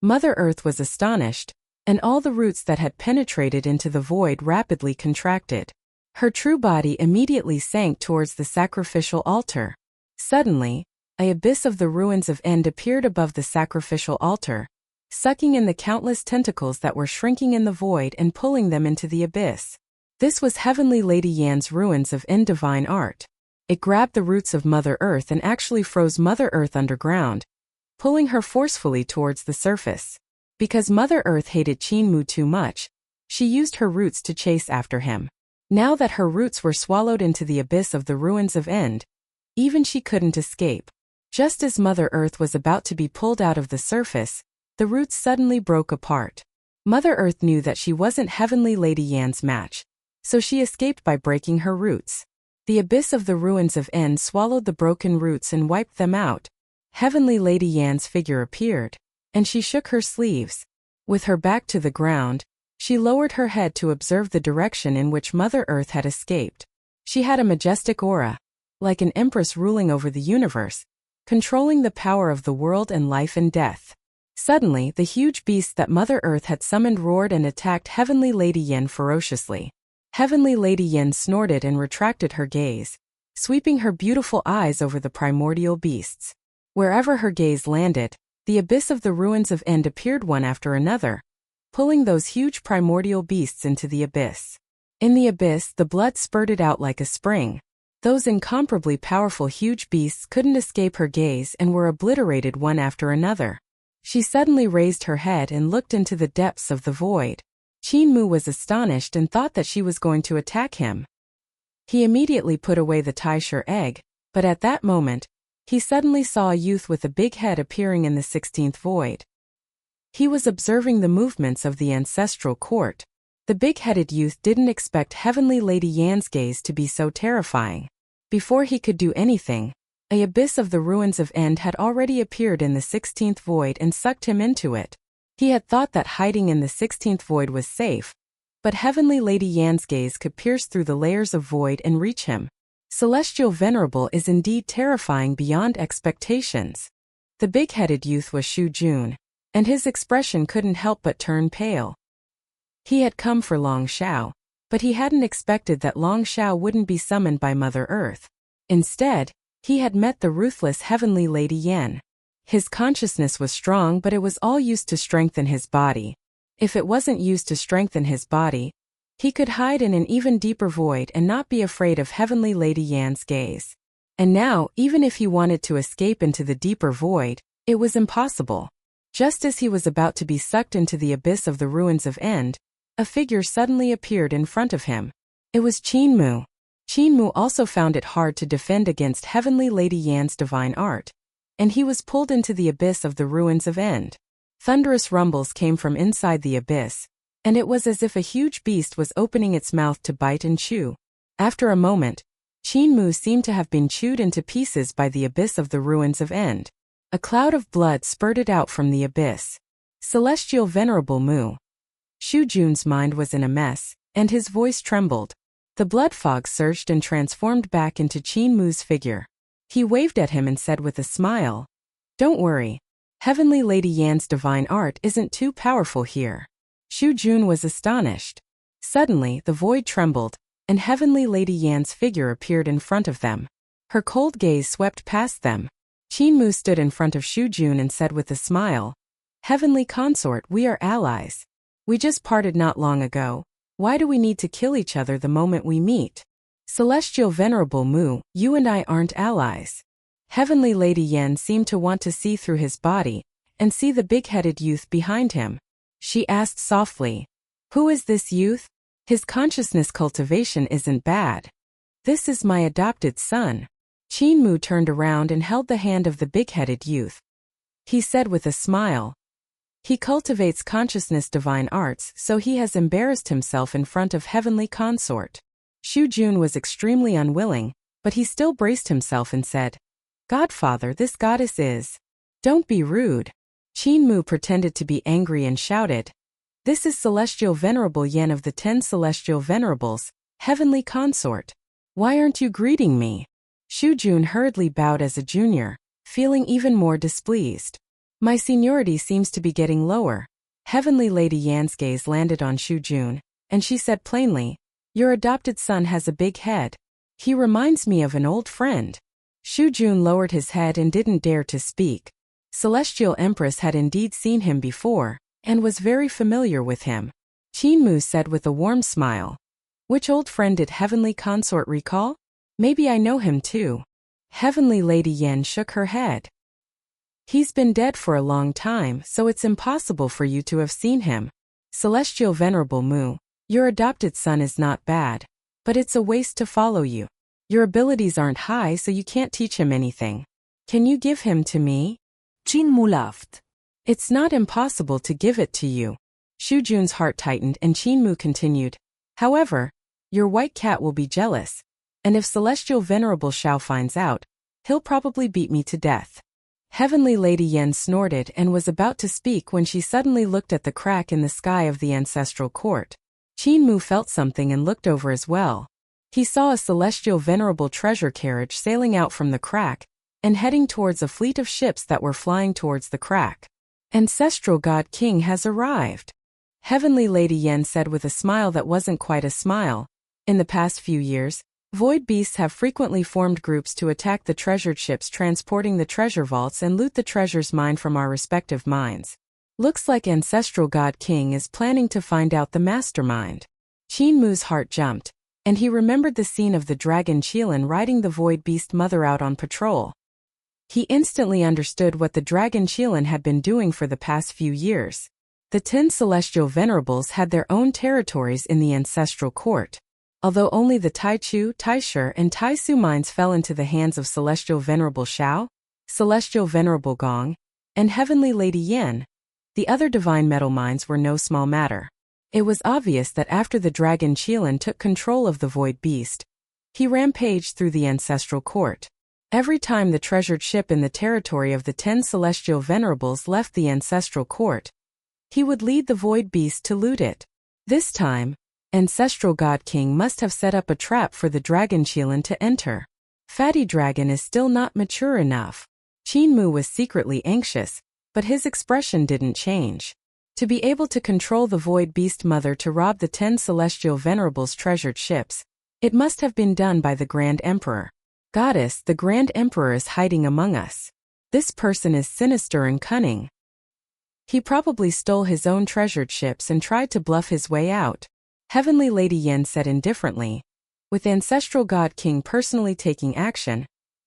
Mother Earth was astonished, and all the roots that had penetrated into the void rapidly contracted. Her true body immediately sank towards the sacrificial altar. Suddenly, an abyss of the ruins of End appeared above the sacrificial altar, sucking in the countless tentacles that were shrinking in the void and pulling them into the abyss. This was Heavenly Lady Yan's ruins of End divine art. It grabbed the roots of Mother Earth and actually froze Mother Earth underground, pulling her forcefully towards the surface. Because Mother Earth hated Qin Mu too much, she used her roots to chase after him. Now that her roots were swallowed into the abyss of the ruins of End, even she couldn't escape. Just as Mother Earth was about to be pulled out of the surface, the roots suddenly broke apart. Mother Earth knew that she wasn't Heavenly Lady Yan's match, so she escaped by breaking her roots. The abyss of the ruins of End swallowed the broken roots and wiped them out. Heavenly Lady Yan's figure appeared, and she shook her sleeves. With her back to the ground, she lowered her head to observe the direction in which Mother Earth had escaped. She had a majestic aura, like an empress ruling over the universe, controlling the power of the world and life and death. Suddenly, the huge beast that Mother Earth had summoned roared and attacked Heavenly Lady Yan ferociously. Heavenly Lady Yan snorted and retracted her gaze, sweeping her beautiful eyes over the primordial beasts. Wherever her gaze landed, the abyss of the ruins of End appeared one after another, pulling those huge primordial beasts into the abyss. In the abyss, the blood spurted out like a spring. Those incomparably powerful huge beasts couldn't escape her gaze and were obliterated one after another. She suddenly raised her head and looked into the depths of the void. Qin Mu was astonished and thought that she was going to attack him. He immediately put away the Tai Shi egg, but at that moment, he suddenly saw a youth with a big head appearing in the 16th void. He was observing the movements of the ancestral court. The big-headed youth didn't expect Heavenly Lady Yan's gaze to be so terrifying. Before he could do anything, an abyss of the ruins of End had already appeared in the 16th void and sucked him into it. He had thought that hiding in the 16th void was safe, but Heavenly Lady Yan's gaze could pierce through the layers of void and reach him. Celestial Venerable is indeed terrifying beyond expectations. The big-headed youth was Shu Jun, and his expression couldn't help but turn pale. He had come for Long Xiao, but he hadn't expected that Long Xiao wouldn't be summoned by Mother Earth. Instead, he had met the ruthless Heavenly Lady Yan. His consciousness was strong, but it was all used to strengthen his body. If it wasn't used to strengthen his body, he could hide in an even deeper void and not be afraid of Heavenly Lady Yan's gaze. And now, even if he wanted to escape into the deeper void, it was impossible. Just as he was about to be sucked into the abyss of the ruins of End, a figure suddenly appeared in front of him. It was Qin Mu. Qin Mu also found it hard to defend against Heavenly Lady Yan's divine art, and he was pulled into the abyss of the ruins of End. Thunderous rumbles came from inside the abyss, and it was as if a huge beast was opening its mouth to bite and chew. After a moment, Qin Mu seemed to have been chewed into pieces by the abyss of the ruins of End. A cloud of blood spurted out from the abyss. Celestial Venerable Mu. Shu Jun's mind was in a mess, and his voice trembled. The blood fog surged and transformed back into Qin Mu's figure. He waved at him and said with a smile, "Don't worry. Heavenly Lady Yan's divine art isn't too powerful here." Shu Jun was astonished. Suddenly, the void trembled, and Heavenly Lady Yan's figure appeared in front of them. Her cold gaze swept past them. Qin Mu stood in front of Shu Jun and said with a smile, "Heavenly Consort, we are allies. We just parted not long ago. Why do we need to kill each other the moment we meet?" "Celestial Venerable Mu, you and I aren't allies." Heavenly Lady Yan seemed to want to see through his body and see the big-headed youth behind him. She asked softly, "Who is this youth? His consciousness cultivation isn't bad." "This is my adopted son." Qin Mu turned around and held the hand of the big-headed youth. He said with a smile, "He cultivates consciousness divine arts, so he has embarrassed himself in front of Heavenly Consort." Shu Jun was extremely unwilling, but he still braced himself and said, "Godfather, this goddess is." "Don't be rude." Qin Mu pretended to be angry and shouted, "This is Celestial Venerable Yan of the 10 Celestial Venerables, Heavenly Consort. Why aren't you greeting me?" Shu Jun hurriedly bowed as a junior, feeling even more displeased. "My seniority seems to be getting lower." Heavenly Lady Yan's gaze landed on Shu Jun, and she said plainly, "Your adopted son has a big head. He reminds me of an old friend." Shu Jun lowered his head and didn't dare to speak. Celestial Empress had indeed seen him before, and was very familiar with him. Qin Mu said with a warm smile, "Which old friend did Heavenly Consort recall? Maybe I know him too." Heavenly Lady Yan shook her head. "He's been dead for a long time, so it's impossible for you to have seen him. Celestial Venerable Mu, your adopted son is not bad, but it's a waste to follow you. Your abilities aren't high, so you can't teach him anything. Can you give him to me?" Qin Mu laughed. "It's not impossible to give it to you." Shu Jun's heart tightened and Qin Mu continued, "However, your white cat will be jealous, and if Celestial Venerable Xiao finds out, he'll probably beat me to death." Heavenly Lady Yan snorted and was about to speak when she suddenly looked at the crack in the sky of the ancestral court. Qin Mu felt something and looked over as well. He saw a Celestial Venerable treasure carriage sailing out from the crack and heading towards a fleet of ships that were flying towards the crack. "Ancestral God King has arrived." Heavenly Lady Yan said with a smile that wasn't quite a smile. "In the past few years, void beasts have frequently formed groups to attack the treasured ships transporting the treasure vaults and loot the treasures mined from our respective mines. Looks like Ancestral God King is planning to find out the mastermind." Qin Mu's heart jumped, and he remembered the scene of the dragon Qilin riding the void beast mother out on patrol. He instantly understood what the dragon Qilin had been doing for the past few years. The 10 Celestial Venerables had their own territories in the ancestral court. Although only the Taichu, Taisher, and Taisu mines fell into the hands of Celestial Venerable Xiao, Celestial Venerable Gong, and Heavenly Lady Yan, the other divine metal mines were no small matter. It was obvious that after the dragon Qilin took control of the void beast, he rampaged through the ancestral court. Every time the treasured ship in the territory of the 10 Celestial Venerables left the ancestral court, he would lead the void beast to loot it. This time, Ancestral God King must have set up a trap for the dragon Qilin to enter. Fatty Dragon is still not mature enough. Qinmu was secretly anxious, but his expression didn't change. To be able to control the Void Beast Mother to rob the 10 Celestial Venerables' treasured ships, it must have been done by the Grand Emperor. Goddess, the Grand Emperor is hiding among us. This person is sinister and cunning. He probably stole his own treasured ships and tried to bluff his way out. Heavenly Lady Yen said indifferently. With Ancestral God King personally taking action,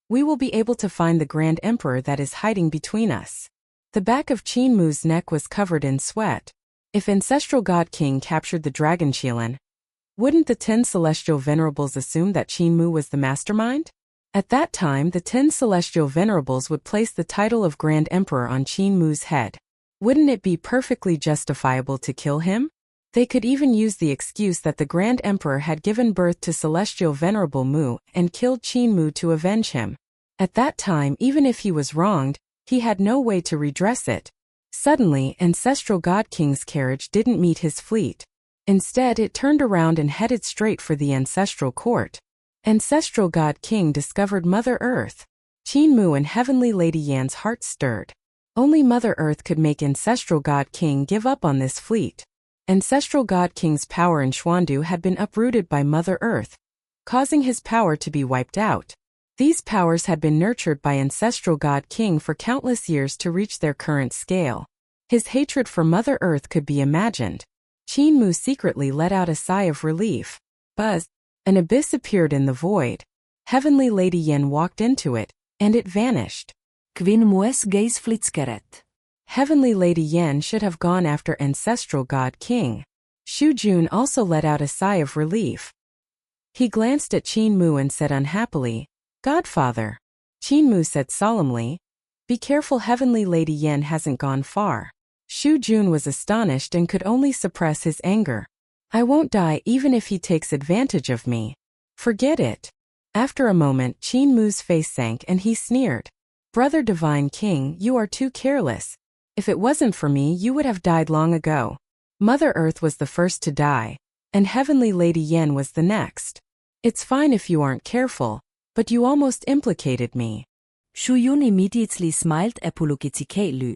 we will be able to find the Grand Emperor that is hiding between us. The back of Qinmu's neck was covered in sweat. If Ancestral God King captured the Dragon Qilin, wouldn't the 10 Celestial Venerables assume that Qinmu was the mastermind? At that time, the 10 Celestial Venerables would place the title of Grand Emperor on Qinmu's head. Wouldn't it be perfectly justifiable to kill him? They could even use the excuse that the Grand Emperor had given birth to Celestial Venerable Mu and killed Qinmu to avenge him. At that time, even if he was wronged, he had no way to redress it. Suddenly, Ancestral God King's carriage didn't meet his fleet. Instead, it turned around and headed straight for the Ancestral Court. Ancestral God King discovered Mother Earth. Qinmu and Heavenly Lady Yan's hearts stirred. Only Mother Earth could make Ancestral God King give up on this fleet. Ancestral God King's power in Xuandu had been uprooted by Mother Earth, causing his power to be wiped out. These powers had been nurtured by Ancestral God King for countless years to reach their current scale. His hatred for Mother Earth could be imagined. Qinmu secretly let out a sigh of relief. Buzz! An abyss appeared in the void. Heavenly Lady Yen walked into it, and it vanished. Qinmu's gaze flickeret. Heavenly Lady Yen should have gone after Ancestral God King. Shu Jun also let out a sigh of relief. He glanced at Qinmu and said unhappily, "Godfather." Qinmu said solemnly, "Be careful, Heavenly Lady Yen hasn't gone far." Shu Jun was astonished and could only suppress his anger. "I won't die even if he takes advantage of me." "Forget it." After a moment, Qinmu's face sank and he sneered. "Brother Divine King, you are too careless. If it wasn't for me, you would have died long ago. Mother Earth was the first to die, and Heavenly Lady Yen was the next. It's fine if you aren't careful, but you almost implicated me." Shu Yun immediately smiled apologetically.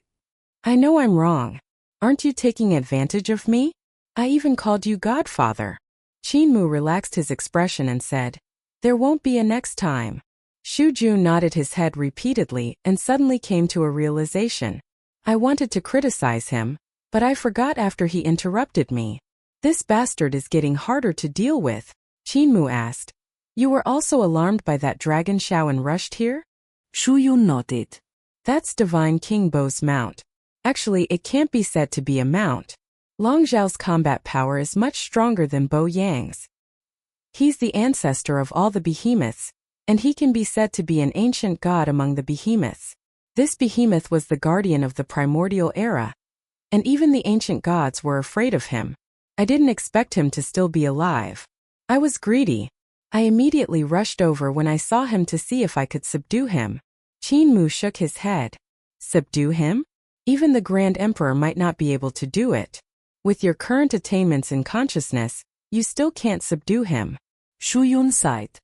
"I know I'm wrong. Aren't you taking advantage of me? I even called you Godfather." Qinmu relaxed his expression and said, "There won't be a next time." Shu Jun nodded his head repeatedly and suddenly came to a realization. I wanted to criticize him, but I forgot after he interrupted me. "This bastard is getting harder to deal with." Qinmu asked, "You were also alarmed by that dragon Xiao and rushed here?" Shu Yun nodded. "That's Divine King Bo's mount. Actually, it can't be said to be a mount. Long Zhao's combat power is much stronger than Bo Yang's. He's the ancestor of all the behemoths, and he can be said to be an ancient god among the behemoths. This behemoth was the guardian of the primordial era, and even the ancient gods were afraid of him. I didn't expect him to still be alive. I was greedy. I immediately rushed over when I saw him to see if I could subdue him." Qinmu shook his head. "Subdue him? Even the Grand Emperor might not be able to do it. With your current attainments in consciousness, you still can't subdue him." Shu Yun sighed.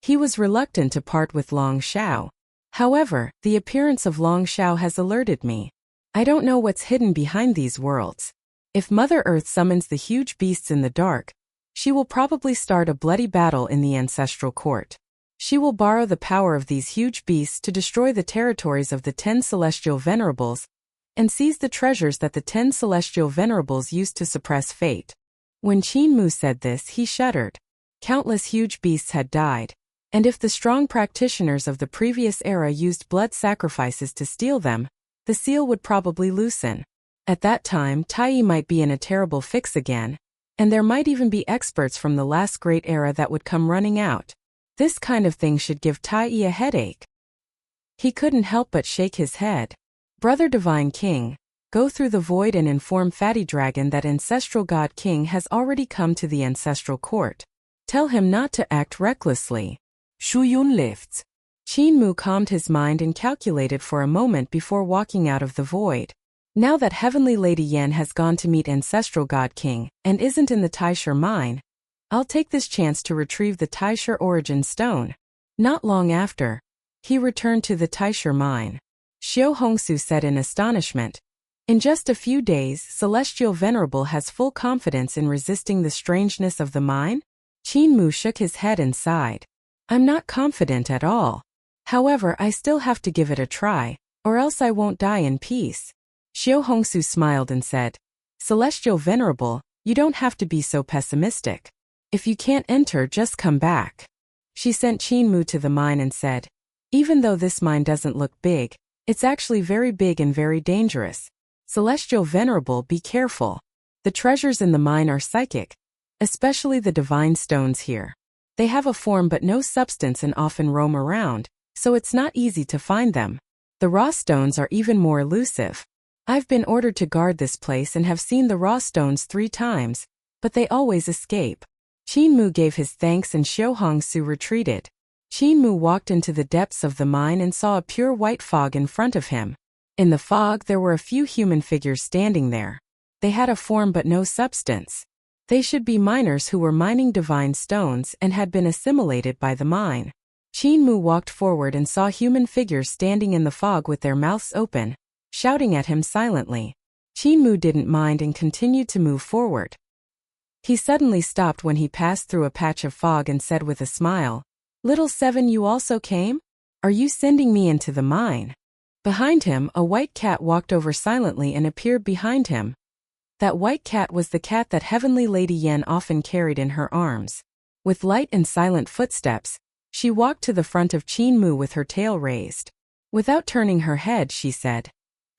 He was reluctant to part with Long Xiao. However, the appearance of Long Xiao has alerted me. I don't know what's hidden behind these worlds. If Mother Earth summons the huge beasts in the dark, she will probably start a bloody battle in the Ancestral Court. She will borrow the power of these huge beasts to destroy the territories of the 10 Celestial Venerables and seize the treasures that the 10 Celestial Venerables used to suppress fate. When Qinmu said this, he shuddered. Countless huge beasts had died, and if the strong practitioners of the previous era used blood sacrifices to steal them, the seal would probably loosen. At that time, Tai might be in a terrible fix again, and there might even be experts from the last great era that would come running out. This kind of thing should give Tai a headache. He couldn't help but shake his head. "Brother Divine King, go through the void and inform Fatty Dragon that Ancestral God King has already come to the Ancestral Court. Tell him not to act recklessly." Shu Yun left. Qinmu calmed his mind and calculated for a moment before walking out of the void. Now that Heavenly Lady Yan has gone to meet Ancestral God King and isn't in the Taisher mine, I'll take this chance to retrieve the Taisher origin stone. Not long after, he returned to the Taisher mine. Xiao Hongsu said in astonishment. In just a few days, Celestial Venerable has full confidence in resisting the strangeness of the mine? Qin Mu shook his head and sighed. I'm not confident at all. However, I still have to give it a try, or else I won't die in peace. Xiao Hongsu smiled and said, Celestial Venerable, you don't have to be so pessimistic. If you can't enter, just come back. She sent Qin Mu to the mine and said, even though this mine doesn't look big, it's actually very big and very dangerous. Celestial Venerable, be careful. The treasures in the mine are psychic, especially the divine stones here. They have a form but no substance and often roam around, so it's not easy to find them. The raw stones are even more elusive. I've been ordered to guard this place and have seen the raw stones 3 times, but they always escape. Qin Mu gave his thanks and Xiao Hongsu retreated. Qin Mu walked into the depths of the mine and saw a pure white fog in front of him. In the fog there were a few human figures standing there. They had a form but no substance. They should be miners who were mining divine stones and had been assimilated by the mine. Qin Mu walked forward and saw human figures standing in the fog with their mouths open, shouting at him silently. Qin Mu didn't mind and continued to move forward. He suddenly stopped when he passed through a patch of fog and said with a smile, Little Seven, you also came? Are you sending me into the mine? Behind him, a white cat walked over silently and appeared behind him. That white cat was the cat that Heavenly Lady Yan often carried in her arms. With light and silent footsteps, she walked to the front of Qin Mu with her tail raised. Without turning her head, she said,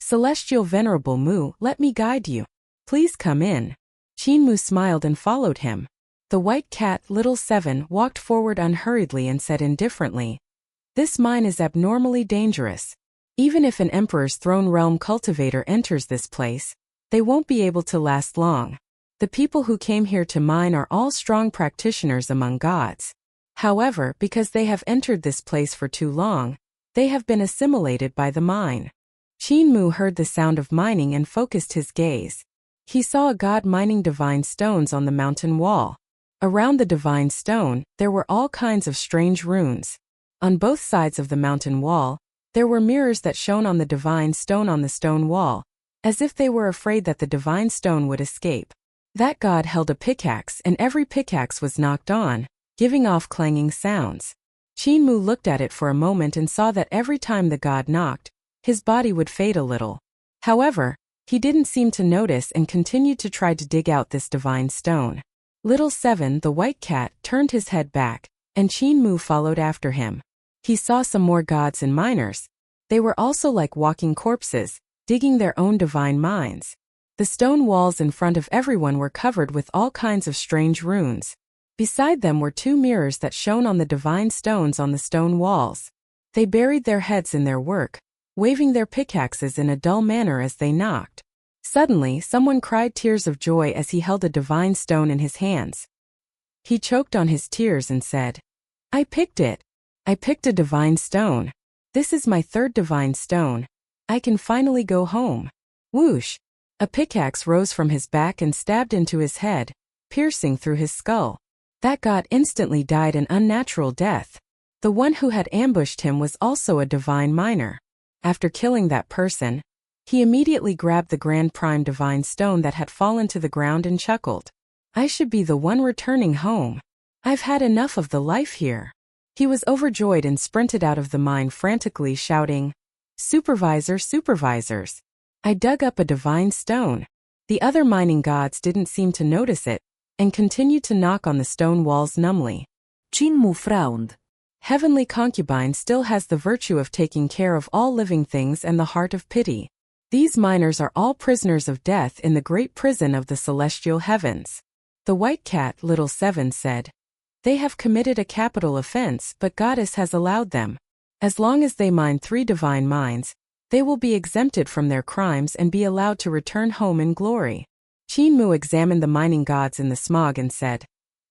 Celestial Venerable Mu, let me guide you. Please come in. Qin Mu smiled and followed him. The white cat, Little Seven, walked forward unhurriedly and said indifferently, This mine is abnormally dangerous. Even if an Emperor's Throne Realm cultivator enters this place, they won't be able to last long. The people who came here to mine are all strong practitioners among gods. However, because they have entered this place for too long, they have been assimilated by the mine. Qin Mu heard the sound of mining and focused his gaze. He saw a god mining divine stones on the mountain wall. Around the divine stone, there were all kinds of strange runes. On both sides of the mountain wall, there were mirrors that shone on the divine stone on the stone wall, as if they were afraid that the divine stone would escape. That god held a pickaxe and every pickaxe was knocked on, giving off clanging sounds. Qin Mu looked at it for a moment and saw that every time the god knocked, his body would fade a little. However, he didn't seem to notice and continued to try to dig out this divine stone. Little Seven, the white cat, turned his head back, and Qin Mu followed after him. He saw some more gods and miners. They were also like walking corpses, digging their own divine mines. The stone walls in front of everyone were covered with all kinds of strange runes. Beside them were 2 mirrors that shone on the divine stones on the stone walls. They buried their heads in their work, waving their pickaxes in a dull manner as they knocked. Suddenly, someone cried tears of joy as he held a divine stone in his hands. He choked on his tears and said, I picked it. I picked a divine stone. This is my 3rd divine stone. I can finally go home. Whoosh! A pickaxe rose from his back and stabbed into his head, piercing through his skull. That god instantly died an unnatural death. The one who had ambushed him was also a divine miner. After killing that person, he immediately grabbed the grand prime divine stone that had fallen to the ground and chuckled. I should be the one returning home. I've had enough of the life here. He was overjoyed and sprinted out of the mine frantically shouting, Supervisor, supervisors! I dug up a divine stone. The other mining gods didn't seem to notice it, and continued to knock on the stone walls numbly. Qin Mu frowned. Heavenly Concubine still has the virtue of taking care of all living things and the heart of pity. These miners are all prisoners of death in the great prison of the celestial heavens. The white cat, Little Seven, said, They have committed a capital offense, but Goddess has allowed them. As long as they mine 3 divine mines, they will be exempted from their crimes and be allowed to return home in glory. Qin Mu examined the mining gods in the smog and said,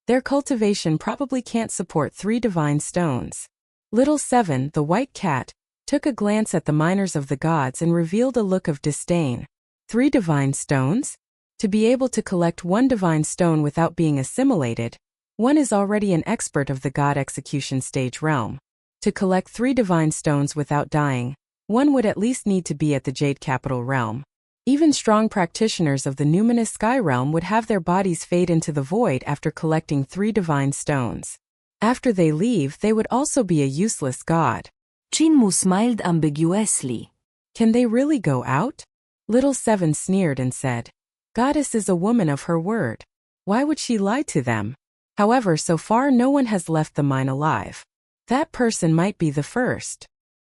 Their cultivation probably can't support 3 divine stones. Little Seven, the white cat, took a glance at the miners of the gods and revealed a look of disdain. 3 divine stones? To be able to collect 1 divine stone without being assimilated, one is already an expert of the God execution stage realm. To collect 3 divine stones without dying, one would at least need to be at the Jade Capital realm. Even strong practitioners of the numinous sky realm would have their bodies fade into the void after collecting 3 divine stones. After they leave, they would also be a useless god. Chinmu smiled ambiguously. Can they really go out? Little Seven sneered and said, Goddess is a woman of her word. Why would she lie to them? However, so far no one has left the mine alive. That person might be the first.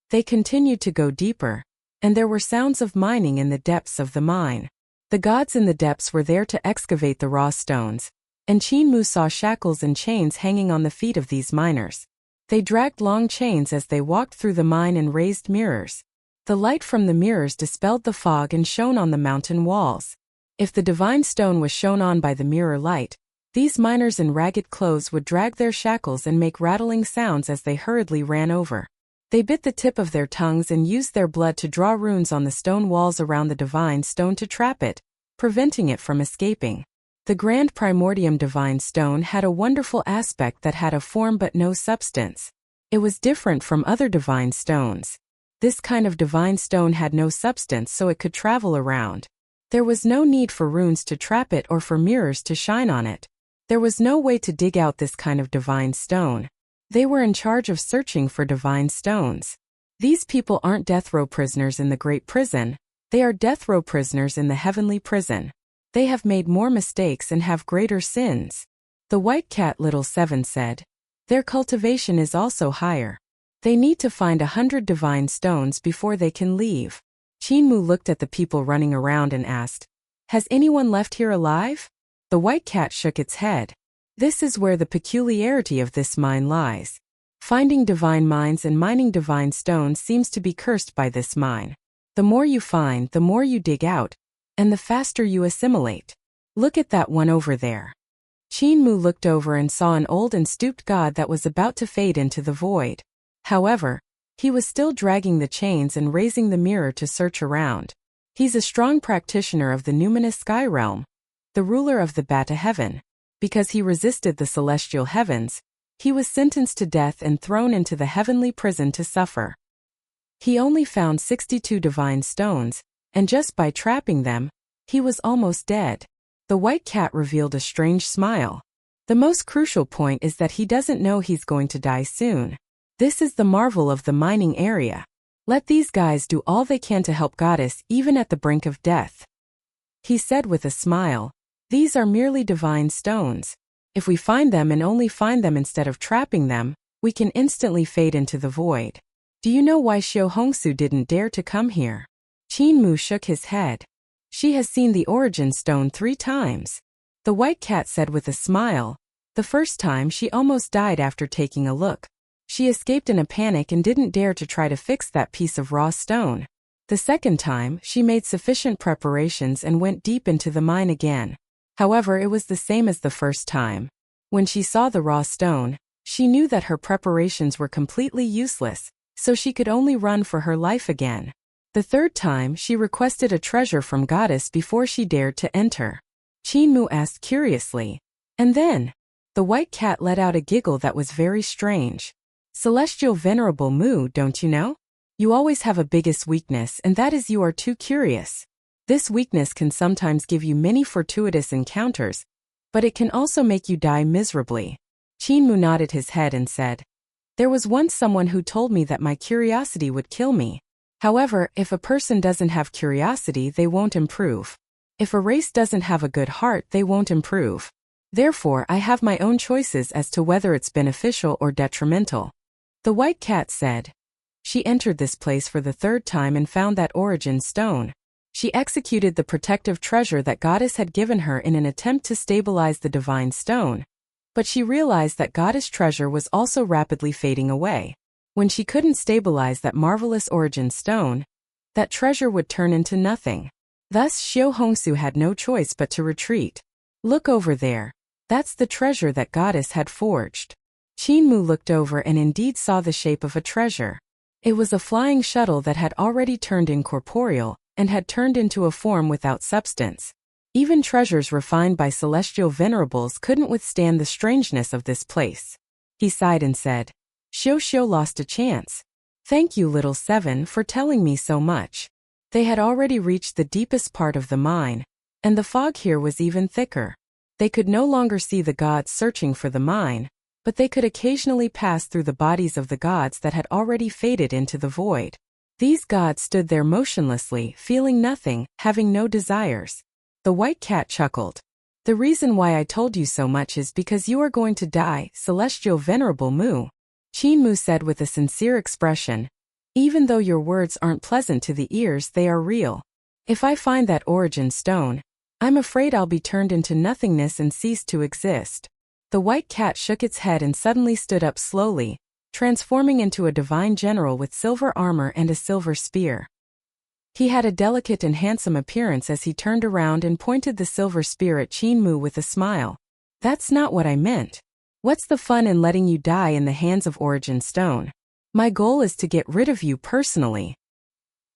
They continued to go deeper, and there were sounds of mining in the depths of the mine. The gods in the depths were there to excavate the raw stones, and Chinmu saw shackles and chains hanging on the feet of these miners. They dragged long chains as they walked through the mine and raised mirrors. The light from the mirrors dispelled the fog and shone on the mountain walls. If the divine stone was shone on by the mirror light, these miners in ragged clothes would drag their shackles and make rattling sounds as they hurriedly ran over. They bit the tip of their tongues and used their blood to draw runes on the stone walls around the divine stone to trap it, preventing it from escaping. The grand primordium divine stone had a wonderful aspect that had a form but no substance. It was different from other divine stones. This kind of divine stone had no substance, so it could travel around. There was no need for runes to trap it or for mirrors to shine on it. There was no way to dig out this kind of divine stone. They were in charge of searching for divine stones. These people aren't death row prisoners in the great prison, they are death row prisoners in the heavenly prison. They have made more mistakes and have greater sins. The white cat Little Seven said. Their cultivation is also higher. They need to find 100 divine stones before they can leave. Chinmu looked at the people running around and asked, Has anyone left here alive? The white cat shook its head. This is where the peculiarity of this mine lies. Finding divine mines and mining divine stones seems to be cursed by this mine. The more you find, the more you dig out, and the faster you assimilate. Look at that one over there. Chinmu looked over and saw an old and stooped god that was about to fade into the void. However, he was still dragging the chains and raising the mirror to search around. He's a strong practitioner of the numinous sky realm, the ruler of the Bata heaven. Because he resisted the celestial heavens, he was sentenced to death and thrown into the heavenly prison to suffer. He only found 62 divine stones, and just by trapping them, he was almost dead. The white cat revealed a strange smile. The most crucial point is that he doesn't know he's going to die soon. This is the marvel of the mining area. Let these guys do all they can to help Goddess even at the brink of death. He said with a smile, These are merely divine stones. If we find them and only find them instead of trapping them, we can instantly fade into the void. Do you know why Xiao Hongsu didn't dare to come here? Chinmu shook his head. She has seen the origin stone 3 times. The white cat said with a smile. The first time she almost died after taking a look. She escaped in a panic and didn't dare to try to fix that piece of raw stone. The second time, she made sufficient preparations and went deep into the mine again. However, it was the same as the first time. When she saw the raw stone, she knew that her preparations were completely useless, so she could only run for her life again. The third time, she requested a treasure from Goddess before she dared to enter. Chinmu asked curiously. And then? The white cat let out a giggle that was very strange. Celestial Venerable Mu, don't you know? You always have a biggest weakness, and that is you are too curious. This weakness can sometimes give you many fortuitous encounters, but it can also make you die miserably. Chinmu nodded his head and said, There was once someone who told me that my curiosity would kill me. However, if a person doesn't have curiosity, they won't improve. If a race doesn't have a good heart, they won't improve. Therefore, I have my own choices as to whether it's beneficial or detrimental. The white cat said. She entered this place for the 3rd time and found that origin stone. She executed the protective treasure that Goddess had given her in an attempt to stabilize the divine stone. But she realized that Goddess' treasure was also rapidly fading away. When she couldn't stabilize that marvelous origin stone, that treasure would turn into nothing. Thus Xiao Hongsu had no choice but to retreat. Look over there. That's the treasure that Goddess had forged. Chinmu looked over and indeed saw the shape of a treasure. It was a flying shuttle that had already turned incorporeal, and had turned into a form without substance. Even treasures refined by celestial venerables couldn't withstand the strangeness of this place. He sighed and said, Xiao lost a chance. Thank you, little seven, for telling me so much. They had already reached the deepest part of the mine, and the fog here was even thicker. They could no longer see the gods searching for the mine, but they could occasionally pass through the bodies of the gods that had already faded into the void. These gods stood there motionlessly, feeling nothing, having no desires. The white cat chuckled. The reason why I told you so much is because you are going to die, celestial venerable Mu. Qin Mu said with a sincere expression. Even though your words aren't pleasant to the ears, they are real. If I find that origin stone, I'm afraid I'll be turned into nothingness and cease to exist. The white cat shook its head and suddenly stood up slowly, transforming into a divine general with silver armor and a silver spear. He had a delicate and handsome appearance as he turned around and pointed the silver spear at Qin Mu with a smile. That's not what I meant. What's the fun in letting you die in the hands of Origin Stone? My goal is to get rid of you personally.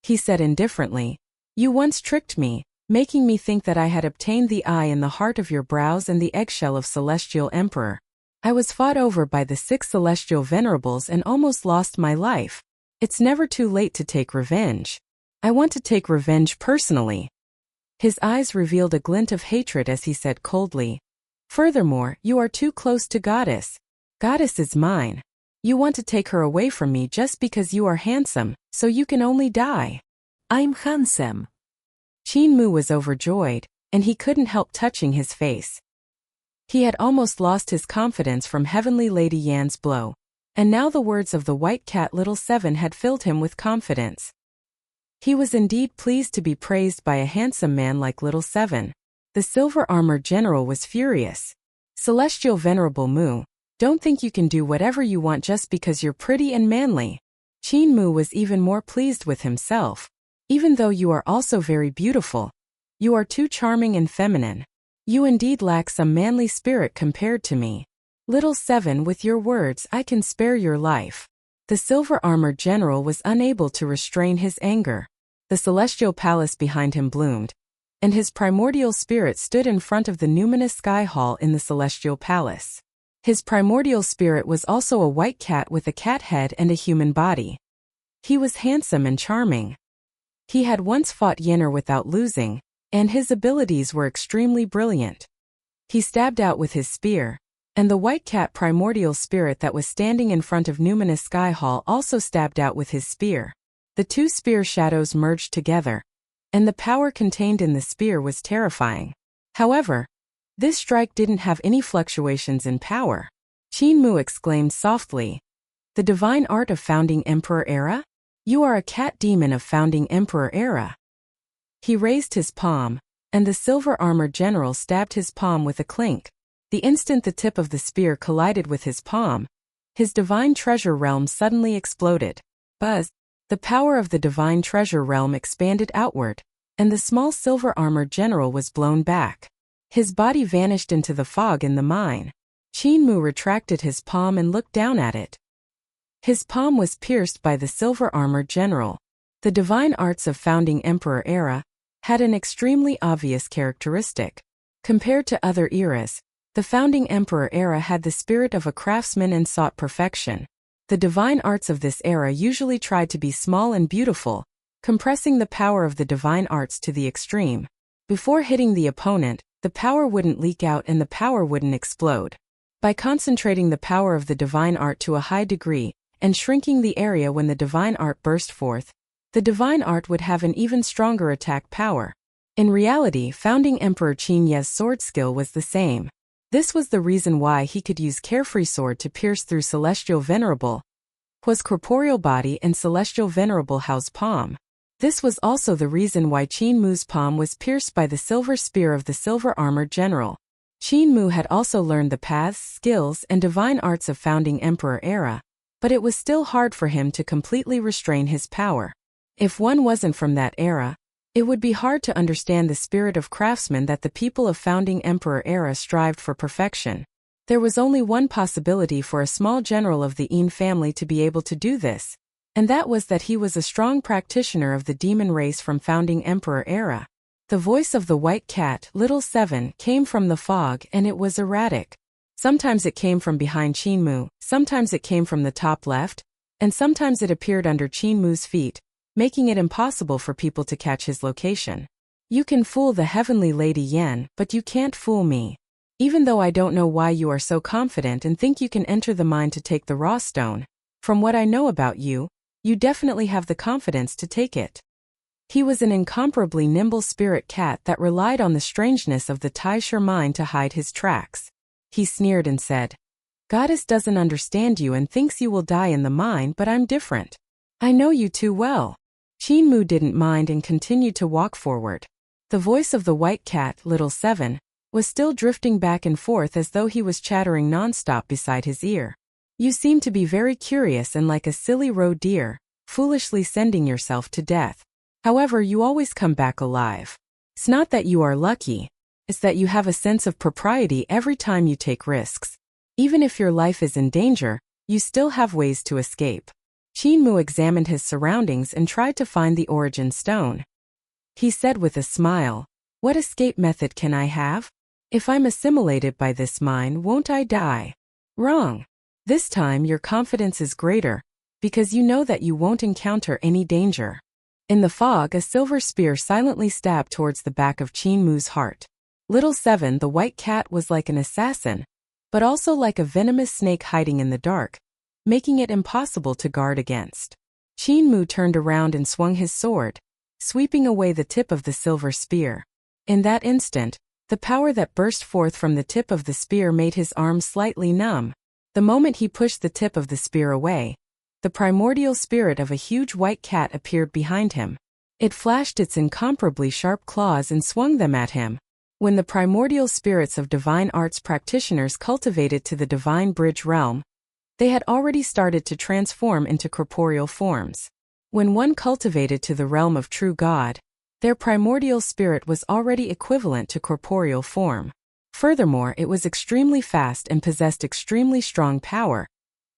He said indifferently. You once tricked me, making me think that I had obtained the eye in the heart of your brows and the eggshell of Celestial Emperor. I was fought over by the 6 Celestial Venerables and almost lost my life. It's never too late to take revenge. I want to take revenge personally. His eyes revealed a glint of hatred as he said coldly. Furthermore, you are too close to Goddess. Goddess is mine. You want to take her away from me just because you are handsome, so you can only die. I'm handsome. Qin Mu was overjoyed, and he couldn't help touching his face. He had almost lost his confidence from Heavenly Lady Yan's blow, and now the words of the white cat Little Seven had filled him with confidence. He was indeed pleased to be praised by a handsome man like Little Seven. The silver-armored general was furious. Celestial Venerable Mu, don't think you can do whatever you want just because you're pretty and manly. Qin Mu was even more pleased with himself. Even though you are also very beautiful, you are too charming and feminine. You indeed lack some manly spirit compared to me. Little Seven, with your words I can spare your life. The silver-armored general was unable to restrain his anger. The celestial palace behind him bloomed, and his primordial spirit stood in front of the numinous sky hall in the celestial palace. His primordial spirit was also a white cat with a cat head and a human body. He was handsome and charming. He had once fought Yenner without losing, and his abilities were extremely brilliant. He stabbed out with his spear, and the white cat primordial spirit that was standing in front of numinous sky hall also stabbed out with his spear. The 2 spear shadows merged together, and the power contained in the spear was terrifying. However, this strike didn't have any fluctuations in power. Qin Mu exclaimed softly. The divine art of Founding Emperor Era? You are a cat demon of Founding Emperor Era. He raised his palm, and the silver-armored general stabbed his palm with a clink. The instant the tip of the spear collided with his palm, his divine treasure realm suddenly exploded. Buzz! The power of the divine treasure realm expanded outward, and the small silver-armored general was blown back. His body vanished into the fog in the mine. Qin Mu retracted his palm and looked down at it. His palm was pierced by the silver-armored general. The divine arts of Founding Emperor Era had an extremely obvious characteristic. Compared to other eras, the Founding Emperor Era had the spirit of a craftsman and sought perfection. The divine arts of this era usually tried to be small and beautiful, compressing the power of the divine arts to the extreme. Before hitting the opponent, the power wouldn't leak out and the power wouldn't explode. By concentrating the power of the divine art to a high degree, and shrinking the area when the divine art burst forth, the divine art would have an even stronger attack power. In reality, Founding Emperor Qin Ye's sword skill was the same. This was the reason why he could use Carefree Sword to pierce through Celestial Venerable Hu's corporeal body and Celestial Venerable Hao's palm. This was also the reason why Qin Mu's palm was pierced by the silver spear of the silver-armored general. Qin Mu had also learned the paths, skills, and divine arts of Founding Emperor Era, but it was still hard for him to completely restrain his power. If one wasn't from that era, it would be hard to understand the spirit of craftsman that the people of Founding Emperor Era strived for perfection. There was only one possibility for a small general of the Yin family to be able to do this, And that was that he was a strong practitioner of the demon race from founding emperor era. The voice of the white cat, little 7, came from the fog, and it was erratic. Sometimes it came from behind Qinmu, sometimes it came from the top left, and sometimes it appeared under Qinmu's feet, making it impossible for people to catch his location. You can fool the heavenly Lady Yan, but you can't fool me. Even though I don't know why you are so confident and think you can enter the mine to take the raw stone, from what I know about you, you definitely have the confidence to take it. He was an incomparably nimble spirit cat that relied on the strangeness of the Taisher mine to hide his tracks. He sneered and said, "Goddess doesn't understand you and thinks you will die in the mine, but I'm different. I know you too well." Qinmu didn't mind and continued to walk forward. The voice of the white cat, little 7, was still drifting back and forth as though he was chattering nonstop beside his ear. "You seem to be very curious and like a silly roe deer, foolishly sending yourself to death. However, you always come back alive. It's not that you are lucky, it's that you have a sense of propriety every time you take risks. Even if your life is in danger, you still have ways to escape." Qinmu examined his surroundings and tried to find the origin stone. He said with a smile, "What escape method can I have? If I'm assimilated by this mine, won't I die?" Wrong. This time your confidence is greater, because you know that you won't encounter any danger. In the fog, a silver spear silently stabbed towards the back of Qinmu's heart. Little 7, the white cat, was like an assassin, but also like a venomous snake hiding in the dark, making it impossible to guard against. Qinmu turned around and swung his sword, sweeping away the tip of the silver spear. In that instant, the power that burst forth from the tip of the spear made his arm slightly numb. The moment he pushed the tip of the spear away, the primordial spirit of a huge white cat appeared behind him. It flashed its incomparably sharp claws and swung them at him. When the primordial spirits of divine arts practitioners cultivated to the divine bridge realm, they had already started to transform into corporeal forms. When one cultivated to the realm of true God, their primordial spirit was already equivalent to corporeal form. Furthermore, it was extremely fast and possessed extremely strong power,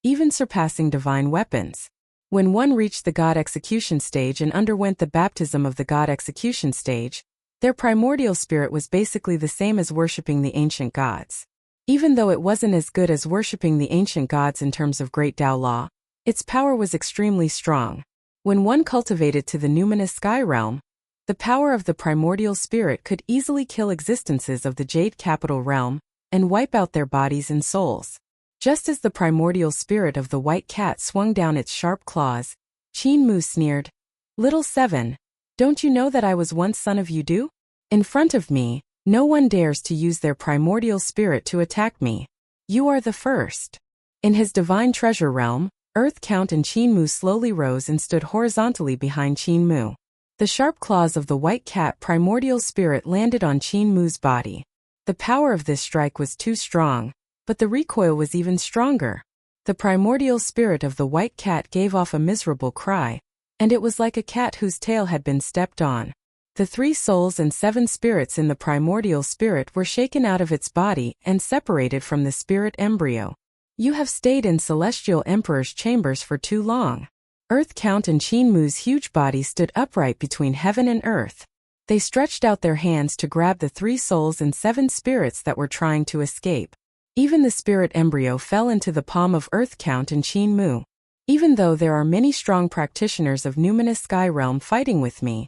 even surpassing divine weapons. When one reached the God execution stage and underwent the baptism of the God execution stage, their primordial spirit was basically the same as worshipping the ancient gods. Even though it wasn't as good as worshipping the ancient gods in terms of great Tao law, its power was extremely strong. When one cultivated to the numinous sky realm, the power of the primordial spirit could easily kill existences of the Jade Capital realm and wipe out their bodies and souls. Just as the primordial spirit of the white cat swung down its sharp claws, Qinmu sneered, "Little 7, don't you know that I was once son of Yudu? In front of me, no one dares to use their primordial spirit to attack me. You are the first." In his divine treasure realm, Earth Count and Qinmu slowly rose and stood horizontally behind Qinmu. The sharp claws of the white cat primordial spirit landed on Qinmu's body. The power of this strike was too strong, but the recoil was even stronger. The primordial spirit of the white cat gave off a miserable cry, and it was like a cat whose tail had been stepped on. The 3 souls and 7 spirits in the primordial spirit were shaken out of its body and separated from the spirit embryo. "You have stayed in Celestial Emperor's chambers for too long." Earth Count and Qinmu's huge body stood upright between heaven and earth. They stretched out their hands to grab the 3 souls and 7 spirits that were trying to escape. Even the spirit embryo fell into the palm of Earth Count and Qinmu. "Even though there are many strong practitioners of numinous sky realm fighting with me,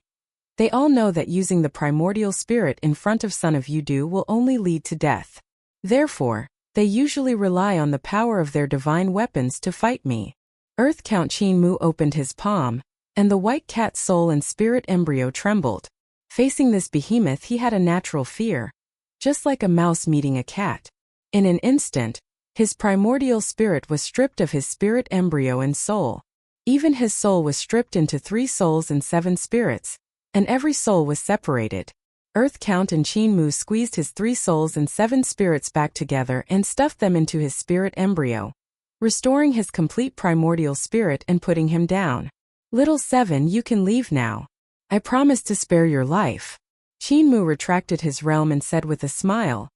they all know that using the primordial spirit in front of Son of Yudu will only lead to death. Therefore, they usually rely on the power of their divine weapons to fight me." Earth Count Qinmu opened his palm, and the white cat's soul and spirit embryo trembled. Facing this behemoth, he had a natural fear, just like a mouse meeting a cat. In an instant, his primordial spirit was stripped of his spirit embryo and soul. Even his soul was stripped into 3 souls and 7 spirits, and every soul was separated. Earth Count and Qinmu squeezed his 3 souls and 7 spirits back together and stuffed them into his spirit embryo, restoring his complete primordial spirit and putting him down. "Little 7, you can leave now. I promise to spare your life." Qinmu retracted his realm and said with a smile,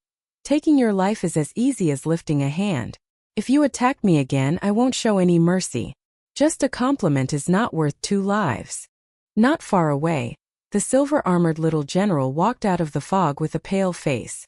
"Taking your life is as easy as lifting a hand. If you attack me again, I won't show any mercy." Just a compliment is not worth 2 lives. Not far away, the silver-armored little general walked out of the fog with a pale face.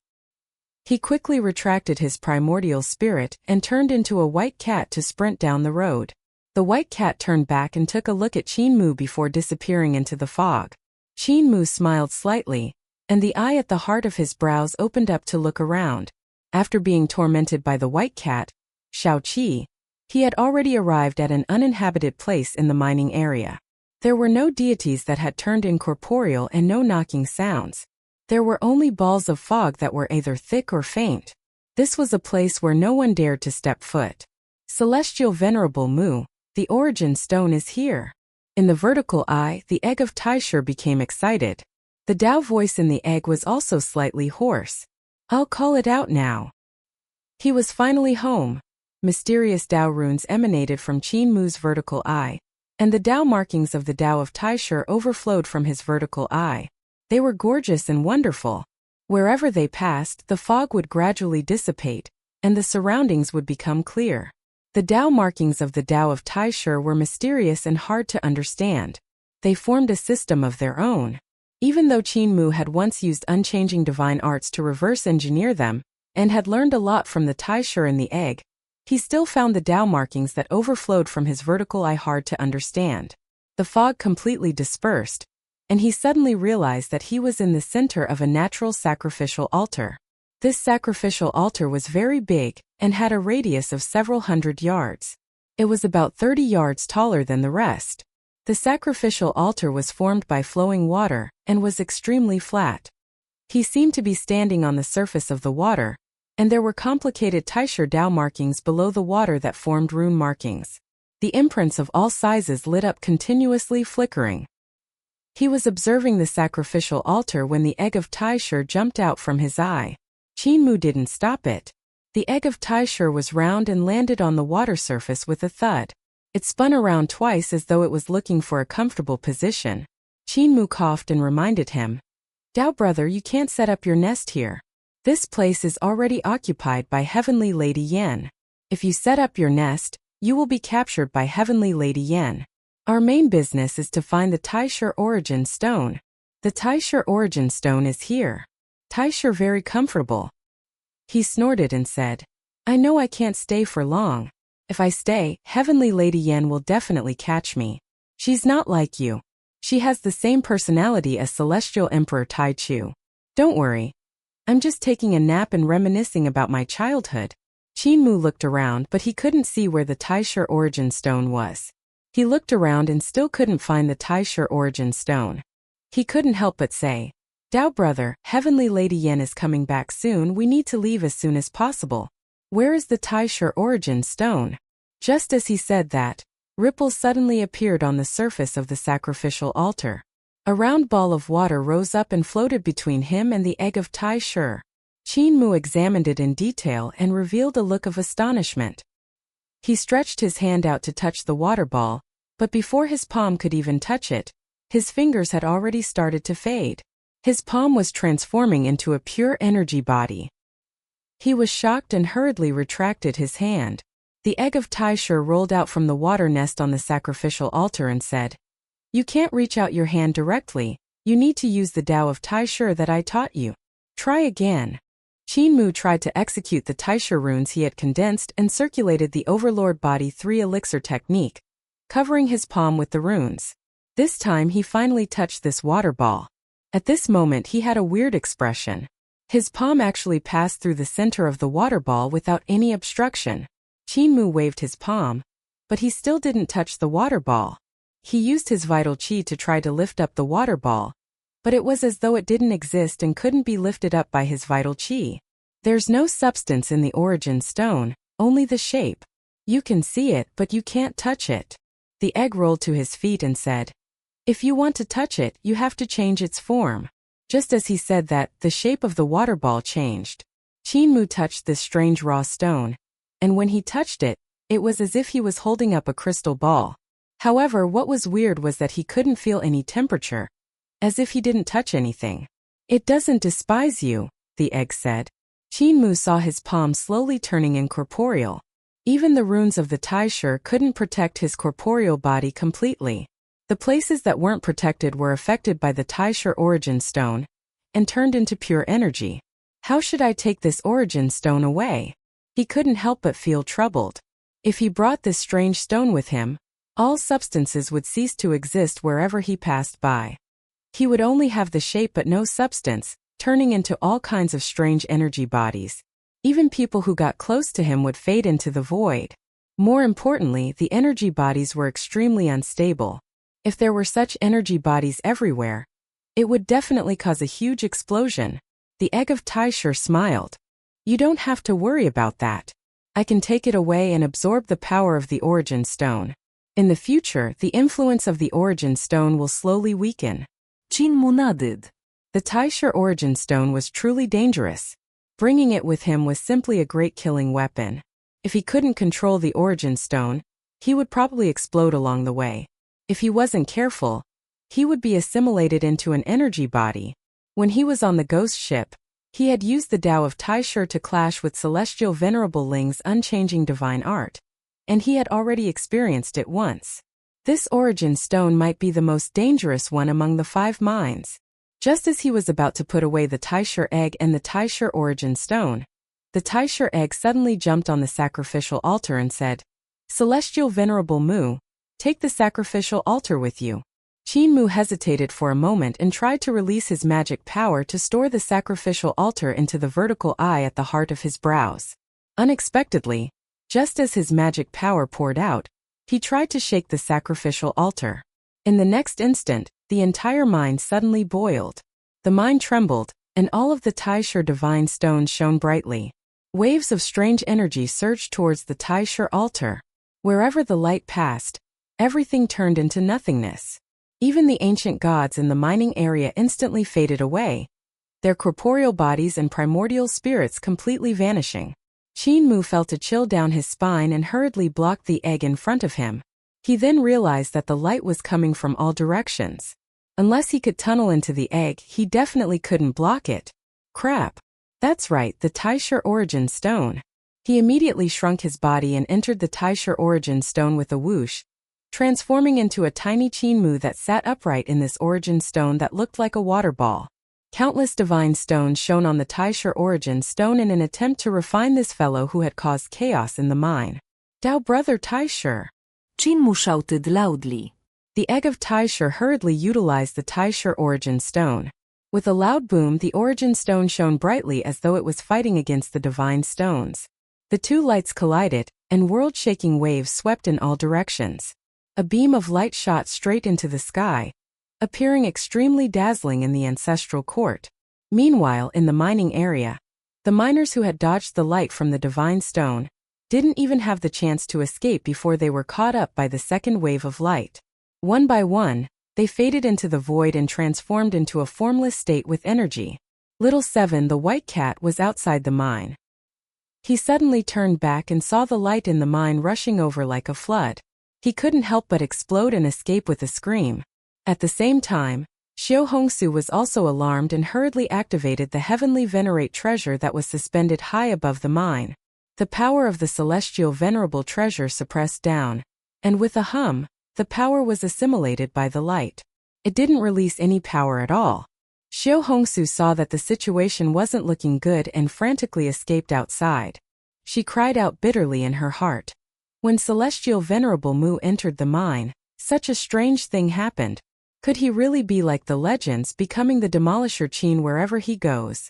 He quickly retracted his primordial spirit and turned into a white cat to sprint down the road. The white cat turned back and took a look at Qin Mu before disappearing into the fog. Qin Mu smiled slightly, and the eye at the heart of his brows opened up to look around. After being tormented by the white cat, Xiao Qi, he had already arrived at an uninhabited place in the mining area. There were no deities that had turned incorporeal and no knocking sounds. There were only balls of fog that were either thick or faint. This was a place where no one dared to step foot. Celestial Venerable Mu, the origin stone is here. In the vertical eye, the egg of Taisher became excited. The Tao voice in the egg was also slightly hoarse. I'll call it out now. He was finally home. Mysterious Tao runes emanated from Qin Mu's vertical eye, and the Tao markings of the Tao of Taisher overflowed from his vertical eye. They were gorgeous and wonderful. Wherever they passed, the fog would gradually dissipate, and the surroundings would become clear. The Tao markings of the Tao of Taisher were mysterious and hard to understand. They formed a system of their own. Even though Qin Mu had once used unchanging divine arts to reverse engineer them, and had learned a lot from the Taisher in the egg, he still found the Tao markings that overflowed from his vertical eye hard to understand. The fog completely dispersed, and he suddenly realized that he was in the center of a natural sacrificial altar. This sacrificial altar was very big and had a radius of several hundred yards. It was about 30 yards taller than the rest. The sacrificial altar was formed by flowing water and was extremely flat. He seemed to be standing on the surface of the water, and there were complicated Taisher Tao markings below the water that formed rune markings. The imprints of all sizes lit up continuously flickering. He was observing the sacrificial altar when the egg of Taisher jumped out from his eye. Qin Mu didn't stop it. The egg of Taisher was round and landed on the water surface with a thud. It spun around twice as though it was looking for a comfortable position. Qin Mu coughed and reminded him, Tao brother, you can't set up your nest here. This place is already occupied by Heavenly Lady Yan. If you set up your nest, you will be captured by Heavenly Lady Yan. Our main business is to find the Taisher origin stone. The Taisher origin stone is here. Taisher very comfortable. He snorted and said, I know I can't stay for long. If I stay, Heavenly Lady Yan will definitely catch me. She's not like you. She has the same personality as Celestial Emperor Tai Chu. Don't worry. I'm just taking a nap and reminiscing about my childhood. Qin Mu looked around, but he couldn't see where the Taisher origin stone was. He looked around and still couldn't find the Taisher origin stone. He couldn't help but say, Tao brother, Heavenly Lady Yan is coming back soon. We need to leave as soon as possible. Where is the Taisher origin stone? Just as he said that, ripples suddenly appeared on the surface of the sacrificial altar. A round ball of water rose up and floated between him and the egg of Taisher. Qin Mu examined it in detail and revealed a look of astonishment. He stretched his hand out to touch the water ball, but before his palm could even touch it, his fingers had already started to fade. His palm was transforming into a pure energy body. He was shocked and hurriedly retracted his hand. The egg of Taisher rolled out from the water nest on the sacrificial altar and said, You can't reach out your hand directly. You need to use the Tao of Taisher that I taught you. Try again. Qin Mu tried to execute the Taisher runes he had condensed and circulated the Overlord Body 3 elixir technique, covering his palm with the runes. This time he finally touched this water ball. At this moment he had a weird expression. His palm actually passed through the center of the water ball without any obstruction. Qin Mu waved his palm, but he still didn't touch the water ball. He used his vital qi to try to lift up the water ball, but it was as though it didn't exist and couldn't be lifted up by his vital qi. There's no substance in the origin stone, only the shape. You can see it, but you can't touch it. The egg rolled to his feet and said, If you want to touch it, you have to change its form. Just as he said that, the shape of the water ball changed. Qin Mu touched this strange raw stone, and when he touched it, it was as if he was holding up a crystal ball. However, what was weird was that he couldn't feel any temperature, as if he didn't touch anything. It doesn't despise you, the egg said. Qin Mu saw his palm slowly turning incorporeal. Even the runes of the Taisher couldn't protect his corporeal body completely. The places that weren't protected were affected by the Taisher origin stone and turned into pure energy. How should I take this origin stone away? He couldn't help but feel troubled. If he brought this strange stone with him, all substances would cease to exist wherever he passed by. He would only have the shape but no substance, turning into all kinds of strange energy bodies. Even people who got close to him would fade into the void. More importantly, the energy bodies were extremely unstable. If there were such energy bodies everywhere, it would definitely cause a huge explosion. The egg of Taisher smiled. You don't have to worry about that. I can take it away and absorb the power of the origin stone. In the future, the influence of the origin stone will slowly weaken. Qin nodded. The Taisher origin stone was truly dangerous. Bringing it with him was simply a great killing weapon. If he couldn't control the origin stone, he would probably explode along the way. If he wasn't careful, he would be assimilated into an energy body. When he was on the ghost ship, he had used the Tao of Taisher to clash with Celestial Venerable Ling's unchanging divine art, and he had already experienced it once. This origin stone might be the most dangerous one among the 5 mines. Just as he was about to put away the Taisher egg and the Taisher origin stone, the Taisher egg suddenly jumped on the sacrificial altar and said, "Celestial Venerable Mu, take the sacrificial altar with you." Qin Mu hesitated for a moment and tried to release his magic power to store the sacrificial altar into the vertical eye at the heart of his brows. Unexpectedly, just as his magic power poured out, he tried to shake the sacrificial altar. In the next instant, the entire mine suddenly boiled. The mine trembled, and all of the Taisher divine stones shone brightly. Waves of strange energy surged towards the Taisher altar. Wherever the light passed, everything turned into nothingness. Even the ancient gods in the mining area instantly faded away, their corporeal bodies and primordial spirits completely vanishing. Qin Mu felt a chill down his spine and hurriedly blocked the egg in front of him. He then realized that the light was coming from all directions. Unless he could tunnel into the egg, he definitely couldn't block it. Crap. That's right, the Taisher origin stone. He immediately shrunk his body and entered the Taisher origin stone with a whoosh, transforming into a tiny Qin Mu that sat upright in this origin stone that looked like a water ball. Countless divine stones shone on the Taisher origin stone in an attempt to refine this fellow who had caused chaos in the mine. Tao brother Taisher! Qin Mu shouted loudly. The egg of Taisher hurriedly utilized the Taisher origin stone. With a loud boom, the origin stone shone brightly as though it was fighting against the divine stones. The two lights collided, and world-shaking waves swept in all directions. A beam of light shot straight into the sky, appearing extremely dazzling in the ancestral court. Meanwhile, in the mining area, the miners who had dodged the light from the divine stone didn't even have the chance to escape before they were caught up by the second wave of light. One by one, they faded into the void and transformed into a formless state with energy. Little Seven, the white cat, was outside the mine. He suddenly turned back and saw the light in the mine rushing over like a flood. He couldn't help but explode and escape with a scream. At the same time, Xiao Hongsu was also alarmed and hurriedly activated the heavenly venerate treasure that was suspended high above the mine. The power of the celestial venerable treasure suppressed down, and with a hum, the power was assimilated by the light. It didn't release any power at all. Xiao Hongsu saw that the situation wasn't looking good and frantically escaped outside. She cried out bitterly in her heart. When Celestial Venerable Mu entered the mine, such a strange thing happened. Could he really be like the legends, becoming the Demolisher Qin wherever he goes?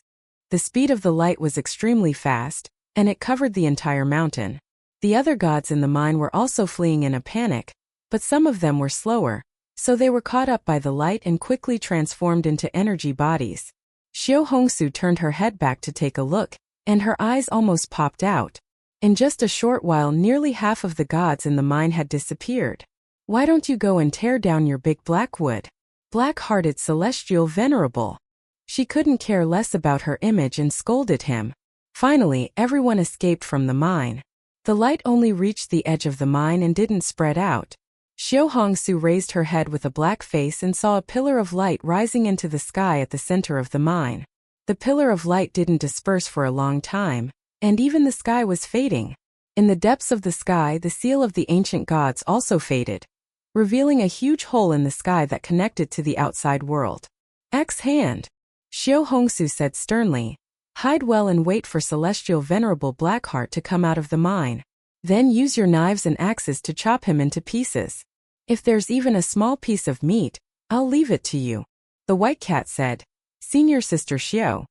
The speed of the light was extremely fast, and it covered the entire mountain. The other gods in the mine were also fleeing in a panic, but some of them were slower, so they were caught up by the light and quickly transformed into energy bodies. Xiao Hongsu turned her head back to take a look, and her eyes almost popped out. In just a short while, nearly half of the gods in the mine had disappeared. Why don't you go and tear down your big black wood? Black-hearted Celestial Venerable. She couldn't care less about her image and scolded him. Finally, everyone escaped from the mine. The light only reached the edge of the mine and didn't spread out. Xiao Hongsu raised her head with a black face and saw a pillar of light rising into the sky at the center of the mine. The pillar of light didn't disperse for a long time, and even the sky was fading. In the depths of the sky, the seal of the ancient gods also faded, revealing a huge hole in the sky that connected to the outside world. Axe hand, Xiao Hongsu said sternly. Hide well and wait for Celestial Venerable Blackheart to come out of the mine. Then use your knives and axes to chop him into pieces. If there's even a small piece of meat, I'll leave it to you. The White Cat said. Senior Sister Xiao,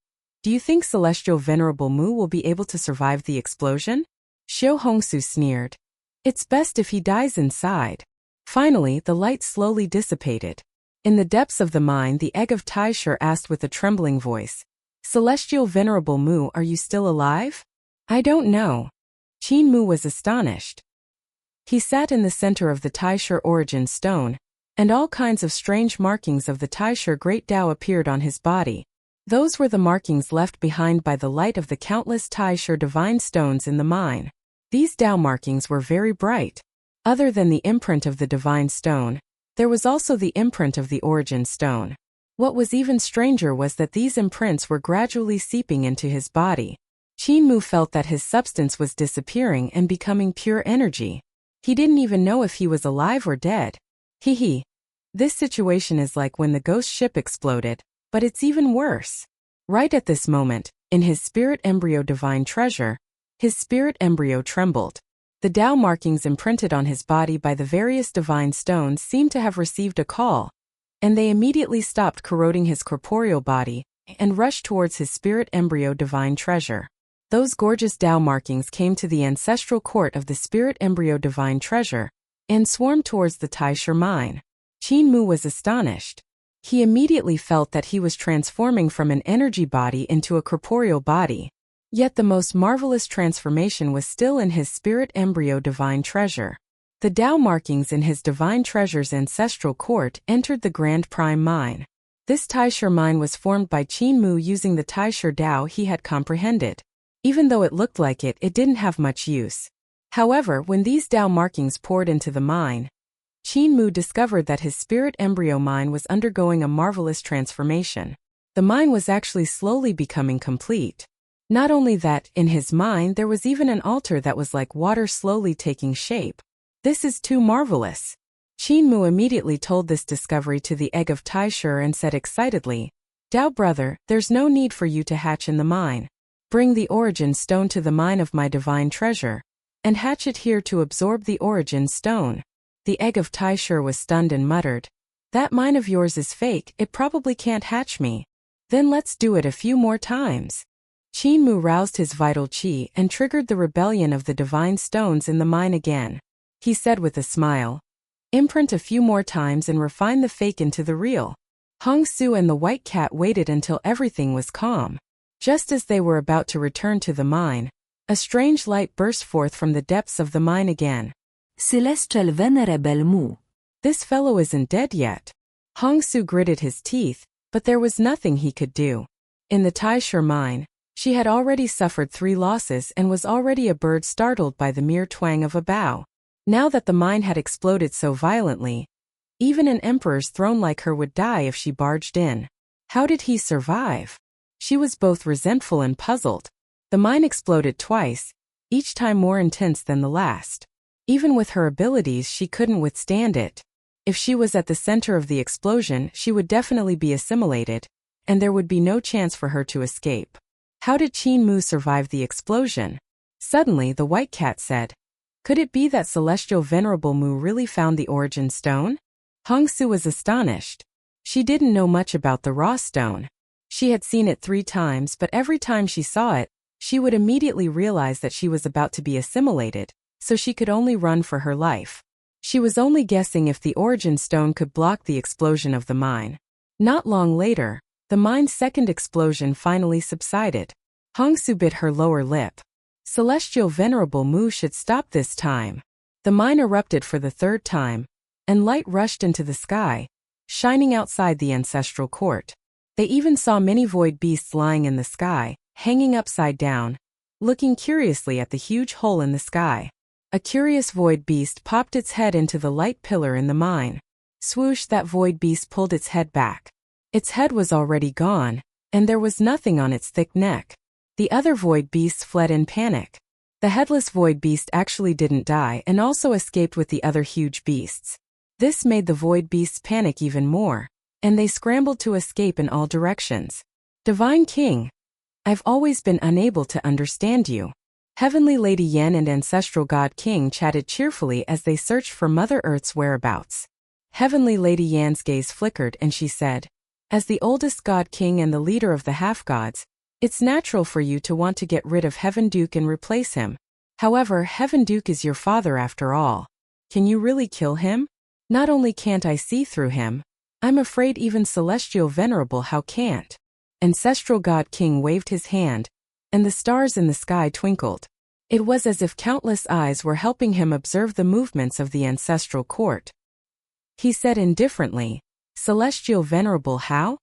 do you think Celestial Venerable Mu will be able to survive the explosion? Xiao Hongsu sneered. It's best if he dies inside. Finally, the light slowly dissipated. In the depths of the mine, the egg of Taisher asked with a trembling voice. Celestial Venerable Mu, are you still alive? I don't know. Qin Mu was astonished. He sat in the center of the Taisher origin stone, and all kinds of strange markings of the Taisher Great Tao appeared on his body. Those were the markings left behind by the light of the countless Taisher divine stones in the mine. These Tao markings were very bright. Other than the imprint of the divine stone, there was also the imprint of the origin stone. What was even stranger was that these imprints were gradually seeping into his body. Qin Mu felt that his substance was disappearing and becoming pure energy. He didn't even know if he was alive or dead. Hee. This situation is like when the ghost ship exploded, but it's even worse. Right at this moment, in his spirit embryo divine treasure, his spirit embryo trembled. The Tao markings imprinted on his body by the various divine stones seemed to have received a call, and they immediately stopped corroding his corporeal body and rushed towards his spirit embryo divine treasure. Those gorgeous Tao markings came to the ancestral court of the spirit embryo divine treasure and swarmed towards the Taisher mine. Qin Mu was astonished. He immediately felt that he was transforming from an energy body into a corporeal body. Yet the most marvelous transformation was still in his spirit embryo divine treasure. The Tao markings in his divine treasure's ancestral court entered the Grand Prime Mine. This Taisher mine was formed by Qin Mu using the Taisher Tao he had comprehended. Even though it looked like it didn't have much use. However, when these Tao markings poured into the mine, Qin Mu discovered that his spirit embryo mine was undergoing a marvelous transformation. The mine was actually slowly becoming complete. Not only that, in his mine there was even an altar that was like water slowly taking shape. This is too marvelous. Qin Mu immediately told this discovery to the egg of Taisher and said excitedly, Tao brother, there's no need for you to hatch in the mine. Bring the origin stone to the mine of my divine treasure, and hatch it here to absorb the origin stone. The egg of Taisher was stunned and muttered, That mine of yours is fake, it probably can't hatch me. Then let's do it a few more times. Qin Mu roused his vital qi and triggered the rebellion of the divine stones in the mine again. He said with a smile, Imprint a few more times and refine the fake into the real. Hong Su and the White Cat waited until everything was calm. Just as they were about to return to the mine, a strange light burst forth from the depths of the mine again. Celestial Venerable Mu. This fellow isn't dead yet. Hong Su gritted his teeth, but there was nothing he could do. In the Taisher mine, she had already suffered 3 losses and was already a bird startled by the mere twang of a bow. Now that the mine had exploded so violently, even an emperor's throne like her would die if she barged in. How did he survive? She was both resentful and puzzled. The mine exploded twice, each time more intense than the last. Even with her abilities, she couldn't withstand it. If she was at the center of the explosion, she would definitely be assimilated, and there would be no chance for her to escape. How did Qin Mu survive the explosion? Suddenly, the White Cat said, Could it be that Celestial Venerable Mu really found the origin stone? Hong Su was astonished. She didn't know much about the raw stone. She had seen it 3 times, but every time she saw it, she would immediately realize that she was about to be assimilated, so she could only run for her life. She was only guessing if the origin stone could block the explosion of the mine. Not long later, the mine's second explosion finally subsided. Hong Su bit her lower lip. Celestial Venerable Mu should stop this time. The mine erupted for the 3rd time, and light rushed into the sky, shining outside the ancestral court. They even saw many void beasts lying in the sky, hanging upside down, looking curiously at the huge hole in the sky. A curious void beast popped its head into the light pillar in the mine. Swoosh, that void beast pulled its head back. Its head was already gone, and there was nothing on its thick neck. The other void beasts fled in panic. The headless void beast actually didn't die and also escaped with the other huge beasts. This made the void beasts panic even more, and they scrambled to escape in all directions. Divine King, I've always been unable to understand you. Heavenly Lady Yan and Ancestral God King chatted cheerfully as they searched for Mother Earth's whereabouts. Heavenly Lady Yan's gaze flickered and she said, as the oldest God King and the leader of the half-gods, it's natural for you to want to get rid of Heaven Duke and replace him. However, Heaven Duke is your father after all. Can you really kill him? Not only can't I see through him, I'm afraid even Celestial Venerable How can't. Ancestral God King waved his hand, and the stars in the sky twinkled. It was as if countless eyes were helping him observe the movements of the ancestral court. He said indifferently, Celestial Venerable How?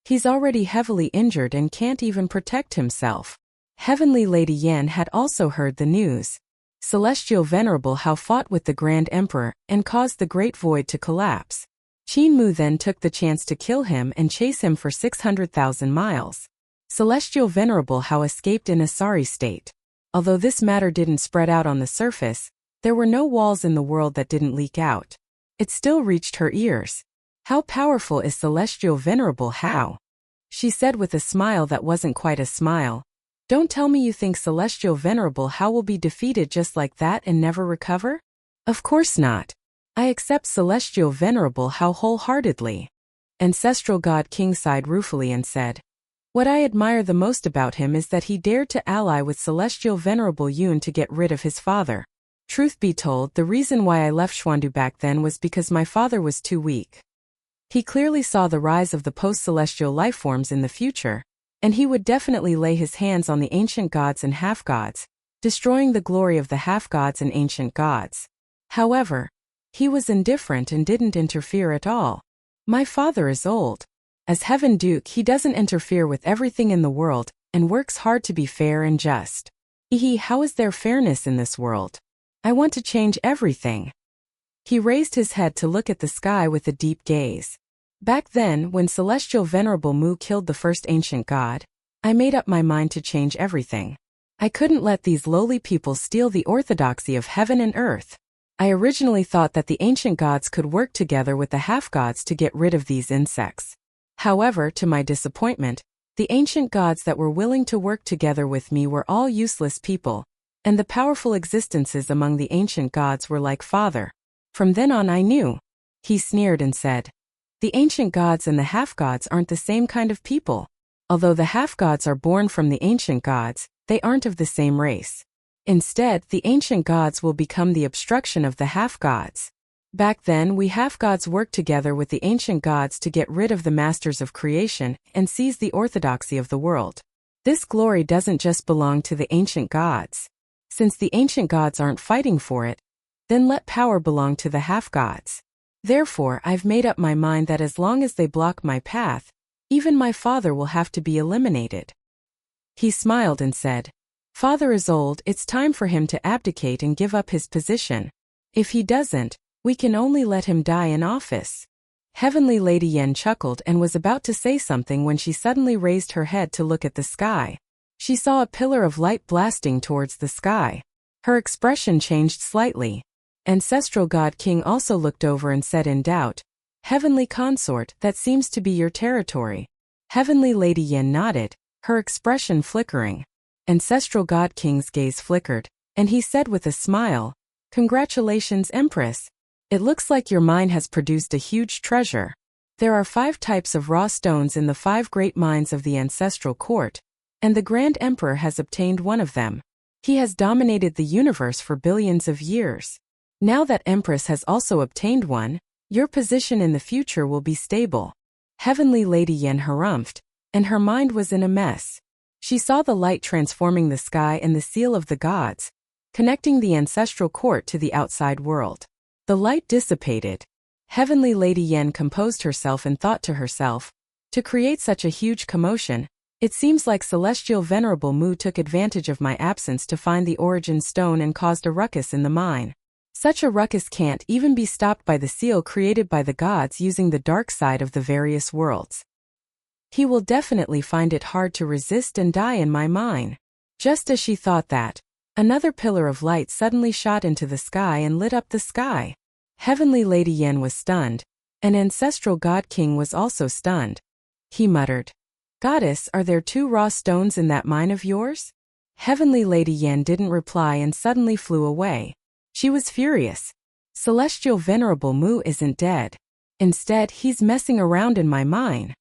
He's already heavily injured and can't even protect himself. Heavenly Lady Yan had also heard the news. Celestial Venerable How fought with the Grand Emperor and caused the Great Void to collapse. Qin Mu then took the chance to kill him and chase him for 600,000 miles. Celestial Venerable How escaped in a sorry state. Although this matter didn't spread out on the surface, there were no walls in the world that didn't leak out. It still reached her ears. How powerful is Celestial Venerable How? She said with a smile that wasn't quite a smile. Don't tell me you think Celestial Venerable How will be defeated just like that and never recover? Of course not. I accept Celestial Venerable How wholeheartedly. Ancestral God King sighed ruefully and said, what I admire the most about him is that he dared to ally with Celestial Venerable Yun to get rid of his father. Truth be told, the reason why I left Xuandu back then was because my father was too weak. He clearly saw the rise of the post-celestial lifeforms in the future, and he would definitely lay his hands on the ancient gods and half-gods, destroying the glory of the half-gods and ancient gods. However, he was indifferent and didn't interfere at all. My father is old. As Heaven Duke, he doesn't interfere with everything in the world and works hard to be fair and just. How is there fairness in this world? I want to change everything. He raised his head to look at the sky with a deep gaze. Back then, when Celestial Venerable Mu killed the first ancient god, I made up my mind to change everything. I couldn't let these lowly people steal the orthodoxy of heaven and earth. I originally thought that the ancient gods could work together with the half-gods to get rid of these insects. However, to my disappointment, the ancient gods that were willing to work together with me were all useless people, and the powerful existences among the ancient gods were like father. From then on I knew. He sneered and said, the ancient gods and the half-gods aren't the same kind of people. Although the half-gods are born from the ancient gods, they aren't of the same race. Instead, the ancient gods will become the obstruction of the half-gods. Back then, we half-gods worked together with the ancient gods to get rid of the masters of creation and seize the orthodoxy of the world. This glory doesn't just belong to the ancient gods. Since the ancient gods aren't fighting for it, then let power belong to the half-gods. Therefore, I've made up my mind that as long as they block my path, even my father will have to be eliminated. He smiled and said, Father is old, it's time for him to abdicate and give up his position. If he doesn't, we can only let him die in office. Heavenly Lady Yan chuckled and was about to say something when she suddenly raised her head to look at the sky. She saw a pillar of light blasting towards the sky. Her expression changed slightly. Ancestral God King also looked over and said in doubt, Heavenly Consort, that seems to be your territory. Heavenly Lady Yan nodded, her expression flickering. Ancestral God King's gaze flickered, and he said with a smile, Congratulations, Empress. It looks like your mine has produced a huge treasure. There are 5 types of raw stones in the 5 great mines of the ancestral court, and the Grand Emperor has obtained one of them. He has dominated the universe for billions of years. Now that Empress has also obtained one, your position in the future will be stable. Heavenly Lady Yan harumphed, and her mind was in a mess. She saw the light transforming the sky and the seal of the gods, connecting the ancestral court to the outside world. The light dissipated. Heavenly Lady Yan composed herself and thought to herself, to create such a huge commotion, it seems like Celestial Venerable Mu took advantage of my absence to find the origin stone and caused a ruckus in the mine. Such a ruckus can't even be stopped by the seal created by the gods using the dark side of the various worlds. He will definitely find it hard to resist and die in my mine. Just as she thought that, Another pillar of light suddenly shot into the sky and lit up the sky. Heavenly Lady Yan was stunned, and Ancestral God King was also stunned. He muttered, "Goddess, are there 2 raw stones in that mine of yours?" Heavenly Lady Yan didn't reply and suddenly flew away. She was furious. Celestial Venerable Mu isn't dead. Instead, he's messing around in my mine.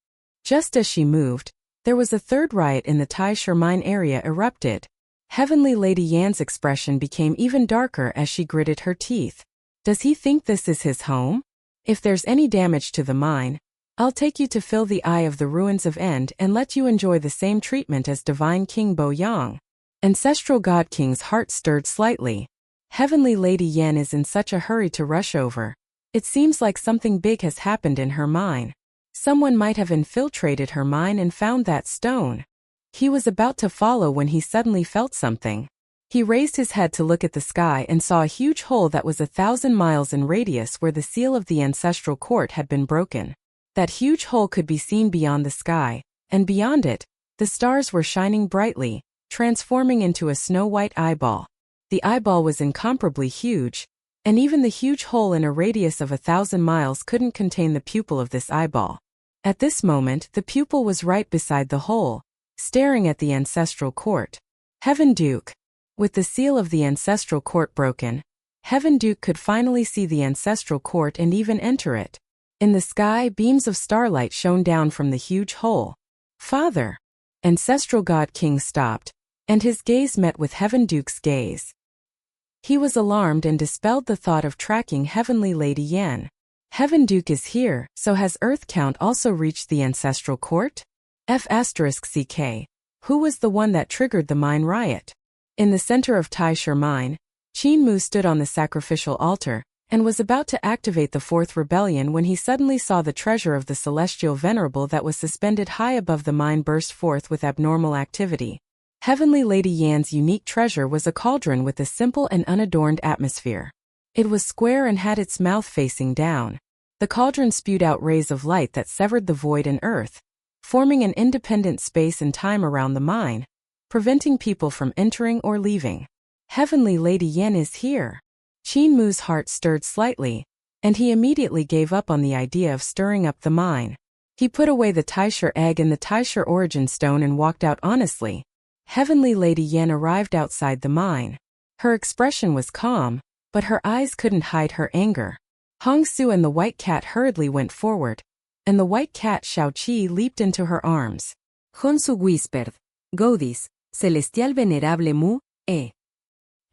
Just as she moved, there was a third riot in the Taisher mine area erupted. Heavenly Lady Yan's expression became even darker as she gritted her teeth. Does he think this is his home? If there's any damage to the mine, I'll take you to fill the eye of the ruins of End and let you enjoy the same treatment as Divine King Bo Yang. Ancestral God King's heart stirred slightly. Heavenly Lady Yan is in such a hurry to rush over. It seems like something big has happened in her mine. Someone might have infiltrated her mine and found that stone. He was about to follow when he suddenly felt something. He raised his head to look at the sky and saw a huge hole that was 1,000 miles in radius where the seal of the ancestral court had been broken. That huge hole could be seen beyond the sky, and beyond it, the stars were shining brightly, transforming into a snow-white eyeball. The eyeball was incomparably huge, and even the huge hole in a radius of 1,000 miles couldn't contain the pupil of this eyeball. At this moment, the pupil was right beside the hole, staring at the ancestral court. Heaven Duke. With the seal of the ancestral court broken, Heaven Duke could finally see the ancestral court and even enter it. In the sky, beams of starlight shone down from the huge hole. Father! Ancestral God King stopped, and his gaze met with Heaven Duke's gaze. He was alarmed and dispelled the thought of tracking Heavenly Lady Yan. Heaven Duke is here, so has Earth Count also reached the ancestral court? F***CK. Who was the one that triggered the mine riot? In the center of Taisher mine, Qin Mu stood on the sacrificial altar, and was about to activate the 4th rebellion when he suddenly saw the treasure of the Celestial Venerable that was suspended high above the mine burst forth with abnormal activity. Heavenly Lady Yan's unique treasure was a cauldron with a simple and unadorned atmosphere. It was square and had its mouth facing down. The cauldron spewed out rays of light that severed the void and earth, forming an independent space and time around the mine, preventing people from entering or leaving. Heavenly Lady Yan is here. Qin Mu's heart stirred slightly, and he immediately gave up on the idea of stirring up the mine. He put away the Taisher egg and the Taisher origin stone and walked out honestly. Heavenly Lady Yan arrived outside the mine. Her expression was calm, but her eyes couldn't hide her anger. Hong Su and the white cat hurriedly went forward, and the white cat Xiaoqi leaped into her arms. Hong Su whispered, "Goddess, Celestial Venerable Mu,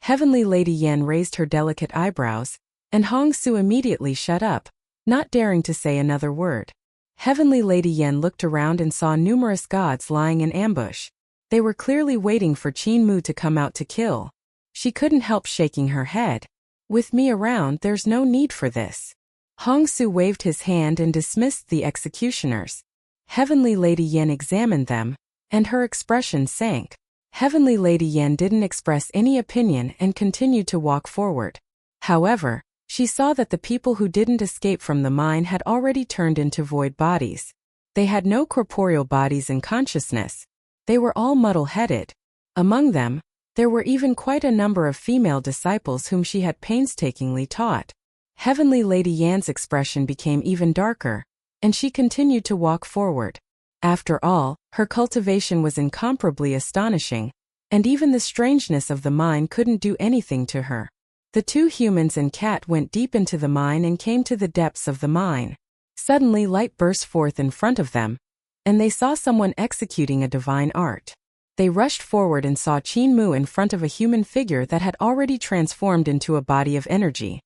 Heavenly Lady Yan raised her delicate eyebrows, and Hong Su immediately shut up, not daring to say another word. Heavenly Lady Yan looked around and saw numerous gods lying in ambush. They were clearly waiting for Qin Mu to come out to kill. She couldn't help shaking her head. With me around, there's no need for this. Hong Su waved his hand and dismissed the executioners. Heavenly Lady Yan examined them, and her expression sank. Heavenly Lady Yan didn't express any opinion and continued to walk forward. However, she saw that the people who didn't escape from the mine had already turned into void bodies. They had no corporeal bodies and consciousness. They were all muddle-headed. Among them, there were even quite a number of female disciples whom she had painstakingly taught. Heavenly Lady Yan's expression became even darker, and she continued to walk forward. After all, her cultivation was incomparably astonishing, and even the strangeness of the mine couldn't do anything to her. The 2 humans and cat went deep into the mine and came to the depths of the mine. Suddenly light burst forth in front of them, and they saw someone executing a divine art. They rushed forward and saw Qin Mu in front of a human figure that had already transformed into a body of energy.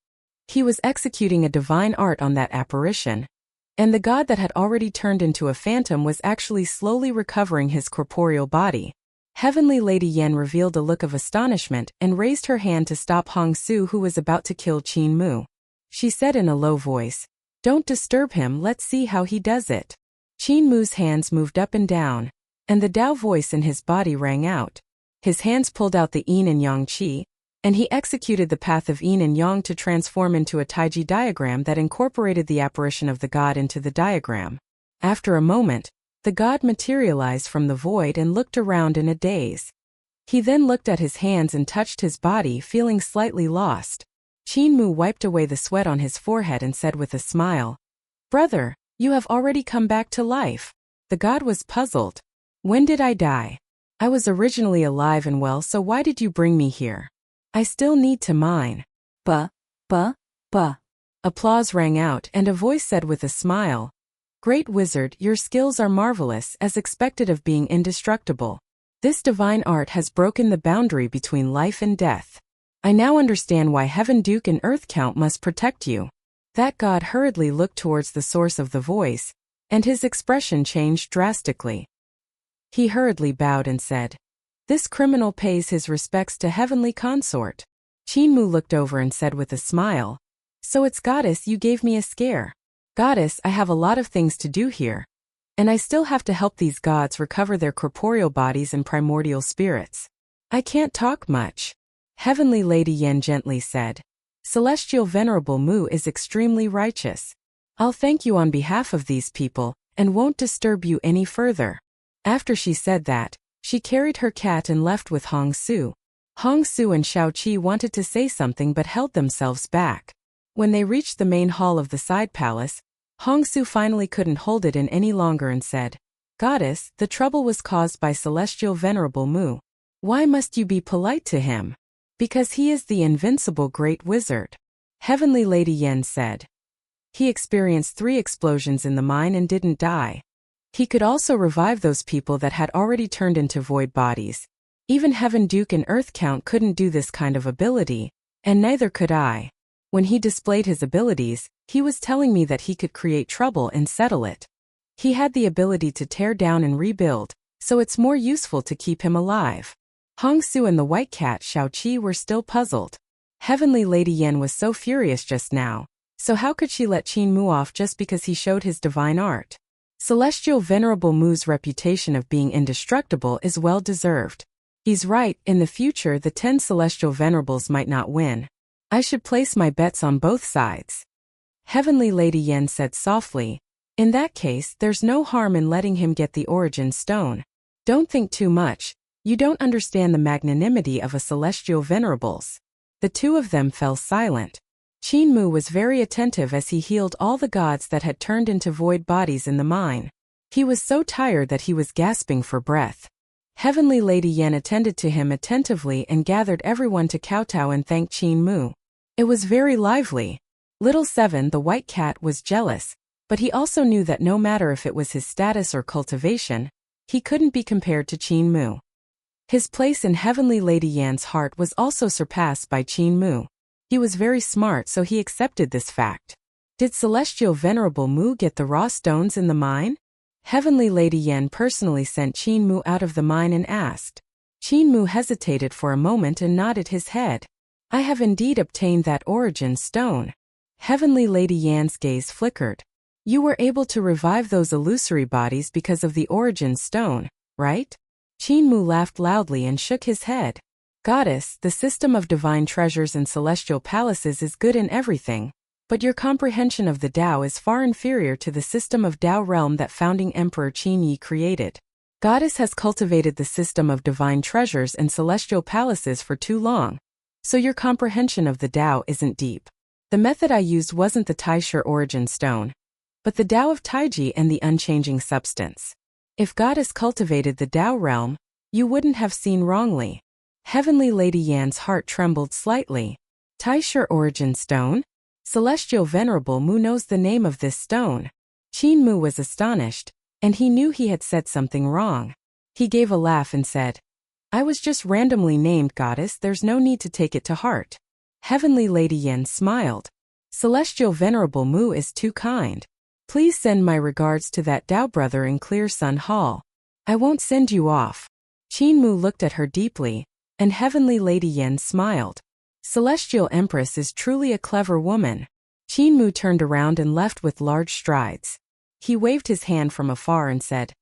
He was executing a divine art on that apparition, and the god that had already turned into a phantom was actually slowly recovering his corporeal body. Heavenly Lady Yan revealed a look of astonishment and raised her hand to stop Hong Su, who was about to kill Qin Mu. She said in a low voice, "Don't disturb him, let's see how he does it." Qin Mu's hands moved up and down, and the Tao voice in his body rang out. His hands pulled out the yin and yang qi, and he executed the path of yin and yang to transform into a taiji diagram that incorporated the apparition of the god into the diagram. After a moment, the god materialized from the void and looked around in a daze. He then looked at his hands and touched his body, feeling slightly lost. Qin Mu wiped away the sweat on his forehead and said with a smile, "Brother, you have already come back to life." The god was puzzled. "When did I die? I was originally alive and well, so why did you bring me here? I still need to mine." Pa. Applause rang out, and a voice said with a smile, "Great wizard, your skills are marvelous, as expected of being indestructible. This divine art has broken the boundary between life and death. I now understand why Heaven Duke and Earth Count must protect you." That god hurriedly looked towards the source of the voice, and his expression changed drastically. He hurriedly bowed and said, "This criminal pays his respects to heavenly consort." Qin Mu looked over and said with a smile, "So it's goddess, you gave me a scare." "Goddess, I have a lot of things to do here. And I still have to help these gods recover their corporeal bodies and primordial spirits. I can't talk much." Heavenly Lady Yen gently said, "Celestial Venerable Mu is extremely righteous. I'll thank you on behalf of these people, and won't disturb you any further." After she said that, she carried her cat and left with Hong Su. Hong Su and Xiao Qi wanted to say something but held themselves back. When they reached the main hall of the side palace, Hong Su finally couldn't hold it in any longer and said, "Goddess, the trouble was caused by Celestial Venerable Mu. Why must you be polite to him?" "Because he is the invincible great wizard." Heavenly Lady Yen said, "He experienced 3 explosions in the mine and didn't die. He could also revive those people that had already turned into void bodies. Even Heaven Duke and Earth Count couldn't do this kind of ability, and neither could I. When he displayed his abilities, he was telling me that he could create trouble and settle it. He had the ability to tear down and rebuild, so it's more useful to keep him alive." Hong Su and the white cat Xiao Qi were still puzzled. Heavenly Lady Yen was so furious just now, so how could she let Qin Mu off just because he showed his divine art? Celestial Venerable Mu's reputation of being indestructible is well deserved. He's right, in the future the 10 Celestial Venerables might not win. I should place my bets on both sides. Heavenly Lady Yen said softly, "In that case, there's no harm in letting him get the origin stone. Don't think too much, you don't understand the magnanimity of a Celestial Venerables." The two of them fell silent. Qin Mu was very attentive as he healed all the gods that had turned into void bodies in the mine. He was so tired that he was gasping for breath. Heavenly Lady Yen attended to him attentively and gathered everyone to kowtow and thank Qin Mu. It was very lively. Little Seven, the white cat, was jealous, but he also knew that no matter if it was his status or cultivation, he couldn't be compared to Qin Mu. His place in Heavenly Lady Yan's heart was also surpassed by Qin Mu. He was very smart, so he accepted this fact. Did Celestial Venerable Mu get the raw stones in the mine? Heavenly Lady Yen personally sent Qin Mu out of the mine and asked. Qin Mu hesitated for a moment and nodded his head. "I have indeed obtained that origin stone." Heavenly Lady Yan's gaze flickered. "You were able to revive those illusory bodies because of the origin stone, right?" Qin Mu laughed loudly and shook his head. "Goddess, the system of divine treasures and celestial palaces is good in everything, but your comprehension of the Tao is far inferior to the system of Tao realm that founding Emperor Qin Yi created. Goddess has cultivated the system of divine treasures and celestial palaces for too long, so your comprehension of the Tao isn't deep. The method I used wasn't the Taisher origin stone, but the Tao of Taiji and the unchanging substance. If Goddess cultivated the Tao realm, you wouldn't have seen wrongly." Heavenly Lady Yan's heart trembled slightly. Taisher origin stone? Celestial Venerable Mu knows the name of this stone. Qin Mu was astonished, and he knew he had said something wrong. He gave a laugh and said, "I was just randomly named, Goddess, there's no need to take it to heart." Heavenly Lady Yen smiled. "Celestial Venerable Mu is too kind. Please send my regards to that Tao brother in Clear Sun Hall. I won't send you off." Qin Mu looked at her deeply, and Heavenly Lady Yen smiled. Celestial Empress is truly a clever woman. Qin Mu turned around and left with large strides. He waved his hand from afar and said,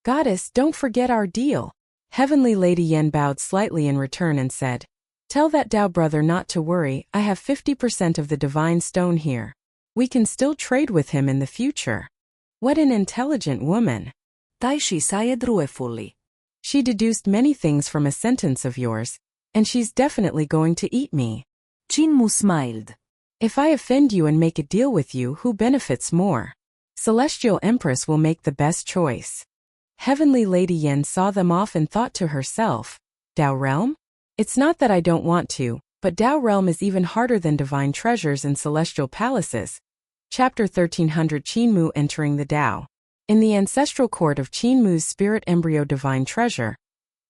"Goddess, don't forget our deal." Heavenly Lady Yen bowed slightly in return and said, "Tell that Tao brother not to worry, I have 50% of the divine stone here. We can still trade with him in the future." What an intelligent woman. Tai și saie druefully. She deduced many things from a sentence of yours, and she's definitely going to eat me. Qin smiled. If I offend you and make a deal with you, who benefits more? Celestial Empress will make the best choice. Heavenly Lady Yen saw them off and thought to herself, Dao Realm? It's not that I don't want to, but Dao Realm is even harder than divine treasures and celestial palaces. Chapter 1300 Qin entering the Dao. In the ancestral court of Qin spirit embryo divine treasure,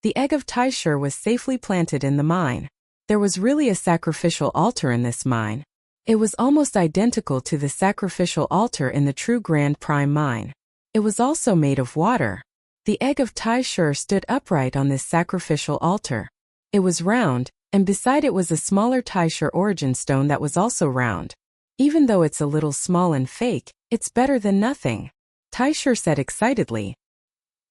the egg of Taisher was safely planted in the mine. There was really a sacrificial altar in this mine. It was almost identical to the sacrificial altar in the true Grand Prime mine. It was also made of water. The egg of Taisher stood upright on this sacrificial altar. It was round, and beside it was a smaller Taisher origin stone that was also round. Even though it's a little small and fake, it's better than nothing, Taisher said excitedly.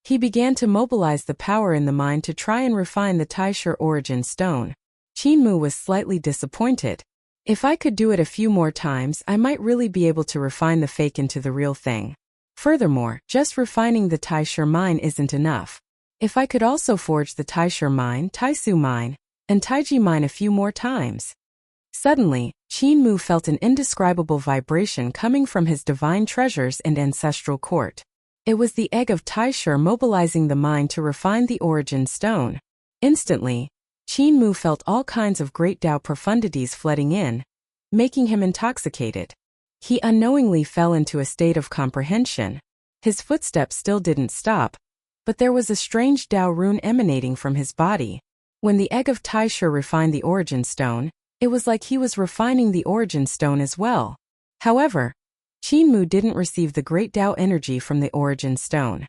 He began to mobilize the power in the mind to try and refine the Taisher origin stone. Qin was slightly disappointed. If I could do it a few more times, I might really be able to refine the fake into the real thing. Furthermore, just refining the Taisher mine isn't enough. If I could also forge the Taisher mine, Taisu mine, and Taiji mine a few more times. Suddenly, Qin felt an indescribable vibration coming from his divine treasures and ancestral court. It was the egg of Taisher mobilizing the mind to refine the origin stone. Instantly, Qin felt all kinds of great Tao profundities flooding in, making him intoxicated. He unknowingly fell into a state of comprehension. His footsteps still didn't stop, but there was a strange Tao rune emanating from his body. When the egg of Taisher refined the origin stone, it was like he was refining the origin stone as well. However, Qin didn't receive the great Tao energy from the origin stone.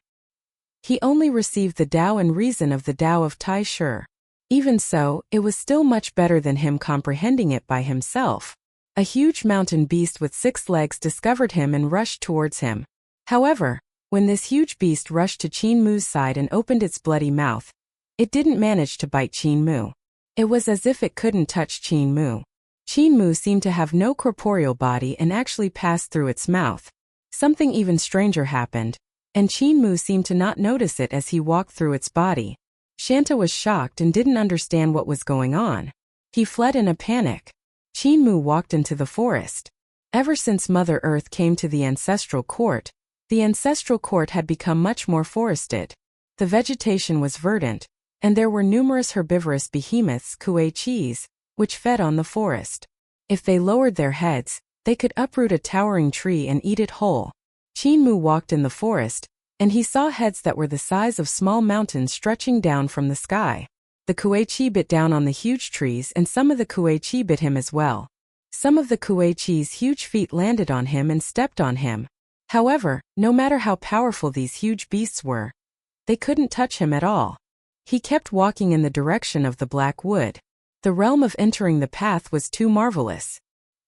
He only received the Tao and reason of the Tao of Taisher. Even so, it was still much better than him comprehending it by himself. A huge mountain beast with 6 legs discovered him and rushed towards him. However, when this huge beast rushed to Qin side and opened its bloody mouth, it didn't manage to bite Qin. It was as if it couldn't touch Qin. Qin seemed to have no corporeal body and actually passed through its mouth. Something even stranger happened, and Qin seemed to not notice it as he walked through its body. Shanta was shocked and didn't understand what was going on. He fled in a panic. Qin walked into the forest. Ever since Mother Earth came to the ancestral court had become much more forested. The vegetation was verdant, and there were numerous herbivorous behemoths, kuei-chis, which fed on the forest. If they lowered their heads, they could uproot a towering tree and eat it whole. Qin walked in the forest, and he saw heads that were the size of small mountains stretching down from the sky. The kuei-chi bit down on the huge trees and some of the kuei-chi bit him as well. Some of the kuei-chi's huge feet landed on him and stepped on him. However, no matter how powerful these huge beasts were, they couldn't touch him at all. He kept walking in the direction of the black wood. The realm of entering the path was too marvelous.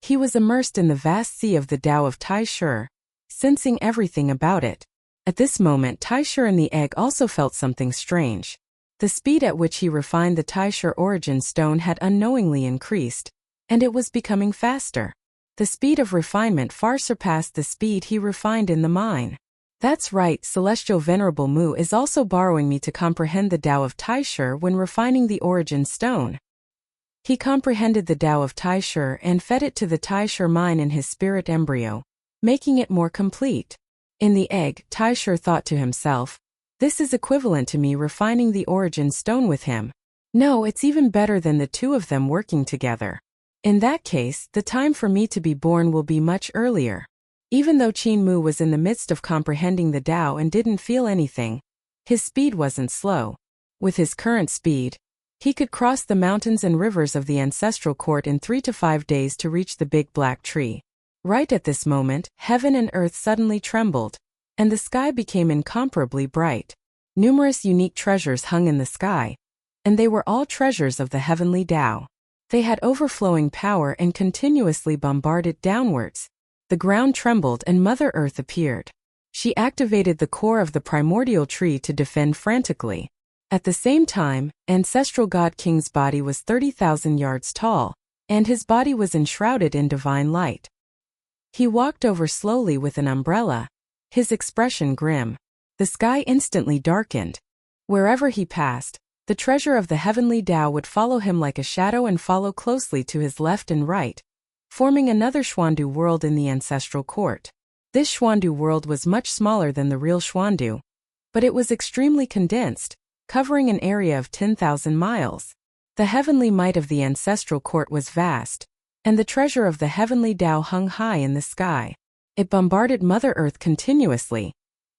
He was immersed in the vast sea of the Tao of Taisher, sensing everything about it. At this moment, Taisher and the egg also felt something strange. The speed at which he refined the Taisher origin stone had unknowingly increased, and it was becoming faster. The speed of refinement far surpassed the speed he refined in the mine. That's right, Celestial Venerable Mu is also borrowing me to comprehend the Tao of Taisher when refining the origin stone. He comprehended the Tao of Taisher and fed it to the Taisher mine in his spirit embryo, making it more complete. In the egg, Taisher thought to himself, this is equivalent to me refining the origin stone with him. No, it's even better than the two of them working together. In that case, the time for me to be born will be much earlier. Even though Qin was in the midst of comprehending the Tao and didn't feel anything, his speed wasn't slow. With his current speed, he could cross the mountains and rivers of the ancestral court in 3 to 5 days to reach the big black tree. Right at this moment, heaven and earth suddenly trembled, and the sky became incomparably bright. Numerous unique treasures hung in the sky, and they were all treasures of the heavenly Tao. They had overflowing power and continuously bombarded downwards. The ground trembled and Mother Earth appeared. She activated the core of the primordial tree to defend frantically. At the same time, Ancestral God King's body was 30,000 yards tall, and his body was enshrouded in divine light. He walked over slowly with an umbrella, his expression grim. The sky instantly darkened. Wherever he passed, the treasure of the heavenly Tao would follow him like a shadow and follow closely to his left and right, forming another Xuandu world in the ancestral court. This Xuandu world was much smaller than the real Xuandu, but it was extremely condensed, covering an area of 10,000 miles. The heavenly might of the ancestral court was vast, and the treasure of the heavenly Tao hung high in the sky. It bombarded Mother Earth continuously,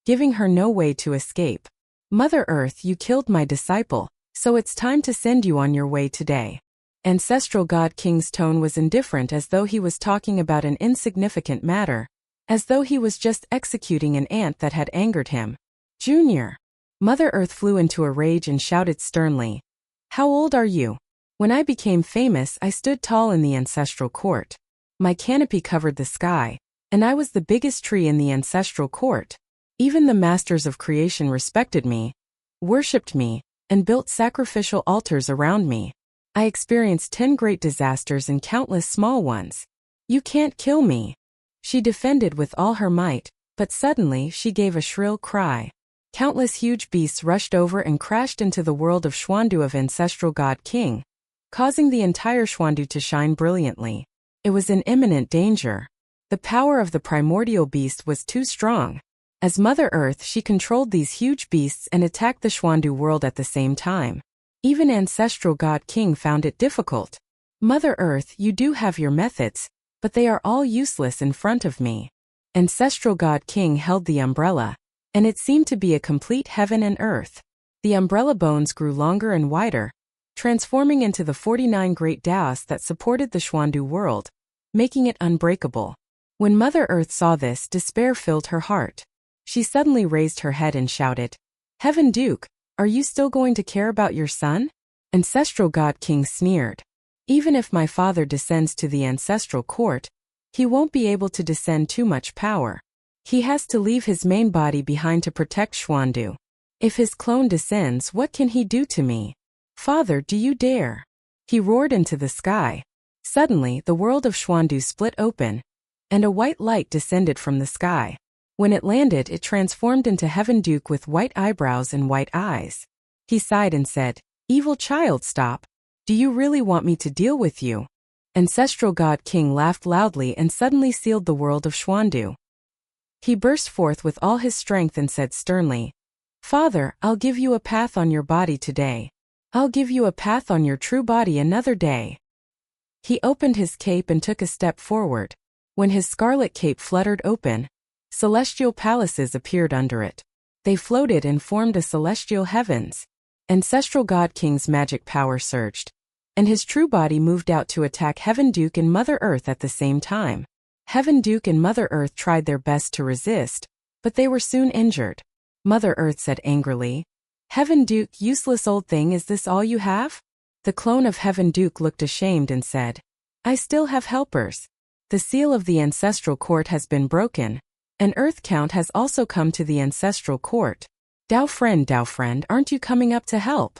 giving her no way to escape. Mother Earth, you killed my disciple, so it's time to send you on your way today. Ancestral God King's tone was indifferent, as though he was talking about an insignificant matter, as though he was just executing an ant that had angered him. Junior. Mother Earth flew into a rage and shouted sternly, "How old are you? When I became famous, I stood tall in the ancestral court. My canopy covered the sky, and I was the biggest tree in the ancestral court. Even the masters of creation respected me, worshipped me, and built sacrificial altars around me. I experienced 10 great disasters and countless small ones. You can't kill me." She defended with all her might, but suddenly she gave a shrill cry. Countless huge beasts rushed over and crashed into the world of Xuandu of Ancestral God King, causing the entire Xuandu to shine brilliantly. It was in imminent danger. The power of the primordial beast was too strong. As Mother Earth, she controlled these huge beasts and attacked the Xuandu world at the same time. Even Ancestral God King found it difficult. Mother Earth, you do have your methods, but they are all useless in front of me. Ancestral God King held the umbrella, and it seemed to be a complete heaven and earth. The umbrella bones grew longer and wider, transforming into the 49 great Taos that supported the Xuandu world, making it unbreakable. When Mother Earth saw this, despair filled her heart. She suddenly raised her head and shouted, "Heaven Duke, are you still going to care about your son?" Ancestral God King sneered. "Even if my father descends to the ancestral court, he won't be able to descend too much power. He has to leave his main body behind to protect Xuandu. If his clone descends, what can he do to me? Father, do you dare?" He roared into the sky. Suddenly, the world of Xuandu split open, and a white light descended from the sky. When it landed, it transformed into Heaven Duke with white eyebrows and white eyes. He sighed and said, "Evil child, stop. Do you really want me to deal with you?" Ancestral God King laughed loudly and suddenly sealed the world of Xuandu. He burst forth with all his strength and said sternly, "Father, I'll give you a path on your body today. I'll give you a path on your true body another day." He opened his cape and took a step forward. When his scarlet cape fluttered open, celestial palaces appeared under it. They floated and formed a celestial heavens. Ancestral God King's magic power surged, and his true body moved out to attack Heaven Duke and Mother Earth at the same time. Heaven Duke and Mother Earth tried their best to resist, but they were soon injured. Mother Earth said angrily, "Heaven Duke, useless old thing, is this all you have?" The clone of Heaven Duke looked ashamed and said, "I still have helpers. The seal of the ancestral court has been broken. An Earth Count has also come to the ancestral court. Dao friend, aren't you coming up to help?"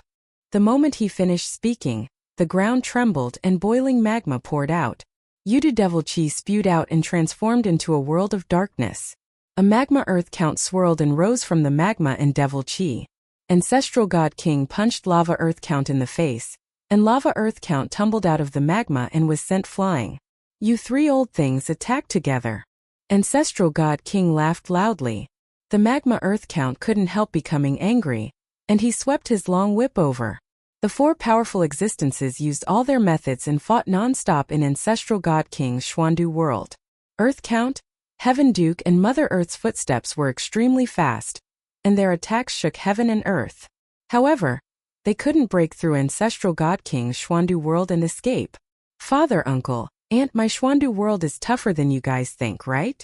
The moment he finished speaking, the ground trembled and boiling magma poured out. Yudu Devil Chi spewed out and transformed into a world of darkness. A magma Earth Count swirled and rose from the magma and Devil Chi. Ancestral God King punched Lava Earth Count in the face, and Lava Earth Count tumbled out of the magma and was sent flying. "You three old things attacked together." Ancestral God King laughed loudly. The magma Earth Count couldn't help becoming angry, and he swept his long whip over. The four powerful existences used all their methods and fought non-stop in Ancestral God King's Xuandu world. Earth Count, Heaven Duke and Mother Earth's footsteps were extremely fast, and their attacks shook heaven and earth. However, they couldn't break through Ancestral God King's Xuandu world and escape. "Father, uncle, aunt, my Xuandu world is tougher than you guys think, right?"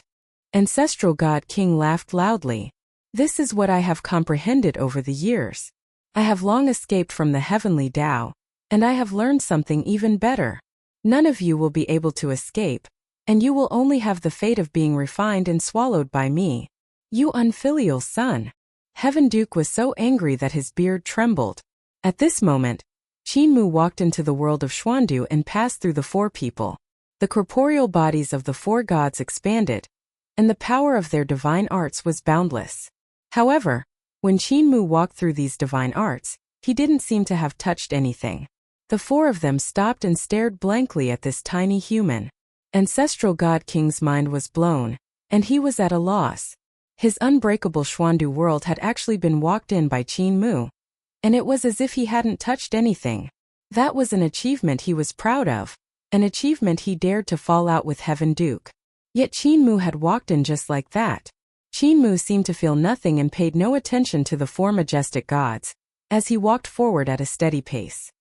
Ancestral God King laughed loudly. "This is what I have comprehended over the years. I have long escaped from the heavenly Tao, and I have learned something even better. None of you will be able to escape, and you will only have the fate of being refined and swallowed by me. You unfilial son." Heaven Duke was so angry that his beard trembled. At this moment, Qin Mu walked into the world of Xuandu and passed through the four people. The corporeal bodies of the four gods expanded, and the power of their divine arts was boundless. However, When Qin Mu walked through these divine arts, he didn't seem to have touched anything. The four of them stopped and stared blankly at this tiny human. Ancestral God King's mind was blown, and he was at a loss. His unbreakable Xuandu world had actually been walked in by Qin Mu, and it was as if he hadn't touched anything. That was an achievement he was proud of, an achievement he dared to fall out with Heaven Duke. Yet Qin Mu had walked in just like that. Qin Mu seemed to feel nothing and paid no attention to the four majestic gods, as he walked forward at a steady pace.